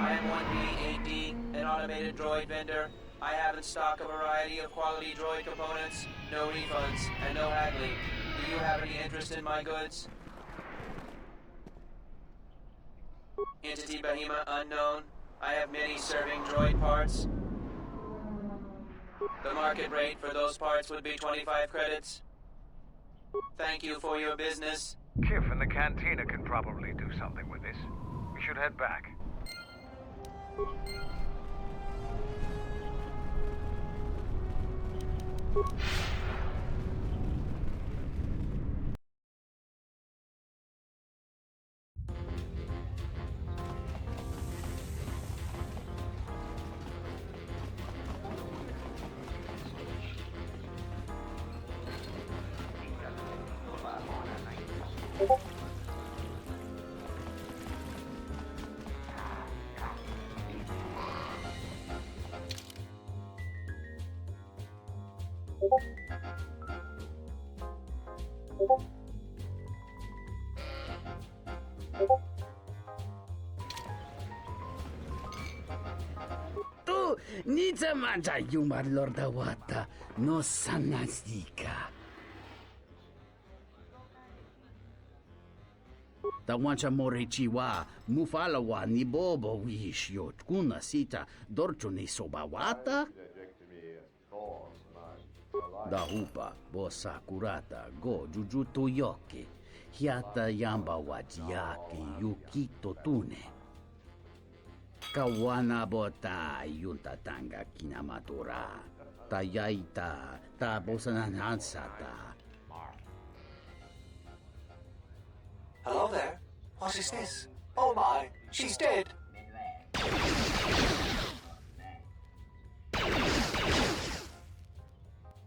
Speaker 13: I am 1B8D, an automated droid vendor. I have in stock a variety of quality droid components, no refunds, and no haggling. Do you have any interest in my goods? Entity Bahima unknown. I have many serving droid parts. The market rate for those parts would be 25 credits. Thank you for your business.
Speaker 11: Kif and the cantina can probably do something with this. We should head back.
Speaker 14: Tu niza manja yumar lorda wata no sanasika. Tawancha morechiwa mufalawa ni bobo wish yot kuna sita dorcho ni sobawata. Dahupa bosa kurata go jujuto yoke hiata yamba wajiake yukito tune. Kawana bota yunta tanga kinamatura tayaita ta bosananansata.
Speaker 15: Hello there. What is this? Oh my, she's dead.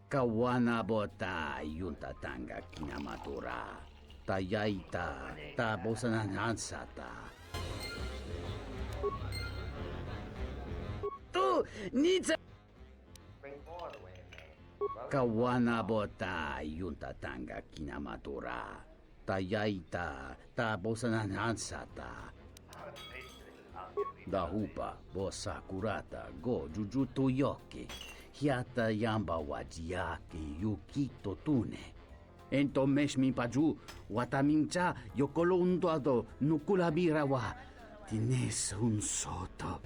Speaker 14: Kawana bota yunta tanga kinamatura tayaita ta bosananansata. Tu niza Kawana bota yunta tanga kinamatura tayaita ta bosananansata. Dahupa bosa kurata go jujuto yoke hiata yamba wajiake yukito tune. Ento mes mi paju, watamincha, yokolo undoado, nukulabirawa, tines un soto.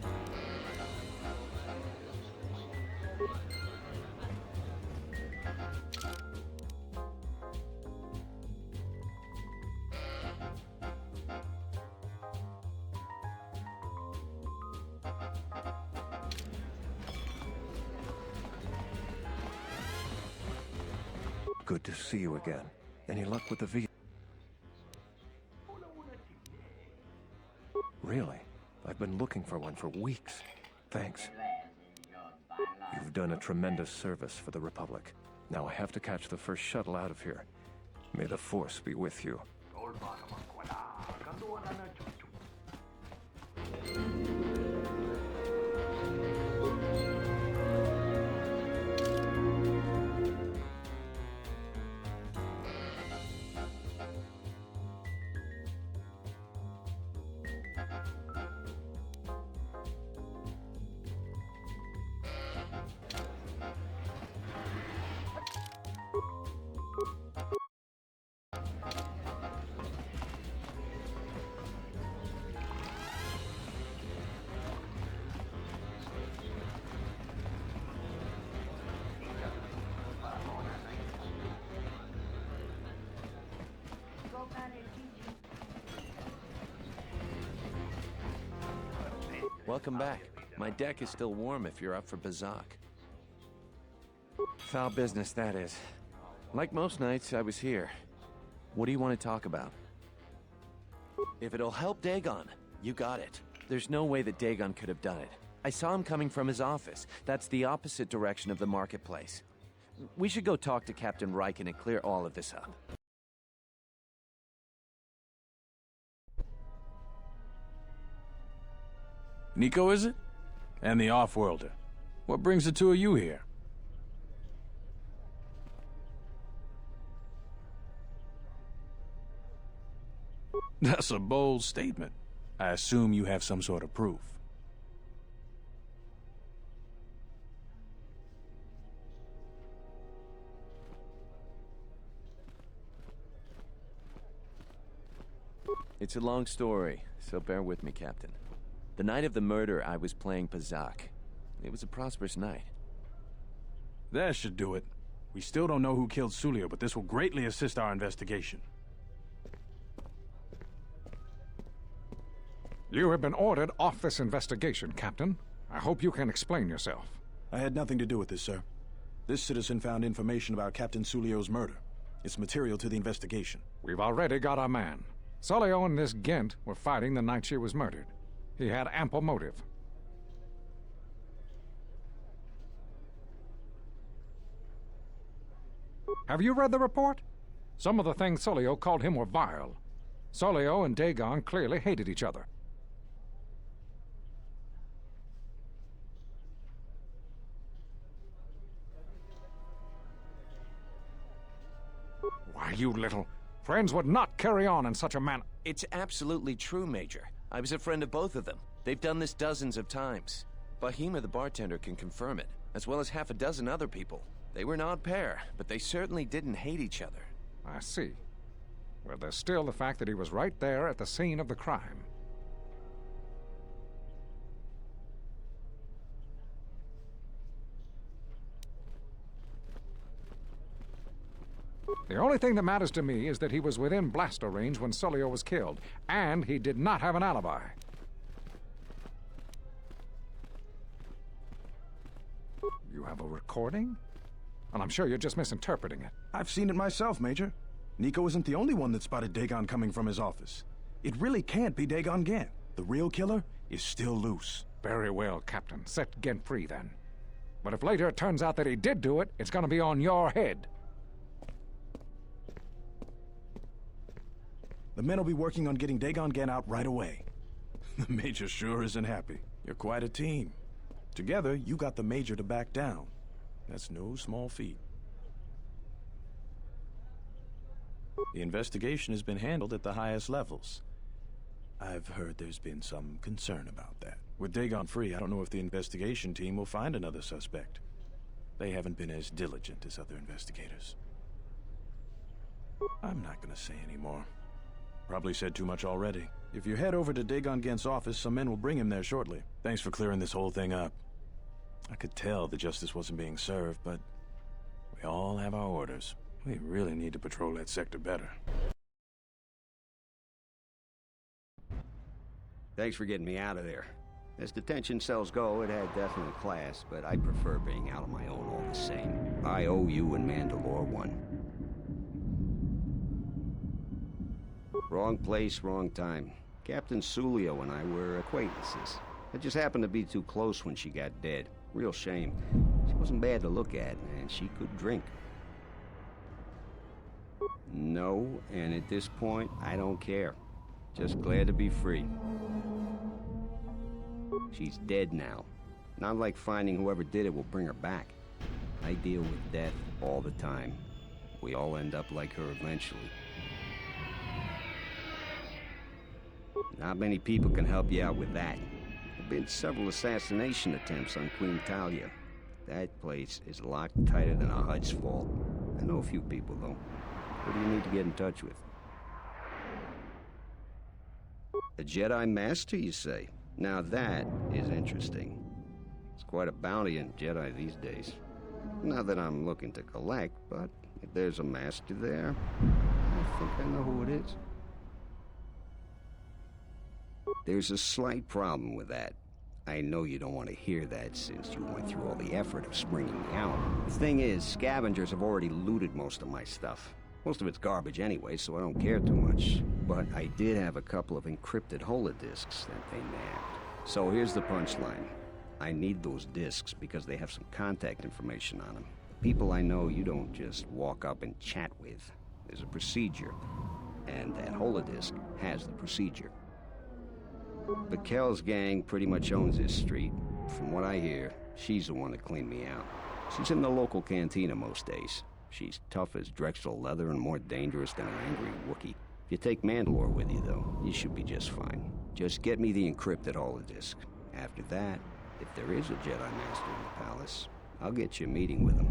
Speaker 23: Good to see you again. Any luck with the V? Really? I've been looking for one for weeks. Thanks. You've done a tremendous service for the Republic. Now I have to catch the first shuttle out of here. May the Force be with you.
Speaker 20: Welcome back. My deck is still warm if you're up for Bazak. Foul business, that is. Like most nights, I was here. What do you want to talk about? If it'll help Dagon, you got it. There's no way that Dagon could have done it. I saw him coming from his office. That's the opposite direction of the marketplace. We should go talk to Captain Riken and clear all of this up.
Speaker 8: Nico, is it? And the Offworlder. What brings the two of you here? That's a bold statement. I assume you have some sort of proof.
Speaker 20: It's a long story, so bear with me, Captain. The night of the murder, I was playing Bazak. It was a prosperous night.
Speaker 8: That should do it. We still don't know who killed Sulio, but this will greatly assist our investigation.
Speaker 1: You have been ordered off this investigation, Captain. I hope you can explain yourself.
Speaker 16: I had nothing to do with this, sir. This citizen found information about Captain Sulio's murder. It's material to the investigation.
Speaker 1: We've already got our man. Sulio and this Gent were fighting the night she was murdered. He had ample motive. Have you read the report? Some of the things Sulio called him were vile. Sulio and Dagon clearly hated each other. Why, you little... Friends would not carry on in such a manner.
Speaker 20: It's absolutely true, Major. I was a friend of both of them. They've done this dozens of times. Bahima the bartender can confirm it, as well as half a dozen other people. They were an odd pair, but they certainly didn't hate each other.
Speaker 1: I see. Well, there's still the fact that he was right there at the scene of the crime. The only thing that matters to me is that he was within blaster range when Sulio was killed, and he did not have an alibi. You have a recording? Well, I'm sure you're just misinterpreting it.
Speaker 16: I've seen it myself, Major. Nico isn't the only one that spotted Dagon coming from his office. It really can't be Dagon Gent. The real killer is still loose.
Speaker 1: Very well, Captain. Set Gent free, then. But if later it turns out that he did do it, it's gonna be on your head.
Speaker 16: The men will be working on getting Dagon Gent out right away. The Major sure isn't happy. You're quite a team. Together, you got the Major to back down. That's no small feat. The investigation has been handled at the highest levels. I've heard there's been some concern about that. With Dagon free, I don't know if the investigation team will find another suspect. They haven't been as diligent as other investigators. I'm not gonna say any more. Probably said too much already. If you head over to Dagon Gent's office, some men will bring him there shortly. Thanks for clearing this whole thing up. I could tell the justice wasn't being served, but we all have our orders. We really need to patrol that sector better.
Speaker 24: Thanks for getting me out of there. As detention cells go, it had definite class, but I prefer being out on my own all the same. I owe you and Mandalore one. Wrong place, wrong time. Captain Sulio and I were acquaintances. It just happened to be too close when she got dead. Real shame. She wasn't bad to look at, and she could drink. No, and at this point, I don't care. Just glad to be free. She's dead now. Not like finding whoever did it will bring her back. I deal with death all the time. We all end up like her eventually. Not many people can help you out with that. There have been several assassination attempts on Queen Talia. That place is locked tighter than a Hud's fault. I know a few people, though. Who do you need to get in touch with? A Jedi Master, you say? Now that is interesting. It's quite a bounty in Jedi these days. Not that I'm looking to collect, but if there's a master there, I think I know who it is. There's a slight problem with that. I know you don't want to hear that since you went through all the effort of springing me out. The thing is, scavengers have already looted most of my stuff. Most of it's garbage anyway, so I don't care too much. But I did have a couple of encrypted holodiscs that they nabbed. So here's the punchline. I need those discs because they have some contact information on them. The people I know you don't just walk up and chat with. There's a procedure. And that holodisc has the procedure. Bakel's gang pretty much owns this street. From what I hear, she's the one that cleaned me out. She's in the local cantina most days. She's tough as Drexel leather and more dangerous than an angry Wookiee. If you take Mandalore with you, though, you should be just fine. Just get me the encrypted holodisc. After that, if there is a Jedi Master in the palace, I'll get you a meeting with him.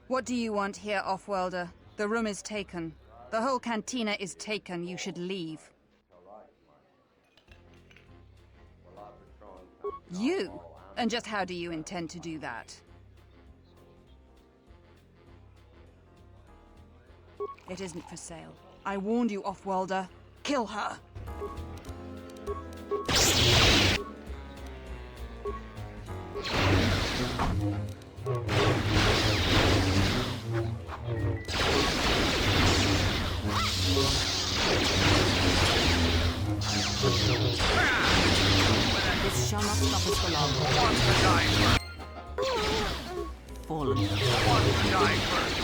Speaker 6: What do you want here, Offworlder? The room is taken. The whole cantina is taken. You should leave. You? And just how do you intend to do that? It isn't for sale. I warned you, Offworlder. Kill her!
Speaker 9: This shall not stop us for long. Who wants to die first? Fallen. Who wants to die first?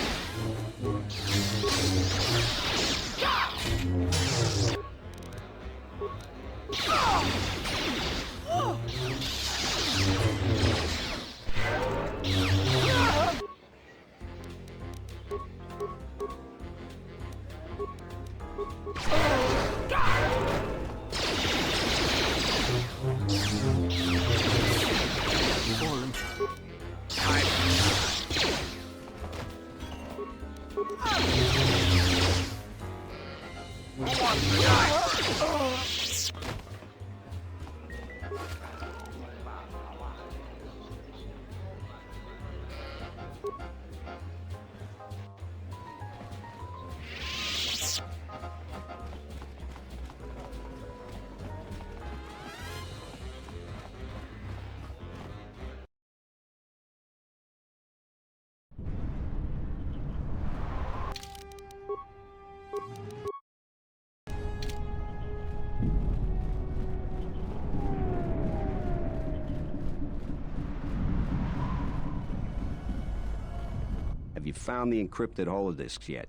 Speaker 24: Have you found the encrypted holodisks yet?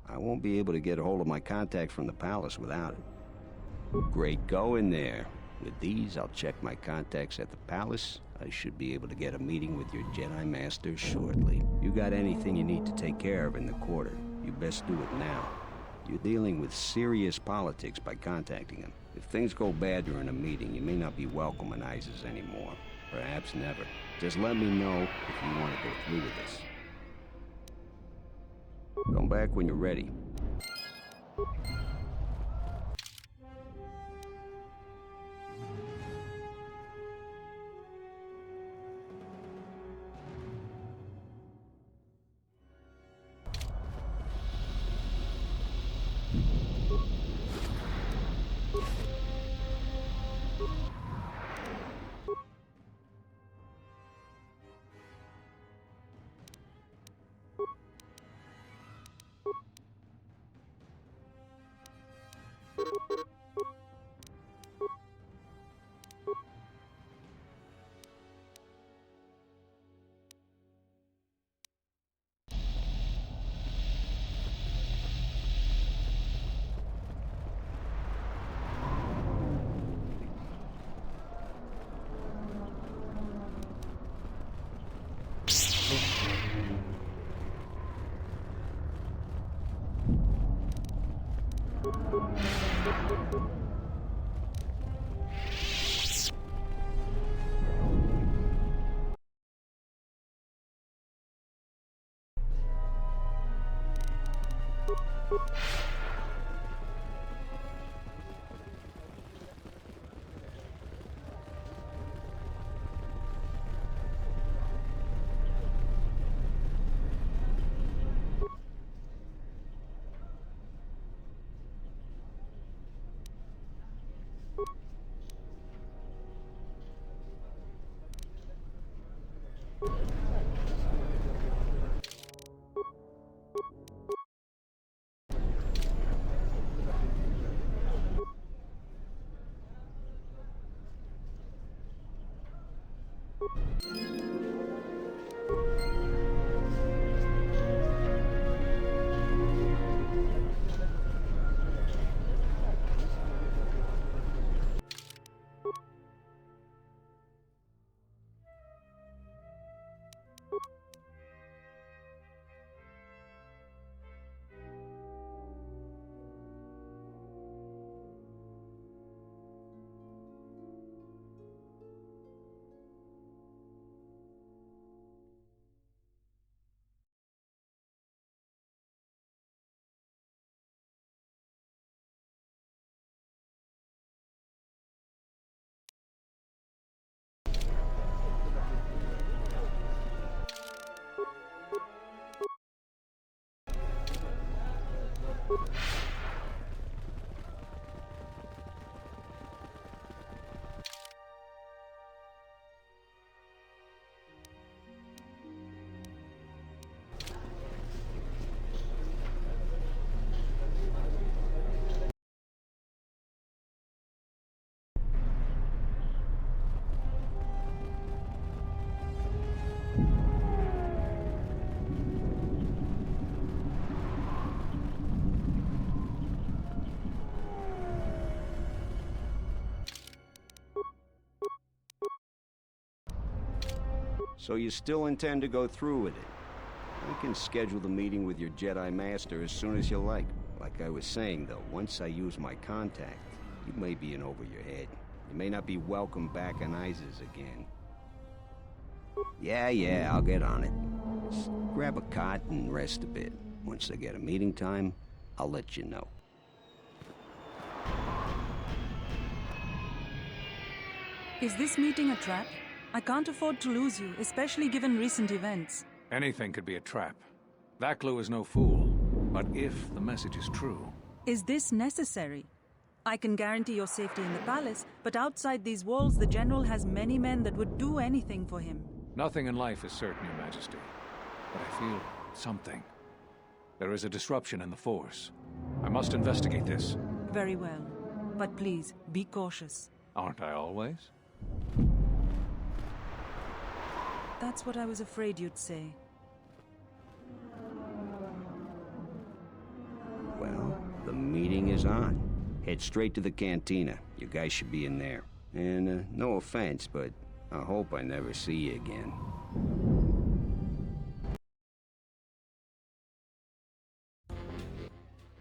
Speaker 24: I won't be able to get a hold of my contact from the palace without it. Great, go in there. With these, I'll check my contacts at the palace. I should be able to get a meeting with your Jedi Master shortly. You got anything you need to take care of in the quarter, you best do it now. You're dealing with serious politics by contacting him. If things go bad during a meeting, you may not be welcome in Isis anymore. Perhaps never. Just let me know if you want to go through with this. Come back when you're ready. So you still intend to go through with it? We can schedule the meeting with your Jedi Master as soon as you like. Like I was saying, though, once I use my contact, you may be in over your head. You may not be welcome back on Isis again. Yeah, I'll get on it. Just grab a cot and rest a bit. Once I get a meeting time, I'll let you know.
Speaker 12: Is this meeting a trap? I can't afford to lose you, especially given recent events.
Speaker 1: Anything could be a trap. Vaklu is no fool. But if the message is true...
Speaker 12: Is this necessary? I can guarantee your safety in the palace, but outside these walls, the General has many men that would do anything for him.
Speaker 1: Nothing in life is certain, Your Majesty. But I feel something. There is a disruption in the Force. I must investigate this.
Speaker 12: Very well. But please, be cautious.
Speaker 1: Aren't I always?
Speaker 12: That's what I was afraid you'd say.
Speaker 24: Well, the meeting is on. Head straight to the cantina. You guys should be in there. And, no offense, but I hope I never see you again.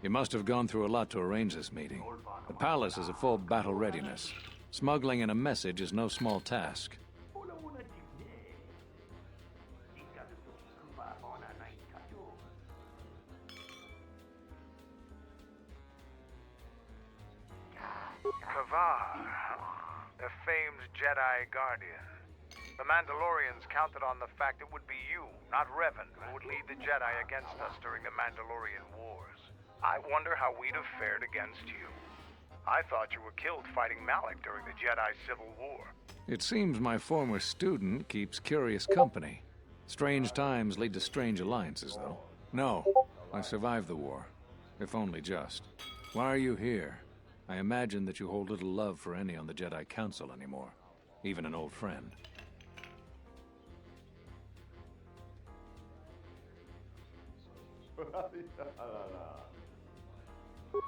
Speaker 1: You must have gone through a lot to arrange this meeting. The palace is at full battle readiness. Smuggling in a message is no small task.
Speaker 11: Kavar, the famed Jedi Guardian. The Mandalorians counted on the fact it would be you, not Revan, who would lead the Jedi against us during the Mandalorian Wars. I wonder how we'd have fared against you. I thought you were killed fighting Malik during the Jedi Civil War.
Speaker 1: It seems my former student keeps curious company. Strange times lead to strange alliances, though. No, I survived the war. If only just. Why are you here? I imagine that you hold little love for any on the Jedi Council anymore. Even an old friend.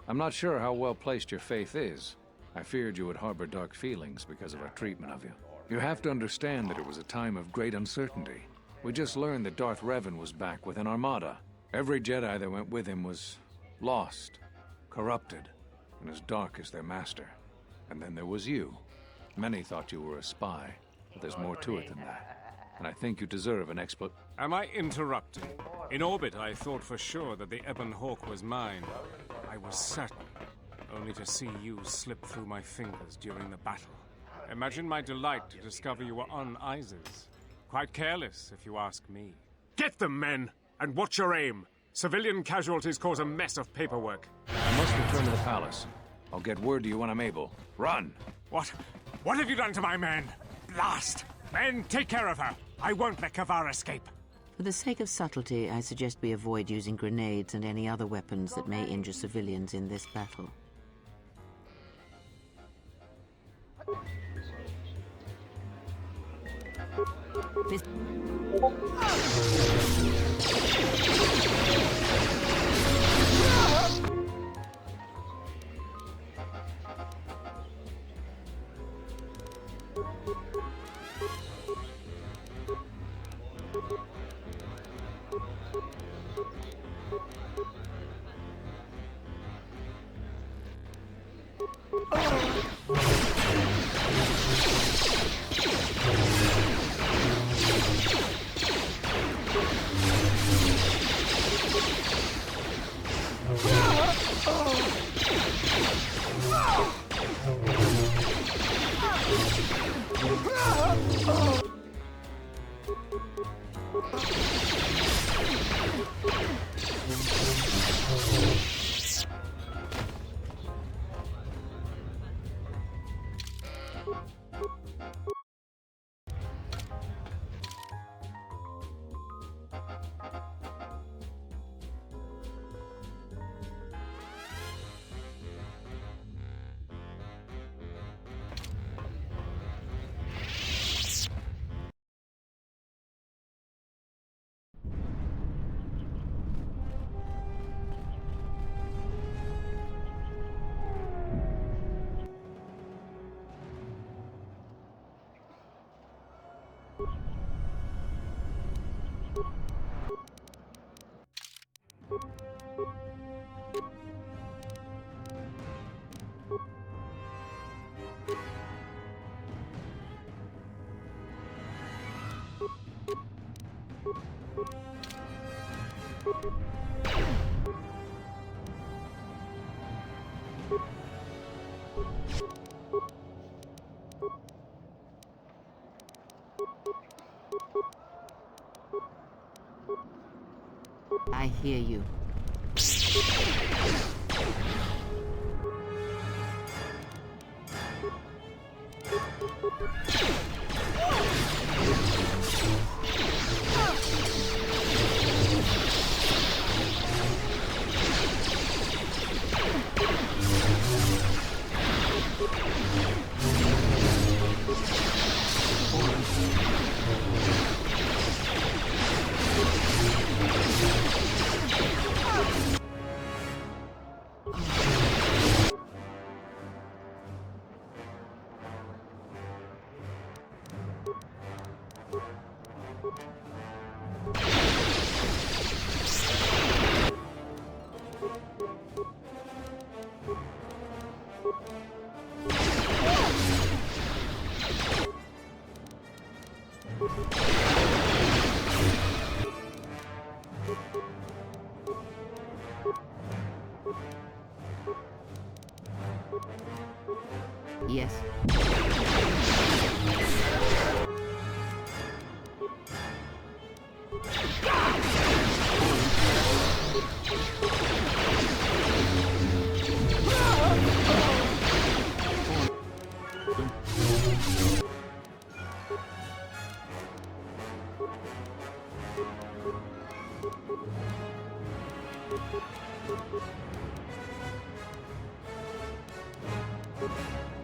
Speaker 1: I'm not sure how well placed your faith is. I feared you would harbor dark feelings because of our treatment of you. You have to understand that it was a time of great uncertainty. We just learned that Darth Revan was back with an armada. Every Jedi that went with him was lost, corrupted, and as dark as their master. And then there was you. Many thought you were a spy, but there's more to it than that. And I think you deserve an explanation.
Speaker 18: Am I interrupting? In orbit, I thought for sure that the Ebon Hawk was mine. I was certain, only to see you slip through my fingers during the battle. Imagine my delight to discover you were on Isis. Quite careless, if you ask me.
Speaker 4: Get them, men, and watch your aim. Civilian casualties cause a mess of paperwork.
Speaker 1: I must return to the palace. I'll get word to you when I'm able. Run!
Speaker 4: What? What have you done to my men? Blast! Men, take care of her. I won't let Kavar escape.
Speaker 19: For the sake of subtlety, I suggest we avoid using grenades and any other weapons that may injure civilians in this battle. I hear you. Yes.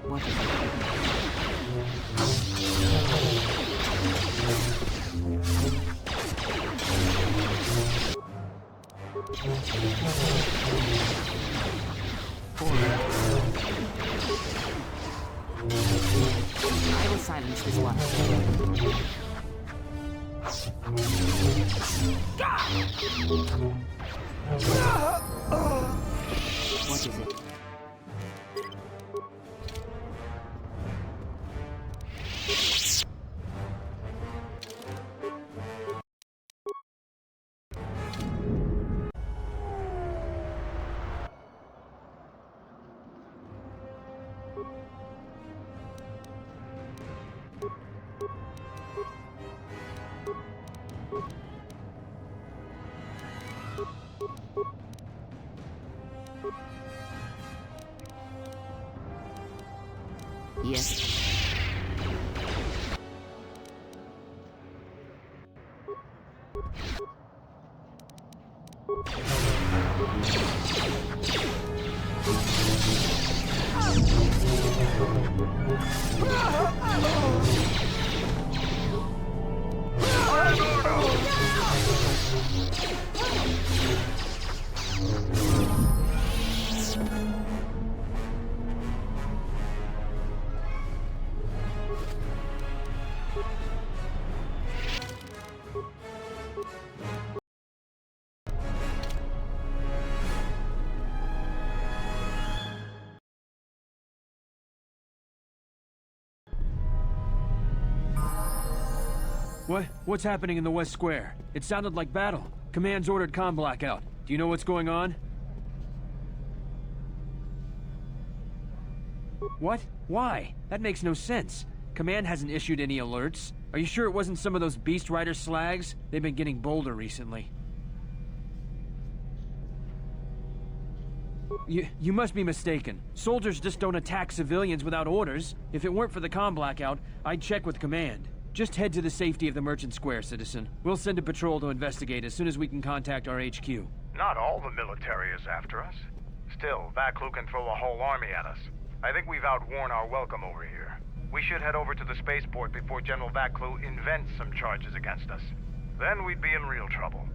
Speaker 19: What is I will silence this one. What is it? Yes.
Speaker 2: What's happening in the West Square? It sounded like battle. Command's ordered comm blackout. Do you know what's going on? What? Why? That makes no sense. Command hasn't issued any alerts. Are you sure it wasn't some of those Beast Rider slags? They've been getting bolder recently. You must be mistaken. Soldiers just don't attack civilians without orders. If it weren't for the comm blackout, I'd check with Command. Just head to the safety of the Merchant Square, citizen. We'll send a patrol to investigate as soon as we can contact our HQ.
Speaker 11: Not all the military is after us. Still, Vaklu can throw a whole army at us. I think we've outworn our welcome over here. We should head over to the spaceport before General Vaklu invents some charges against us. Then we'd be in real trouble.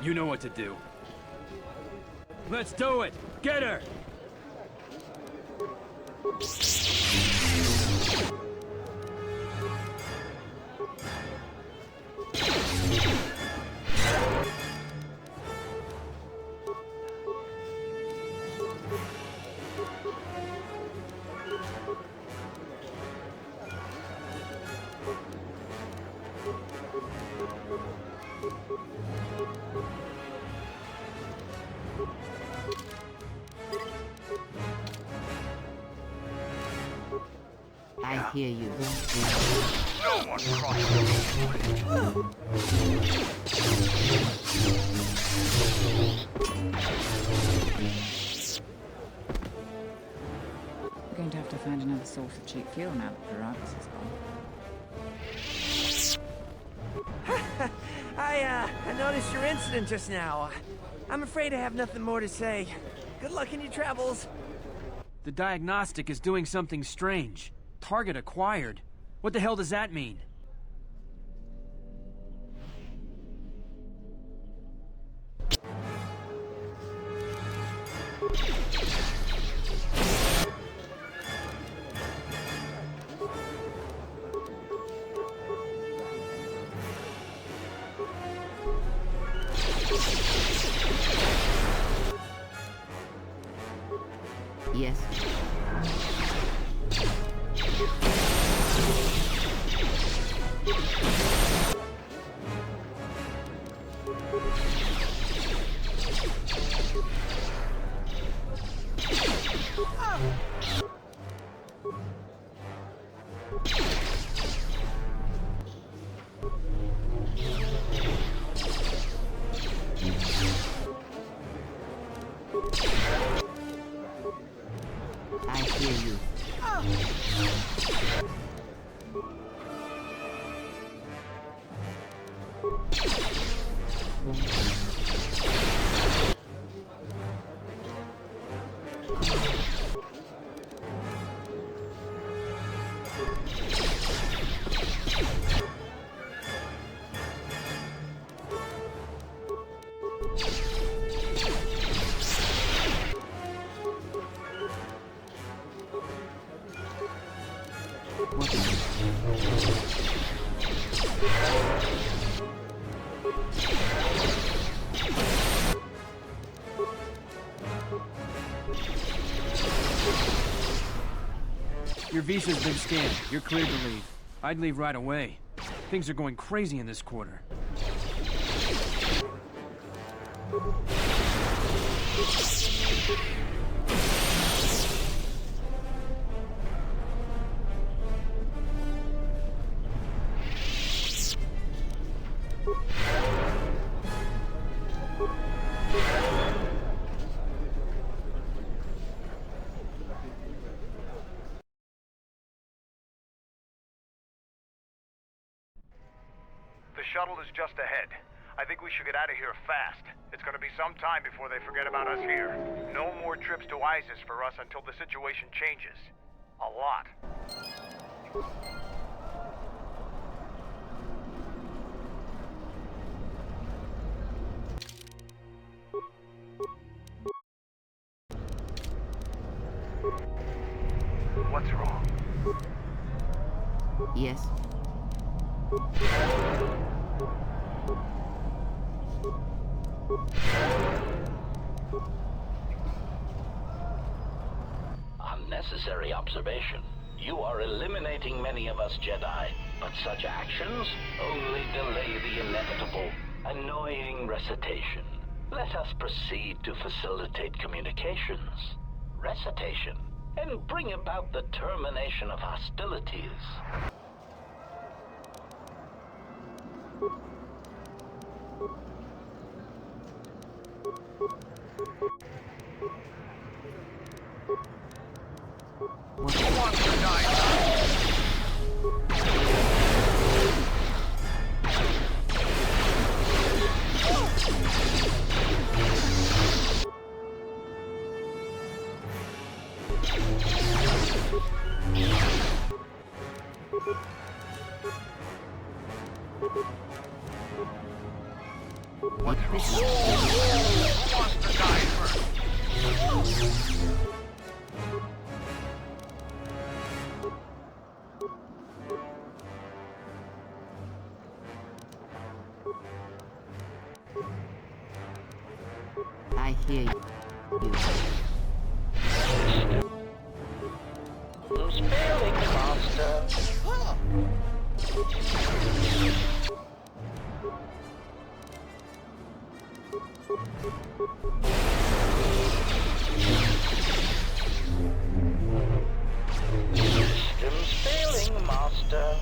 Speaker 2: You know what to do. Let's do it! Get her!
Speaker 19: I hear you.
Speaker 11: No more crossing.
Speaker 3: We're going to have to find another source of cheap fuel now that Paragus is gone.
Speaker 5: I noticed your incident just now. I'm afraid I have nothing more to say. Good luck in your travels.
Speaker 2: The diagnostic is doing something strange. Target acquired. What the hell does that mean?
Speaker 19: Yes. I hear you.
Speaker 2: Your visa's been scanned. You're cleared to leave. I'd leave right away. Things are going crazy in this quarter.
Speaker 11: The shuttle is just ahead. I think we should get out of here fast. It's gonna be some time before they forget about us here. No more trips to ISIS for us until the situation changes. A lot. What's wrong?
Speaker 19: Yes.
Speaker 21: Unnecessary observation. You are eliminating many of us Jedi, but such actions only delay the inevitable, annoying recitation. Let us proceed to facilitate communications, recitation, and bring about the termination of hostilities.
Speaker 19: I hear you.
Speaker 21: Spelling master. Systems failing, Master.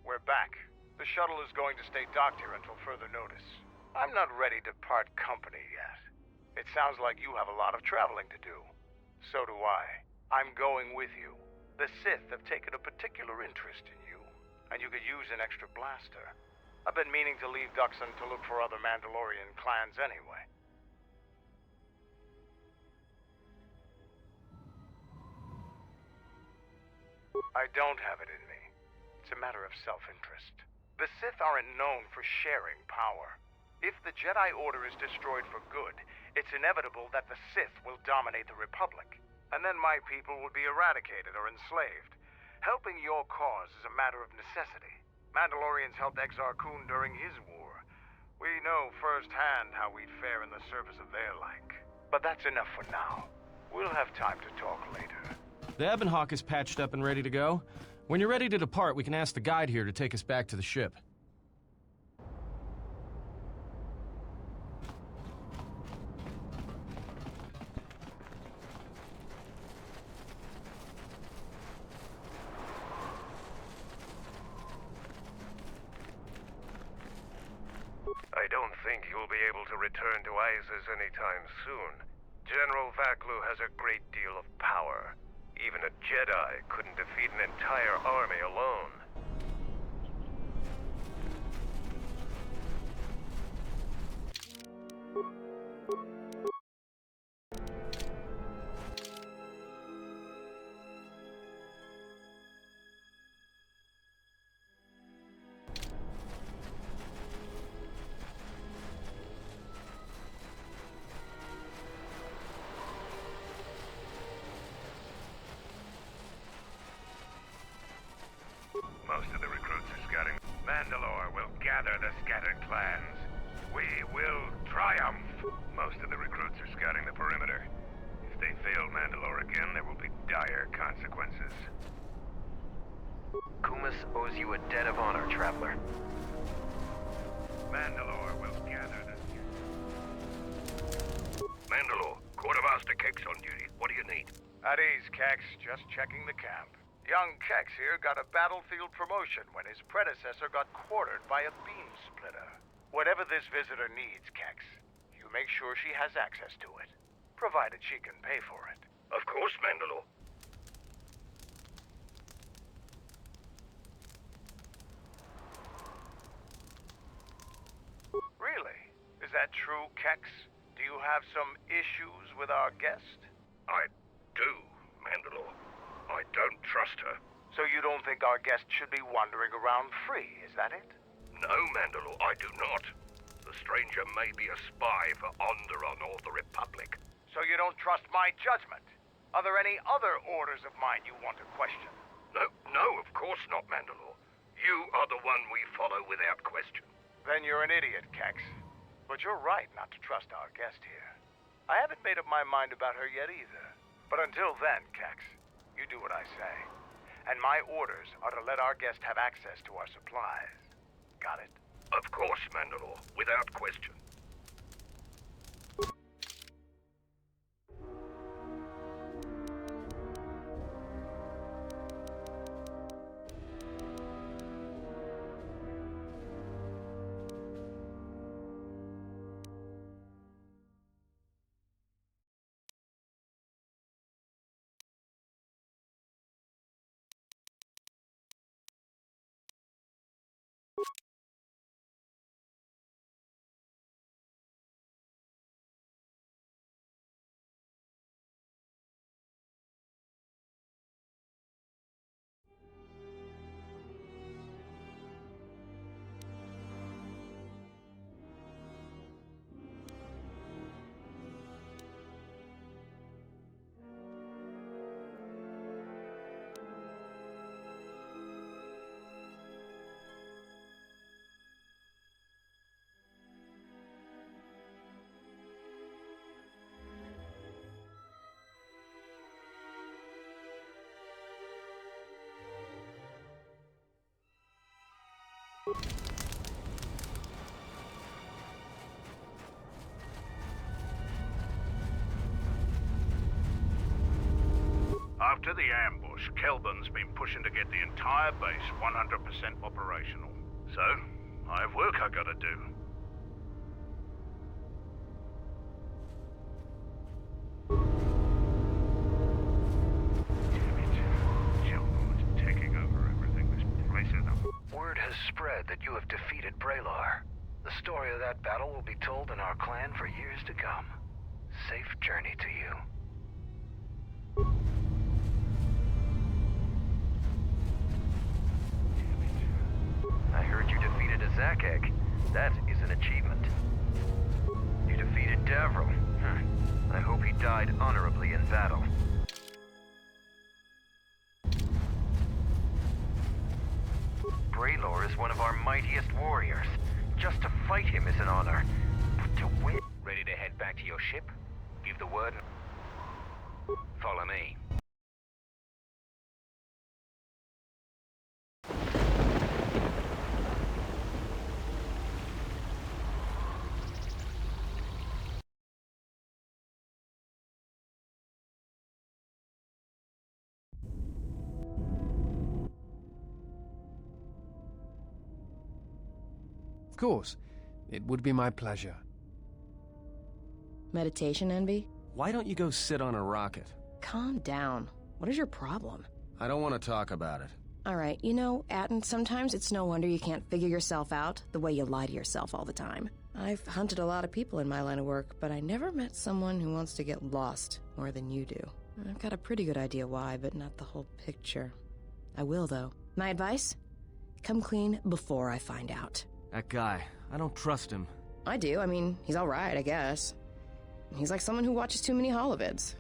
Speaker 11: We're back. The shuttle is going to stay docked here until further notice. I'm not ready to part company yet. It sounds like you have a lot of traveling to do. So do I. I'm going with you. The Sith have taken a particular interest in you, and you could use an extra blaster. I've been meaning to leave Dxun to look for other Mandalorian clans anyway. I don't have it in me. It's a matter of self-interest. The Sith aren't known for sharing power. If the Jedi Order is destroyed for good, it's inevitable that the Sith will dominate the Republic. And then my people would be eradicated or enslaved. Helping your cause is a matter of necessity. Mandalorians helped Exar Kun during his war. We know firsthand how we'd fare in the service of their like. But that's enough for now. We'll have time to talk later.
Speaker 2: The Ebon Hawk is patched up and ready to go. When you're ready to depart, we can ask the guide here to take us back to the ship.
Speaker 11: I don't think you'll be able to return to Isis anytime soon. General Vaklu has a great deal of power. Even a Jedi couldn't defeat an entire army alone. Most of the recruits are scouting. Mandalore will gather the scattered clans. We will triumph. Most of the recruits are scouting the perimeter. If they fail Mandalore again, there will be dire consequences.
Speaker 7: Kumas owes you a debt of honor, traveler.
Speaker 11: Mandalore will gather the... Mandalore, Quartermaster Kex on duty. What do you need? At ease, Kex. Just checking the camp. Young Kex here got a battlefield promotion when his predecessor got quartered by a beam splitter. Whatever this visitor needs, Kex, you make sure she has access to it, provided she can pay for it. Of course, Mandalore. Really? Is that true, Kex? Do you have some issues with our guest? I do, Mandalore. I don't trust her. So you don't think our guest should be wandering around free, is that it? No, Mandalore, I do not. The stranger may be a spy for Onderon or the Republic. So you don't trust my judgment? Are there any other orders of mine you want to question? No, of course not, Mandalore. You are the one we follow without question. Then you're an idiot, Kex. But you're right not to trust our guest here. I haven't made up my mind about her yet either. But until then, Kex, you do what I say. And my orders are to let our guest have access to our supplies. Got it? Of course, Mandalore. Without question. After the ambush, Kelburn's been pushing to get the entire base 100% operational. So, I have work I gotta do. Taking over everything. This place is a...
Speaker 7: Word has spread that you have defeated Braylor. The story of that battle will be told in our clan for years to come. Safe journey to you. I heard you defeated a Zakek. That is an achievement. You defeated Davro. I hope he died honorably in battle. Braylor is one of our mightiest warriors. Just to fight him is an honor. But to win... Ready to head back to your ship? Give the word. Follow me.
Speaker 10: Of course. It would be my pleasure.
Speaker 13: Meditation envy?
Speaker 17: Why don't you go sit on a rocket?
Speaker 13: Calm down. What is your problem?
Speaker 17: I don't want to talk about it.
Speaker 13: Alright, you know, Atten, sometimes it's no wonder you can't figure yourself out the way you lie to yourself all the time. I've hunted a lot of people in my line of work, but I never met someone who wants to get lost more than you do. I've got a pretty good idea why, but not the whole picture. I will, though. My advice? Come clean before I find out.
Speaker 17: That guy, I don't trust him.
Speaker 13: I do. I mean, he's alright, I guess. He's like someone who watches too many holovids.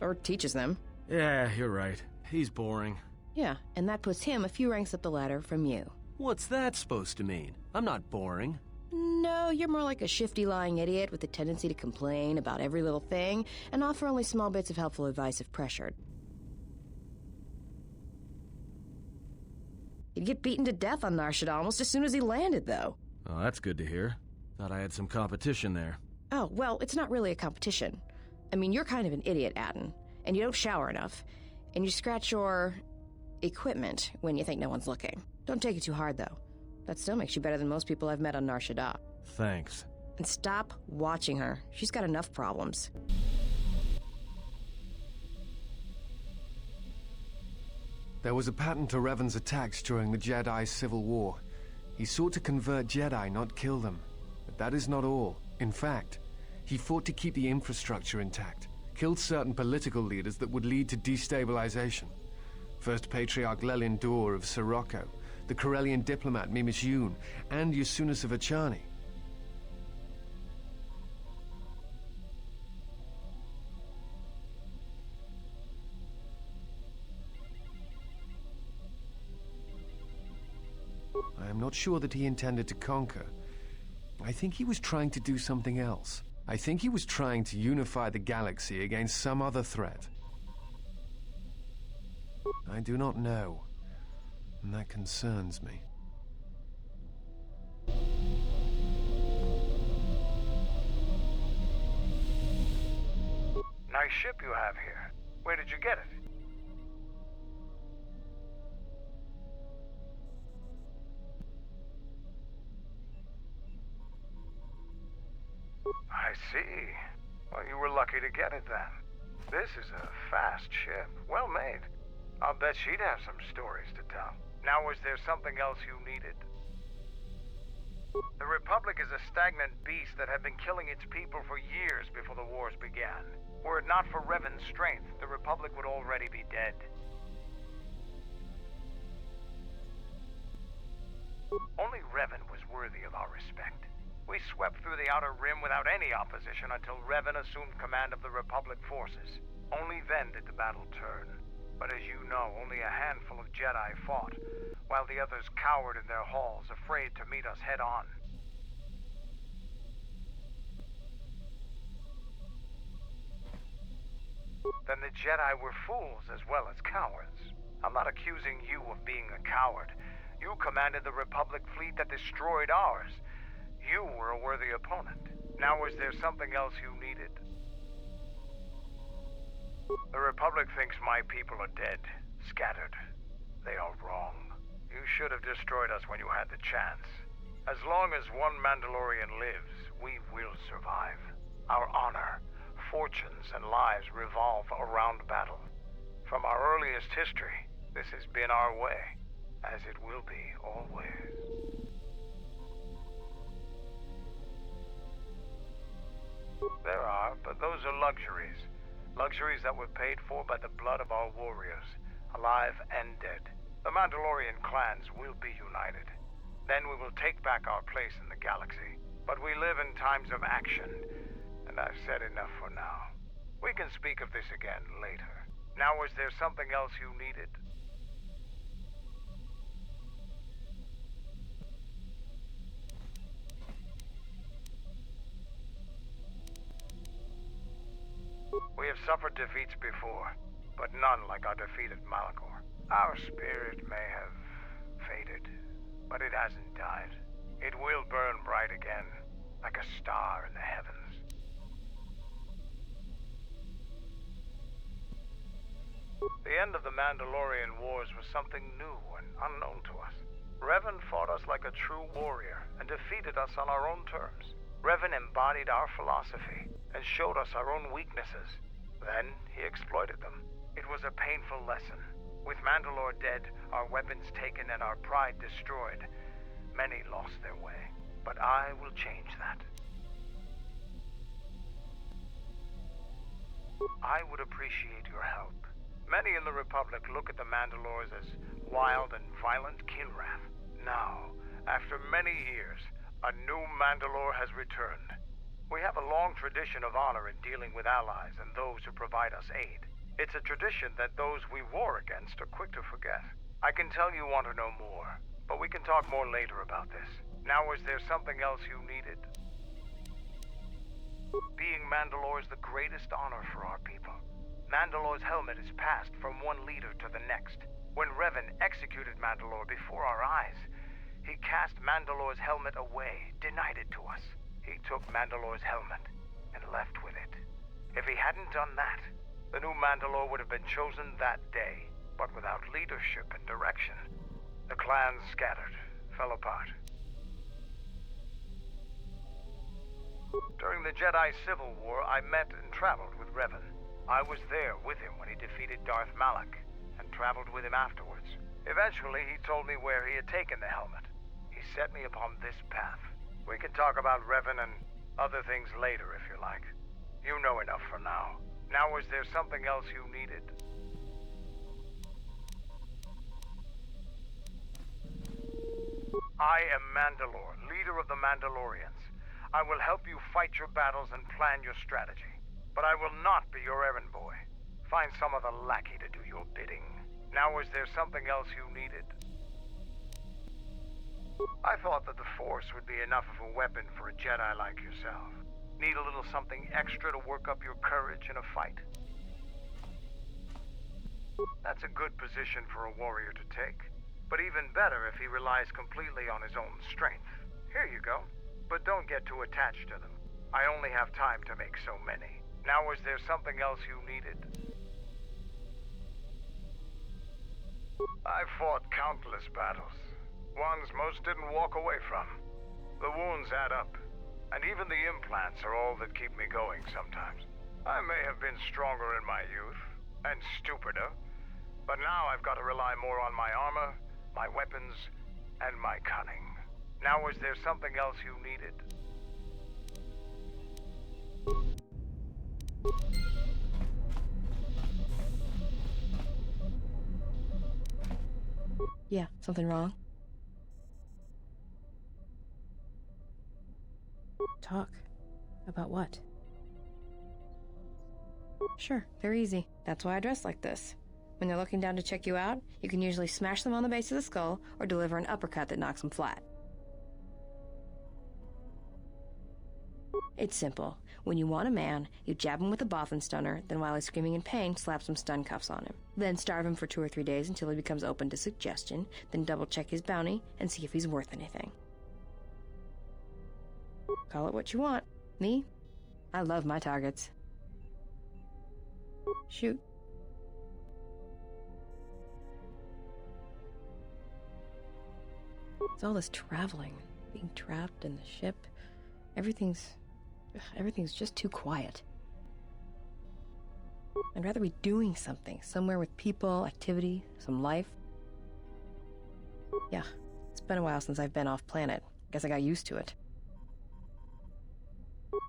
Speaker 13: Or teaches them.
Speaker 17: Yeah, you're right. He's boring.
Speaker 13: Yeah, and that puts him a few ranks up the ladder from you.
Speaker 17: What's that supposed to mean? I'm not boring.
Speaker 13: No, you're more like a shifty, lying idiot with a tendency to complain about every little thing and offer only small bits of helpful advice if pressured. He'd get beaten to death on Nar Shaddaa almost as soon as he landed, though.
Speaker 17: Oh, that's good to hear. Thought I had some competition there.
Speaker 13: Oh, well, it's not really a competition. I mean, you're kind of an idiot, Atten, and you don't shower enough, and you scratch your... equipment when you think no one's looking. Don't take it too hard, though. That still makes you better than most people I've met on Nar Shaddaa.
Speaker 17: Thanks.
Speaker 13: And stop watching her. She's got enough problems.
Speaker 10: There was a pattern to Revan's attacks during the Jedi Civil War. He sought to convert Jedi, not kill them. But that is not all. In fact, he fought to keep the infrastructure intact, killed certain political leaders that would lead to destabilization. First Patriarch Lelin Dur of Sirocco, the Corellian diplomat Mimis Yun, and Yusunas of Achani. I am not sure that he intended to conquer. I think he was trying to do something else. I think he was trying to unify the galaxy against some other threat. I do not know, and that concerns me.
Speaker 11: Nice ship you have here. Where did you get it? I see. Well, you were lucky to get it then. This is a fast ship. Well made. I'll bet she'd have some stories to tell. Now, was there something else you needed? The Republic is a stagnant beast that had been killing its people for years before the wars began. Were it not for Revan's strength, the Republic would already be dead. Only Revan was worthy of our respect. We swept through the Outer Rim without any opposition until Revan assumed command of the Republic forces. Only then did the battle turn. But as you know, only a handful of Jedi fought, while the others cowered in their halls, afraid to meet us head-on. Then the Jedi were fools as well as cowards. I'm not accusing you of being a coward, You commanded the Republic fleet that destroyed ours. You were a worthy opponent. Now is there something else you needed? The Republic thinks my people are dead, scattered. They are wrong. You should have destroyed us when you had the chance. As long as one Mandalorian lives, we will survive. Our honor, fortunes, and lives revolve around battle. From our earliest history, this has been our way, as it will be always. There are, but those are luxuries. Luxuries that were paid for by the blood of our warriors, alive and dead. The Mandalorian clans will be united. Then we will take back our place in the galaxy. But we live in times of action, and I've said enough for now. We can speak of this again later. Now, is there something else you needed? We have suffered defeats before, but none like our defeat at Malachor. Our spirit may have faded, but it hasn't died. It will burn bright again, like a star in the heavens. The end of the Mandalorian Wars was something new and unknown to us. Revan fought us like a true warrior and defeated us on our own terms. Revan embodied our philosophy and showed us our own weaknesses. Then he exploited them. It was a painful lesson. With Mandalore dead, our weapons taken, and our pride destroyed, many lost their way. But I will change that. I would appreciate your help. Many in the Republic look at the Mandalores as wild and violent Kilrath. Now, after many years, a new Mandalore has returned. We have a long tradition of honor in dealing with allies and those who provide us aid. It's a tradition that those we war against are quick to forget. I can tell you want to know more, but we can talk more later about this. Now, is there something else you needed? Being Mandalore is the greatest honor for our people. Mandalore's helmet is passed from one leader to the next. When Revan executed Mandalore before our eyes, he cast Mandalore's helmet away, denied it to us. He took Mandalore's helmet and left with it. If he hadn't done that, the new Mandalore would have been chosen that day, but without leadership and direction. The clans scattered, fell apart. During the Jedi Civil War, I met and traveled with Revan. I was there with him when he defeated Darth Malak, and traveled with him afterwards. Eventually, he told me where he had taken the helmet. He set me upon this path. We can talk about Revan and other things later if you like. You know enough for now. Now, is there something else you needed? I am Mandalore, leader of the Mandalorians. I will help you fight your battles and plan your strategy. But I will not be your errand boy. Find some other lackey to do your bidding. Now, is there something else you needed? I thought that the Force would be enough of a weapon for a Jedi like yourself. Need a little something extra to work up your courage in a fight? That's a good position for a warrior to take. But even better if he relies completely on his own strength. Here you go. But don't get too attached to them. I only have time to make so many. Now, is there something else you needed? I've fought countless battles. Ones most didn't walk away from. The wounds add up, and even the implants are all that keep me going sometimes. I may have been stronger in my youth, and stupider, but now I've got to rely more on my armor, my weapons, and my cunning. Now, is there something else you needed?
Speaker 13: Yeah, something wrong? Talk. About what? Sure, very easy. That's why I dress like this. When they're looking down to check you out, you can usually smash them on the base of the skull or deliver an uppercut that knocks them flat. It's simple. When you want a man, you jab him with a Bothan stunner, then while he's screaming in pain, slap some stun cuffs on him. Then starve him for 2 or 3 days until he becomes open to suggestion, then double-check his bounty and see if he's worth anything. Call it what you want. Me? I love my targets. Shoot. It's all this traveling, being trapped in the ship. Everything's just too quiet. I'd rather be doing something, somewhere with people, activity, some life. Yeah, it's been a while since I've been off planet. Guess I got used to it.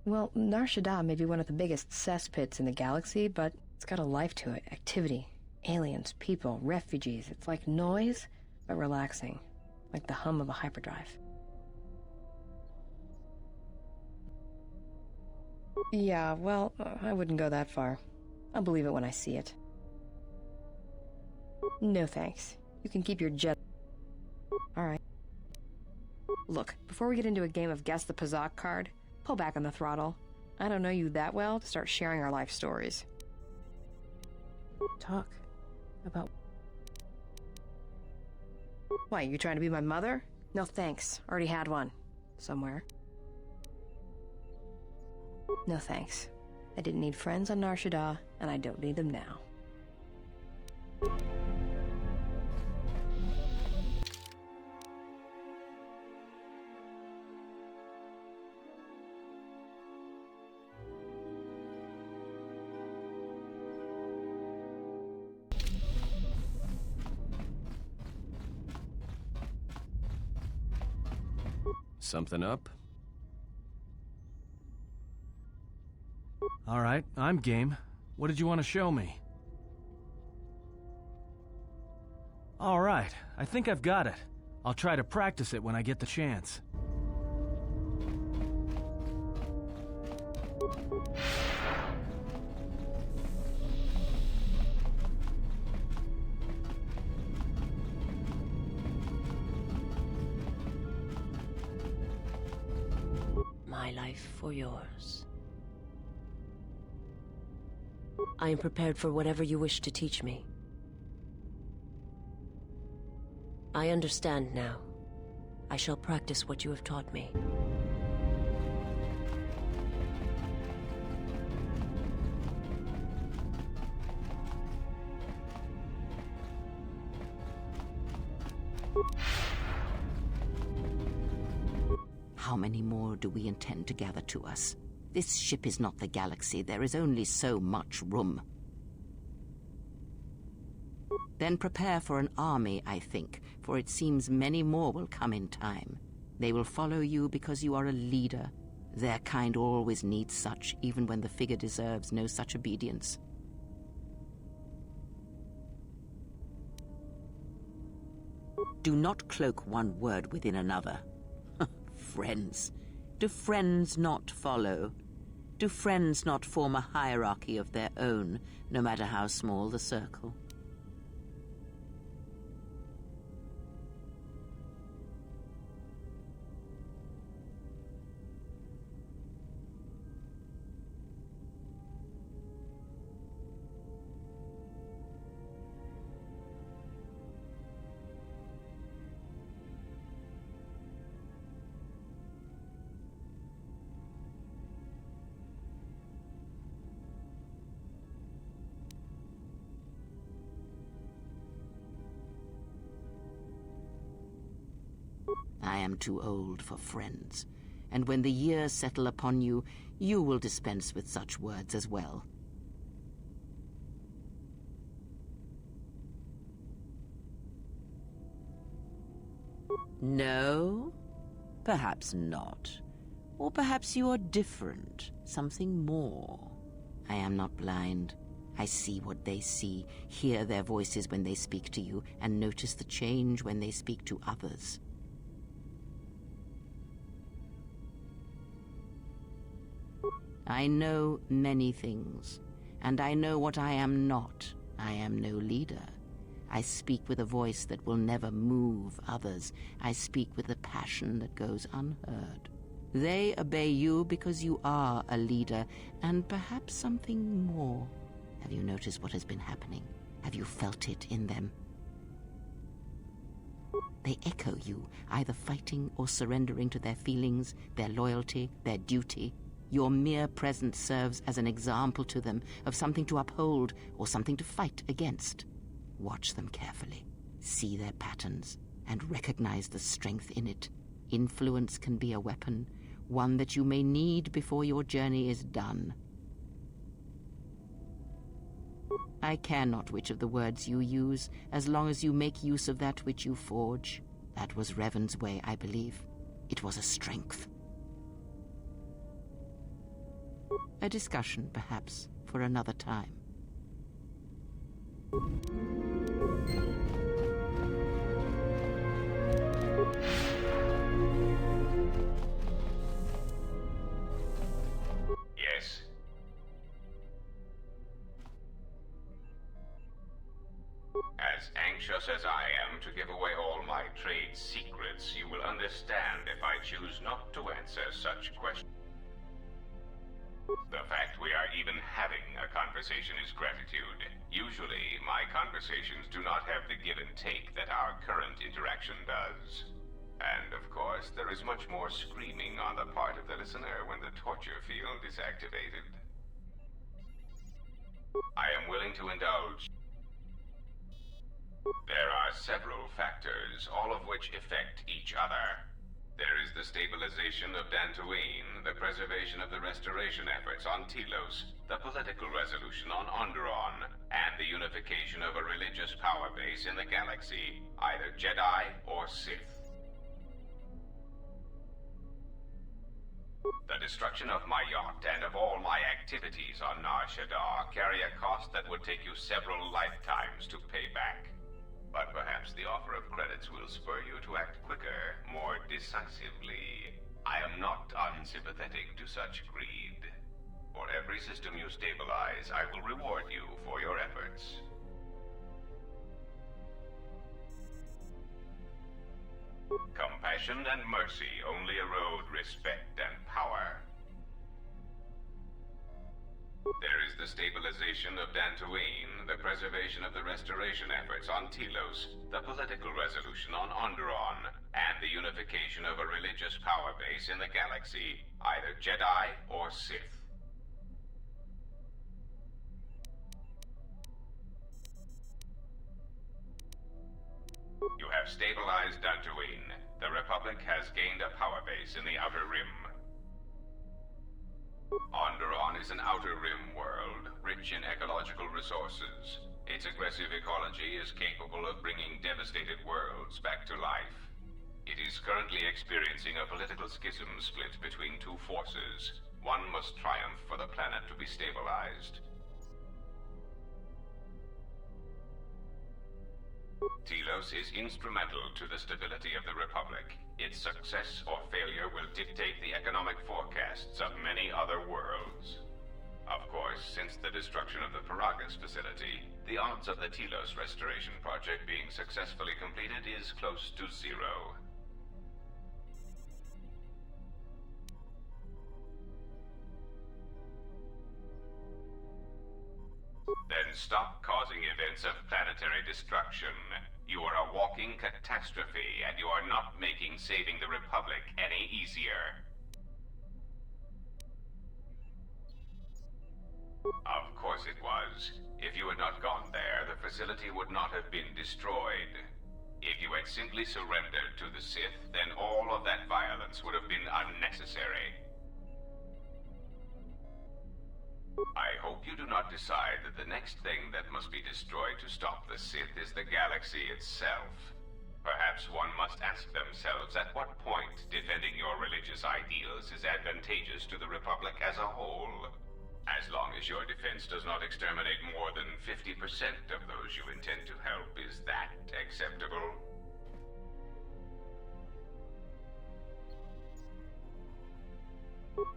Speaker 13: Well, Nar Shaddaa may be one of the biggest cesspits in the galaxy, but it's got a life to it. Activity, aliens, people, refugees. It's like noise, but relaxing. Like the hum of a hyperdrive. Yeah, well, I wouldn't go that far. I'll believe it when I see it. No thanks. You can keep your jet. Alright. Look, before we get into a game of Guess the Pazak card, pull back on the throttle. I don't know you that well to start sharing our life stories. Talk about... Why, you trying to be my mother? No thanks. Already had one. Somewhere. No thanks. I didn't need friends on Nar Shaddaa, and I don't need them now.
Speaker 17: Something up?
Speaker 2: All right, I'm game. What did you want to show me? All right, I think I've got it. I'll try to practice it when I get the chance.
Speaker 14: My life for yours. I am prepared for whatever you wish to teach me. I understand now. I shall practice what you have taught me.
Speaker 19: How many more do we intend to gather to us? This ship is not the galaxy. There is only so much room. Then prepare for an army, I think, for it seems many more will come in time. They will follow you because you are a leader. Their kind always needs such, even when the figure deserves no such obedience. Do not cloak one word within another. Friends. Do friends not follow? Do friends not form a hierarchy of their own, no matter how small the circle? I am too old for friends, and when the years settle upon you, you will dispense with such words as well. No? Perhaps not. Or perhaps you are different, something more. I am not blind. I see what they see, hear their voices when they speak to you, and notice the change when they speak to others. I know many things, and I know what I am not. I am no leader. I speak with a voice that will never move others. I speak with a passion that goes unheard. They obey you because you are a leader, and perhaps something more. Have you noticed what has been happening? Have you felt it in them? They echo you, either fighting or surrendering to their feelings, their loyalty, their duty. Your mere presence serves as an example to them of something to uphold or something to fight against. Watch them carefully, see their patterns, and recognize the strength in it. Influence can be a weapon, one that you may need before your journey is done. I care not which of the words you use, as long as you make use of that which you forge. That was Revan's way, I believe. It was a strength. A discussion, perhaps, for another time.
Speaker 8: Yes. As anxious as I am to give away all my trade secrets, you will understand if I choose not to answer such questions. The fact we are even having a conversation is gratitude. Usually, my conversations do not have the give and take that our current interaction does. And of course, there is much more screaming on the part of the listener when the torture field is activated. I am willing to indulge. There are several factors, all of which affect each other. There is the stabilization of Dxun, the preservation of the restoration efforts on Telos, the political resolution on Onderon, and the unification of a religious power base in the galaxy, either Jedi or Sith. The destruction of my yacht and of all my activities on Nar Shaddaa carry a cost that would take you several lifetimes to pay back. But perhaps the offer of credits will spur you to act quicker, more decisively. I am not unsympathetic to such greed. For every system you stabilize, I will reward you for your efforts. Compassion and mercy only erode respect and power. There is the stabilization of Dxun, the preservation of the restoration efforts on Telos, the political resolution on Onderon, and the unification of a religious power base in the galaxy, either Jedi or Sith. You have stabilized Dxun. The Republic has gained a power base in the Outer Rim. Onderon is an Outer Rim world, rich in ecological resources. Its aggressive ecology is capable of bringing devastated worlds back to life. It is currently experiencing a political schism split between two forces. One must triumph for the planet to be stabilized. Telos is instrumental to the stability of the Republic. Its success or failure will dictate the economic forecasts of many other worlds. Of course, since the destruction of the Paragus facility, the odds of the Telos restoration project being successfully completed is close to zero. Then stop causing events of planetary destruction. You are a walking catastrophe, and you are not making saving the Republic any easier. Of course it was. If you had not gone there, the facility would not have been destroyed. If you had simply surrendered to the Sith, then all of that violence would have been unnecessary. I hope you do not decide that the next thing that must be destroyed to stop the Sith is the galaxy itself. Perhaps one must ask themselves at what point defending your religious ideals is advantageous to the Republic as a whole. As long as your defense does not exterminate more than 50% of those you intend to help, is that acceptable?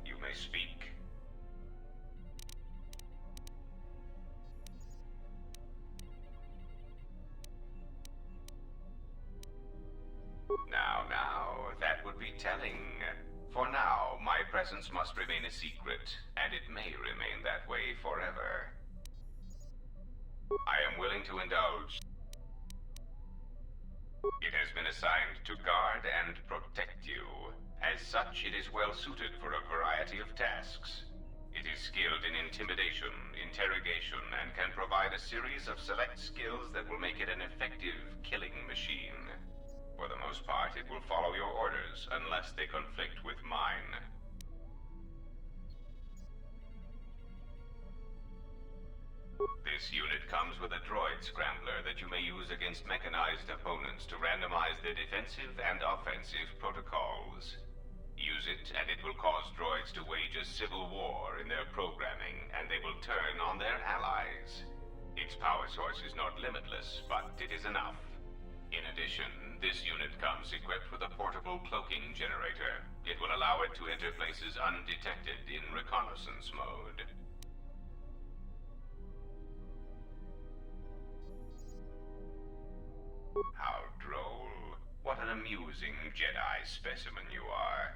Speaker 8: You may speak. Now, that would be telling. For now, presence must remain a secret, and it may remain that way forever. I am willing to indulge. It has been assigned to guard and protect you. As such, it is well suited for a variety of tasks. It is skilled in intimidation, interrogation, and can provide a series of select skills that will make it an effective killing machine. For the most part, it will follow your orders, unless they conflict with mine. This unit comes with a droid scrambler that you may use against mechanized opponents to randomize their defensive and offensive protocols. Use it, and it will cause droids to wage a civil war in their programming, and they will turn on their allies. Its power source is not limitless, but it is enough. In addition, this unit comes equipped with a portable cloaking generator. It will allow it to enter places undetected in reconnaissance mode. How droll. What an amusing Jedi specimen you are.